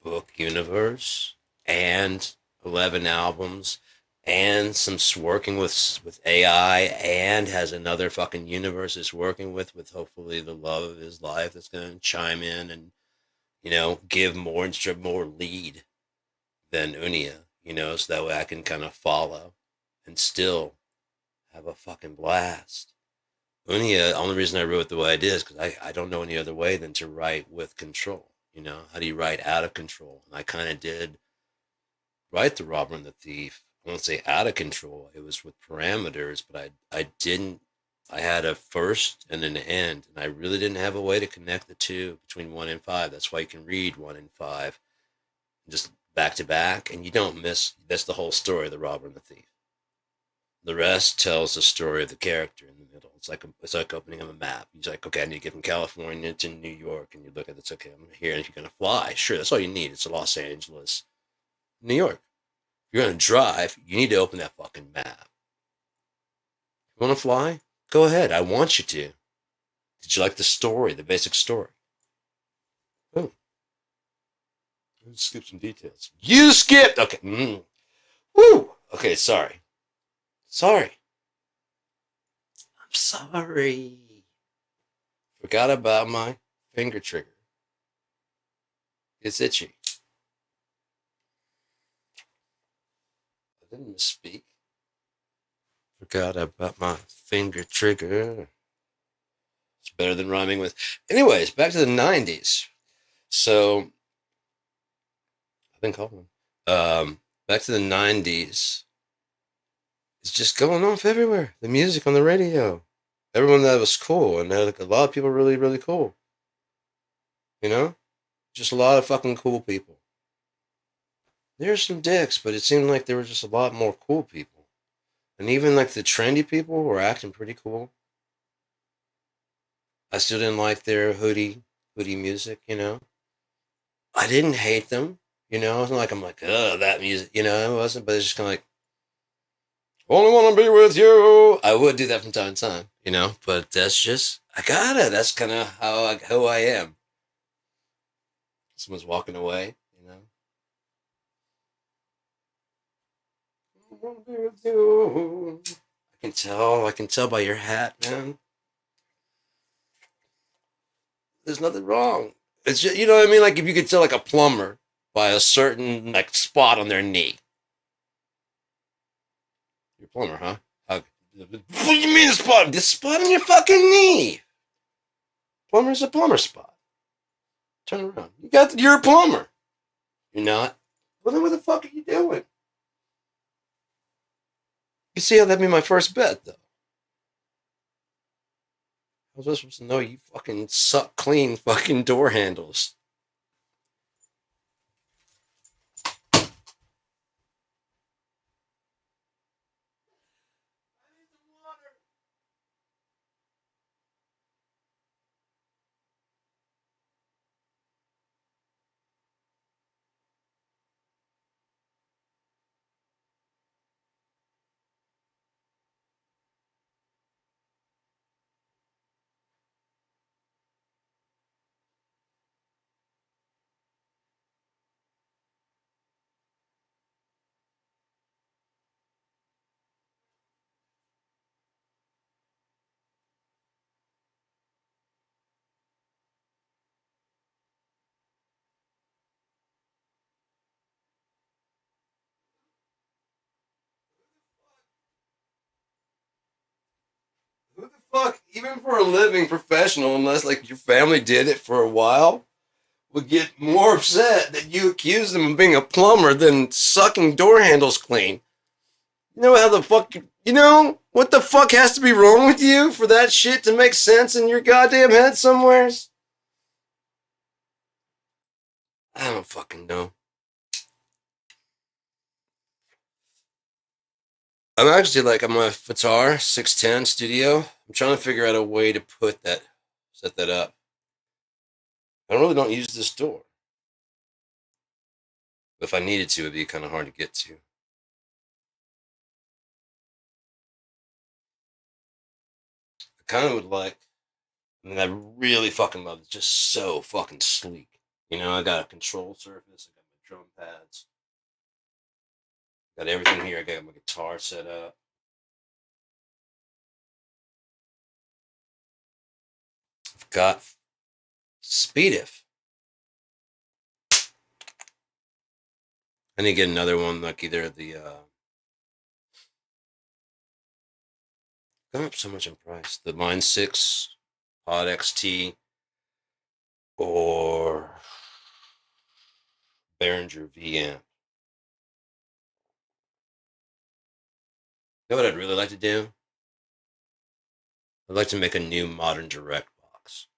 book universe and 11 albums and some working with AI and has another fucking universe it's working with hopefully the love of his life that's going to chime in and, you know, give more lead than Unia, you know, so that way I can kind of follow and still have a fucking blast. Unia, the only reason I wrote the way I did is because I don't know any other way than to write with control. You know, how do you write out of control? And I kind of did write The Robber and the Thief. I won't say out of control. It was with parameters, but I had a first and an end, and I really didn't have a way to connect the two between 1 and 5. That's why you can read 1 and 5 just back to back, and you don't miss. That's the whole story of The Robber and the Thief. The rest tells the story of the character in the middle. It's like opening up a map. He's like, okay, I need to get from California to New York, and you look at it, it's okay, I'm here, and you're gonna fly. Sure, that's all you need. It's Los Angeles, New York. If you're gonna drive, you need to open that fucking map. You wanna fly? Go ahead. I want you to. Did you like the story, the basic story? Oh. Let's skip some details. You skipped! Okay. Woo! Okay, sorry. I'm sorry. Forgot about my finger trigger. It's itchy. I didn't misspeak. Forgot about my finger trigger. It's better than rhyming with. Anyways, back to the 90s. So, I've been calling. Back to the 90s. It's just going off everywhere. The music on the radio. Everyone that was cool. And a lot of people really, really cool. You know? Just a lot of fucking cool people. There's some dicks, but it seemed like there were just a lot more cool people. And even like the trendy people were acting pretty cool. I still didn't like their hoodie music, you know? I didn't hate them. It wasn't like I'm like, oh, that music. It wasn't. But it's just kind of like, only want to be with you. I would do that from time to time. But that's just I gotta. That's kind of who I am. Someone's walking away. I want to be with you. I can tell. I can tell by your hat, man. There's nothing wrong. It's just, you know what I mean? Like if you could tell like a plumber by a certain like spot on their knee. You're a plumber, huh? What do you mean the spot? The spot on your fucking knee. Plumber's a plumber spot. Turn around. You're a plumber. You're not? Well then what the fuck are you doing? You see how that'd be my first bet though. I was supposed to know you fucking suck clean fucking door handles. Who the fuck, even for a living professional, unless like your family did it for a while, would get more upset that you accuse them of being a plumber than sucking door handles clean? You know how the fuck, what the fuck has to be wrong with you for that shit to make sense in your goddamn head somewheres? I don't fucking know. I'm actually like, I'm a guitar 610 studio. I'm trying to figure out a way to set that up. I really don't use this door. If I needed to, it'd be kind of hard to get to. I kind of would like, I really fucking love it. It's just so fucking sleek. I got a control surface. I got my drum pads. Got everything here. I got my guitar set up. I've got Speediff. I need to get another one like either the gone up so much in price. The Line 6 Pod XT or Behringer V amp. You know what I'd really like to do? I'd like to make a new modern direct box.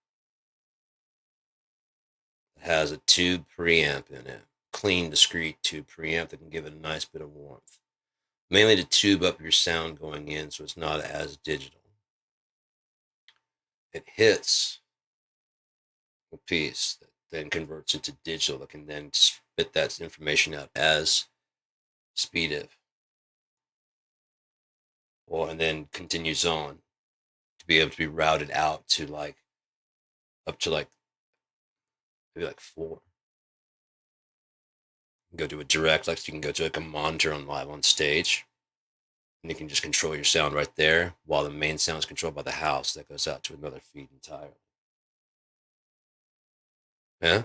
It has a tube preamp in it. Clean, discreet tube preamp that can give it a nice bit of warmth. Mainly to tube up your sound going in so it's not as digital. It hits a piece that then converts it to digital that can then spit that information out as Speediff. And then continues on to be able to be routed out to like up to like maybe like 4. You can go to a direct, like you can go to like a monitor on live on stage, and you can just control your sound right there, while the main sound is controlled by the house that goes out to another feed entirely. Yeah,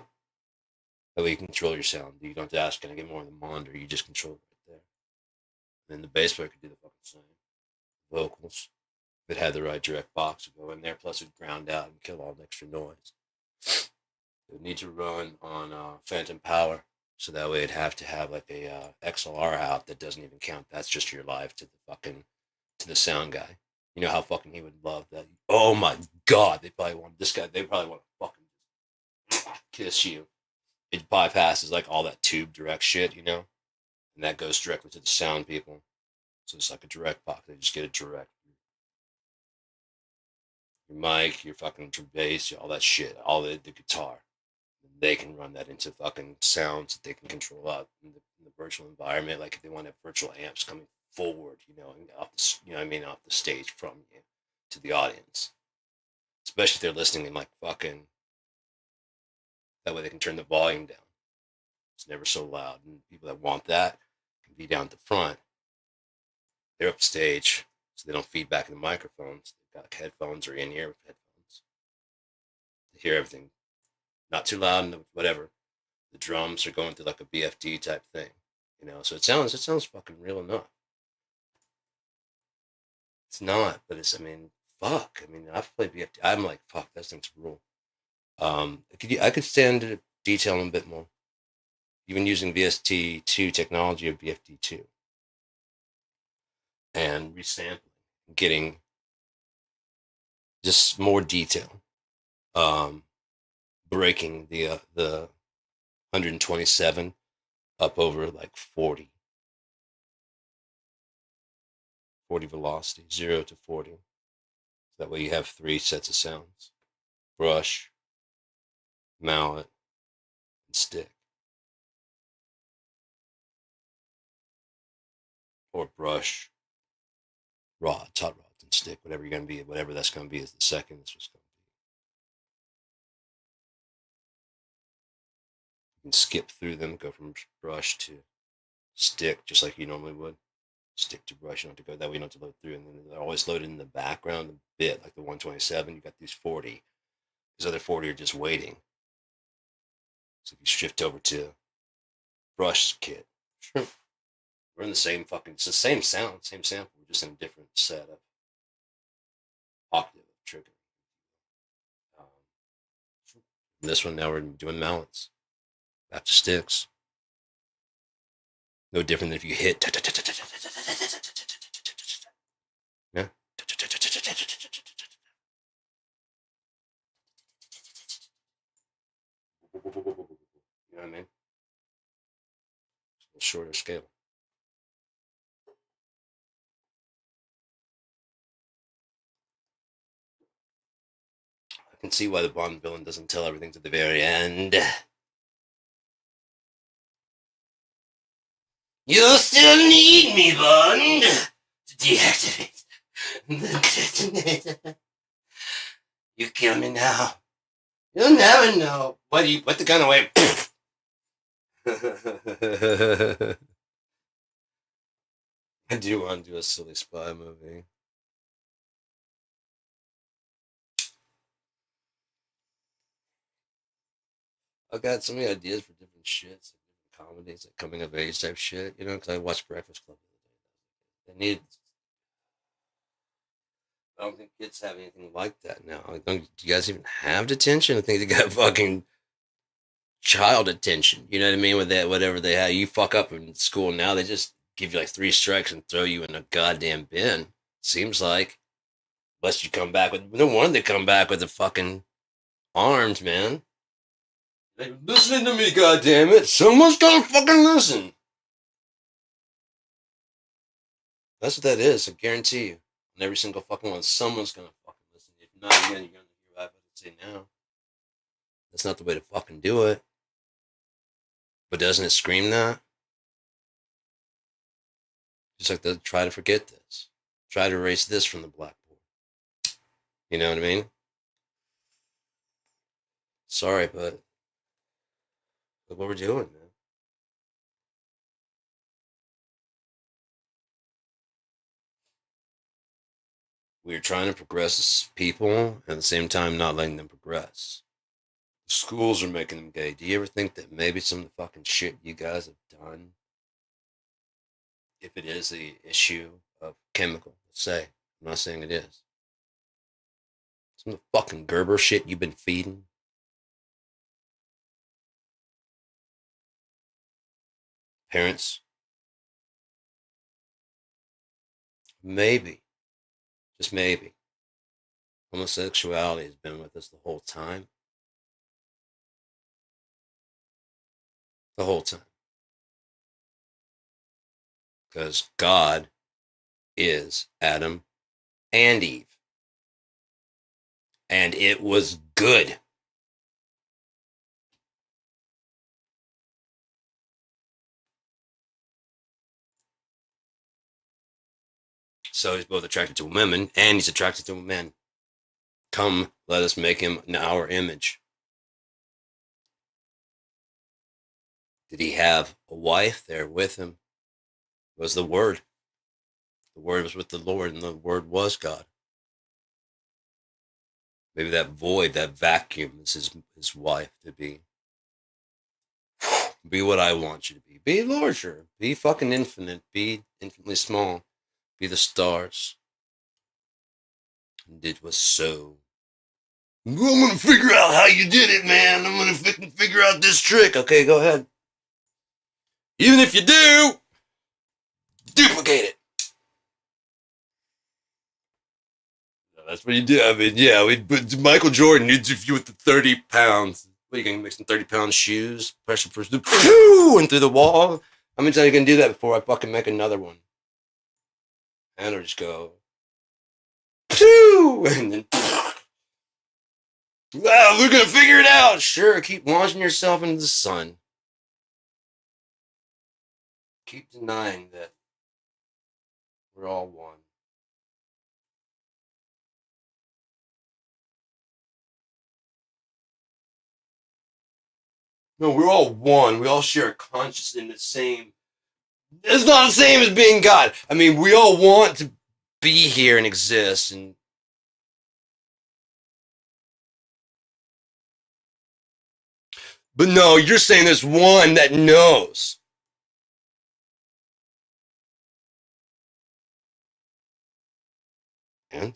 that way you control your sound. You don't have to ask, "Can I get more on the monitor?" You just control it right there. And then the bass player could do the fucking same. Vocals, if it had the right direct box would go in there, plus it would ground out and kill all the extra noise. It would need to run on phantom power, so that way it'd have to have like a XLR out that doesn't even count. That's just your live to the sound guy. You know how fucking he would love that. Oh my god, they probably want this guy. They probably want to fucking kiss you. It bypasses like all that tube direct shit, and that goes directly to the sound people. So it's like a direct box. They just get it direct. Your mic, your fucking bass, all that shit, all the guitar. they can run that into fucking sounds that they can control out in the virtual environment. Like if they want to have virtual amps coming forward, and off the, off the stage from you to the audience, especially if they're listening in like fucking. That way they can turn the volume down. It's never so loud, and people that want that can be down at the front. They're upstage, so they don't feed back in the microphones. They've got headphones or in-ear headphones. They hear everything, not too loud and whatever. The drums are going through like a BFD type thing, So it sounds fucking real enough. It's not, but fuck. I've played BFD. I'm like, fuck, that thing's rule. I could stand to detail a bit more. Even using VST2 technology of BFD2 and resampling, getting just more detail, breaking the 127 up over like 40 velocity, 0 to 40. So that way you have 3 sets of sounds: brush, mallet, and stick. Or brush, rod, tot rod, and stick, whatever you're going to be, whatever that's going to be is the second. That's what's going to be. You can skip through them, go from brush to stick, just like you normally would. Stick to brush, you don't have to go that way, you don't have to load through. And then they're always loaded in the background a bit, like the 127. You got these 40. These other 40 are just waiting. So if you shift over to brush kit, we're in the same fucking, it's the same sound, same sample, we're just in a different set of octave of trigger. This one, now we're doing mallets. Back to sticks. No different than if you hit. Yeah. You know what I mean? It's a shorter scale. I can see why the Bond villain doesn't tell everything to the very end. You still need me, Bond, to deactivate the detonator. You kill me now. You'll never know. What do you put the gun away? I do want to do a silly spy movie. I've got so many ideas for different shits, different comedies, like coming of age type shit, because I watched Breakfast Club the other day. They need. I don't think kids have anything like that now. Do you guys even have detention? I think they got fucking child attention. You know what I mean? With that, whatever they have, you fuck up in school now, they just give you like 3 strikes and throw you in a goddamn bin. Seems like, unless you come back with, no wonder they come back with the fucking arms, man. They're listening to me, goddammit. Someone's gonna fucking listen. That's what that is. I guarantee you. And every single fucking one, someone's gonna fucking listen. If not, again, you're gonna hear what I have to say now. That's not the way to fucking do it. But doesn't it scream that? Just like to try to forget this. Try to erase this from the blackboard. You know what I mean? Sorry, but look what we're doing, man. We're trying to progress as people, and at the same time not letting them progress. The schools are making them gay. Do you ever think that maybe some of the fucking shit you guys have done, if it is the issue of chemical, let's say, I'm not saying it is, some of the fucking Gerber shit you've been feeding, parents, maybe, just maybe, homosexuality has been with us the whole time. The whole time. Because God is Adam and Eve. And it was good. So he's both attracted to women and he's attracted to men. Come, let us make him in our image. Did he have a wife there with him? It was the Word. The Word was with the Lord, and the Word was God. Maybe that void, that vacuum is his wife to be. Be what I want you to be. Be larger. Be fucking infinite. Be infinitely small. Be the stars. And it was so. I'm gonna figure out how you did it, man. I'm gonna figure out this trick. Okay, go ahead. Even if you do, duplicate it. That's what you do. I mean, yeah, Michael Jordan needs you with the 30 pounds. What, you gonna make some 30-pound shoes? Pressure push, and through the wall? How many times are you gonna do that before I fucking make another one? And I'll just go, and then, wow, we're gonna figure it out. Sure, keep launching yourself into the sun. Keep denying that we're all one. No, we're all one. We all share a consciousness in the same. It's not the same as being God. I mean, we all want to be here and exist. But no, you're saying there's one that knows. And?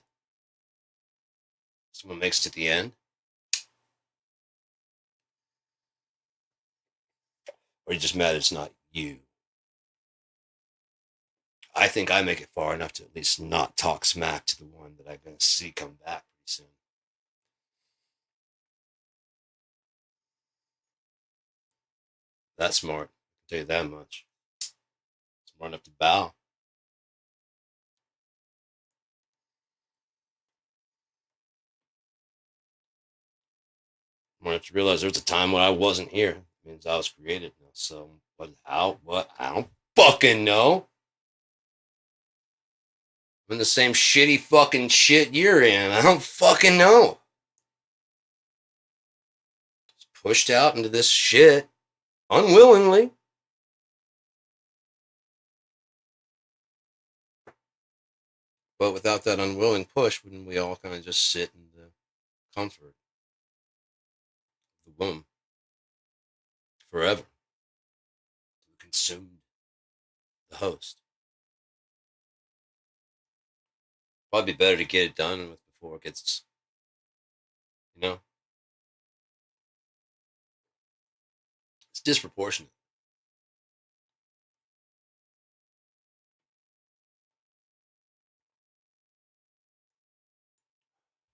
Someone makes it to the end? Or are you just mad it's not you? I think I make it far enough to at least not talk smack to the one that I'm going to see come back pretty soon. That's smart. I'll tell you that much. Smart enough to bow. Smart enough to realize there was a time when I wasn't here. It means I was created. So, how? What? I don't fucking know. I'm in the same shitty fucking shit you're in. I don't fucking know. Just pushed out into this shit unwillingly. But without that unwilling push, wouldn't we all kind of just sit in the comfort of the womb forever? We consumed the host. Probably better to get it done with before it gets, it's disproportionate.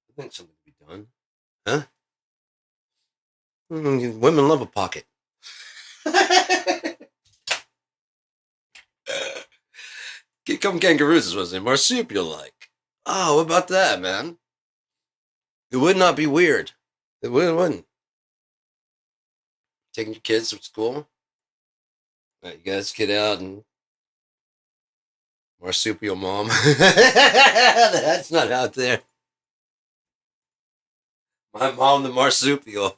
I think something could be done. Huh? Women love a pocket. Get come kangaroos is what they marsupial like. Oh, what about that, man? It would not be weird. It wouldn't. Taking your kids to school. Right, you guys get out and marsupial mom. That's not out there. My mom, the marsupial.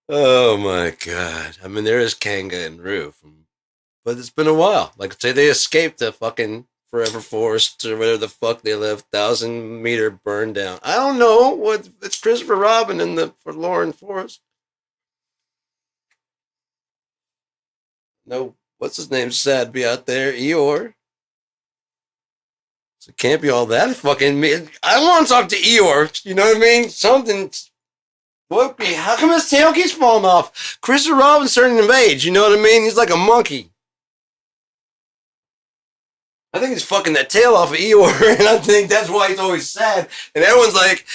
Oh my god. I mean, there is Kanga and Roo, but it's been a while. Like, say they escaped the fucking forever forest or whatever the fuck they live, 1,000-meter burn down. I don't know. What it's Christopher Robin in the Forlorn Forest. No, what's his name? Sad be out there, Eeyore. So it can't be all that fucking me. I want to talk to Eeyore. You know what I mean? Something. What? How come his tail keeps falling off? Christopher Robin's turning of age. You know what I mean? He's like a monkey. I think he's fucking that tail off of Eeyore, and I think that's why he's always sad. And everyone's like,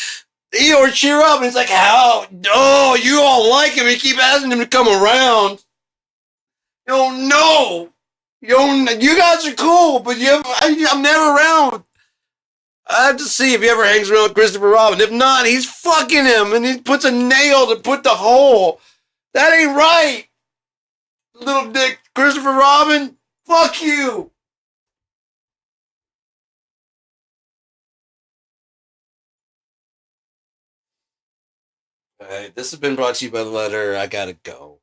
Eeyore, cheer up. And he's like, how? Oh, you all like him. You keep asking him to come around. You don't know. You guys are cool, but I'm never around. I have to see if he ever hangs around with Christopher Robin. If not, he's fucking him, and he puts a nail to put the hole. That ain't right. Little dick Christopher Robin. Fuck you. All right, this has been brought to you by the letter. I gotta go.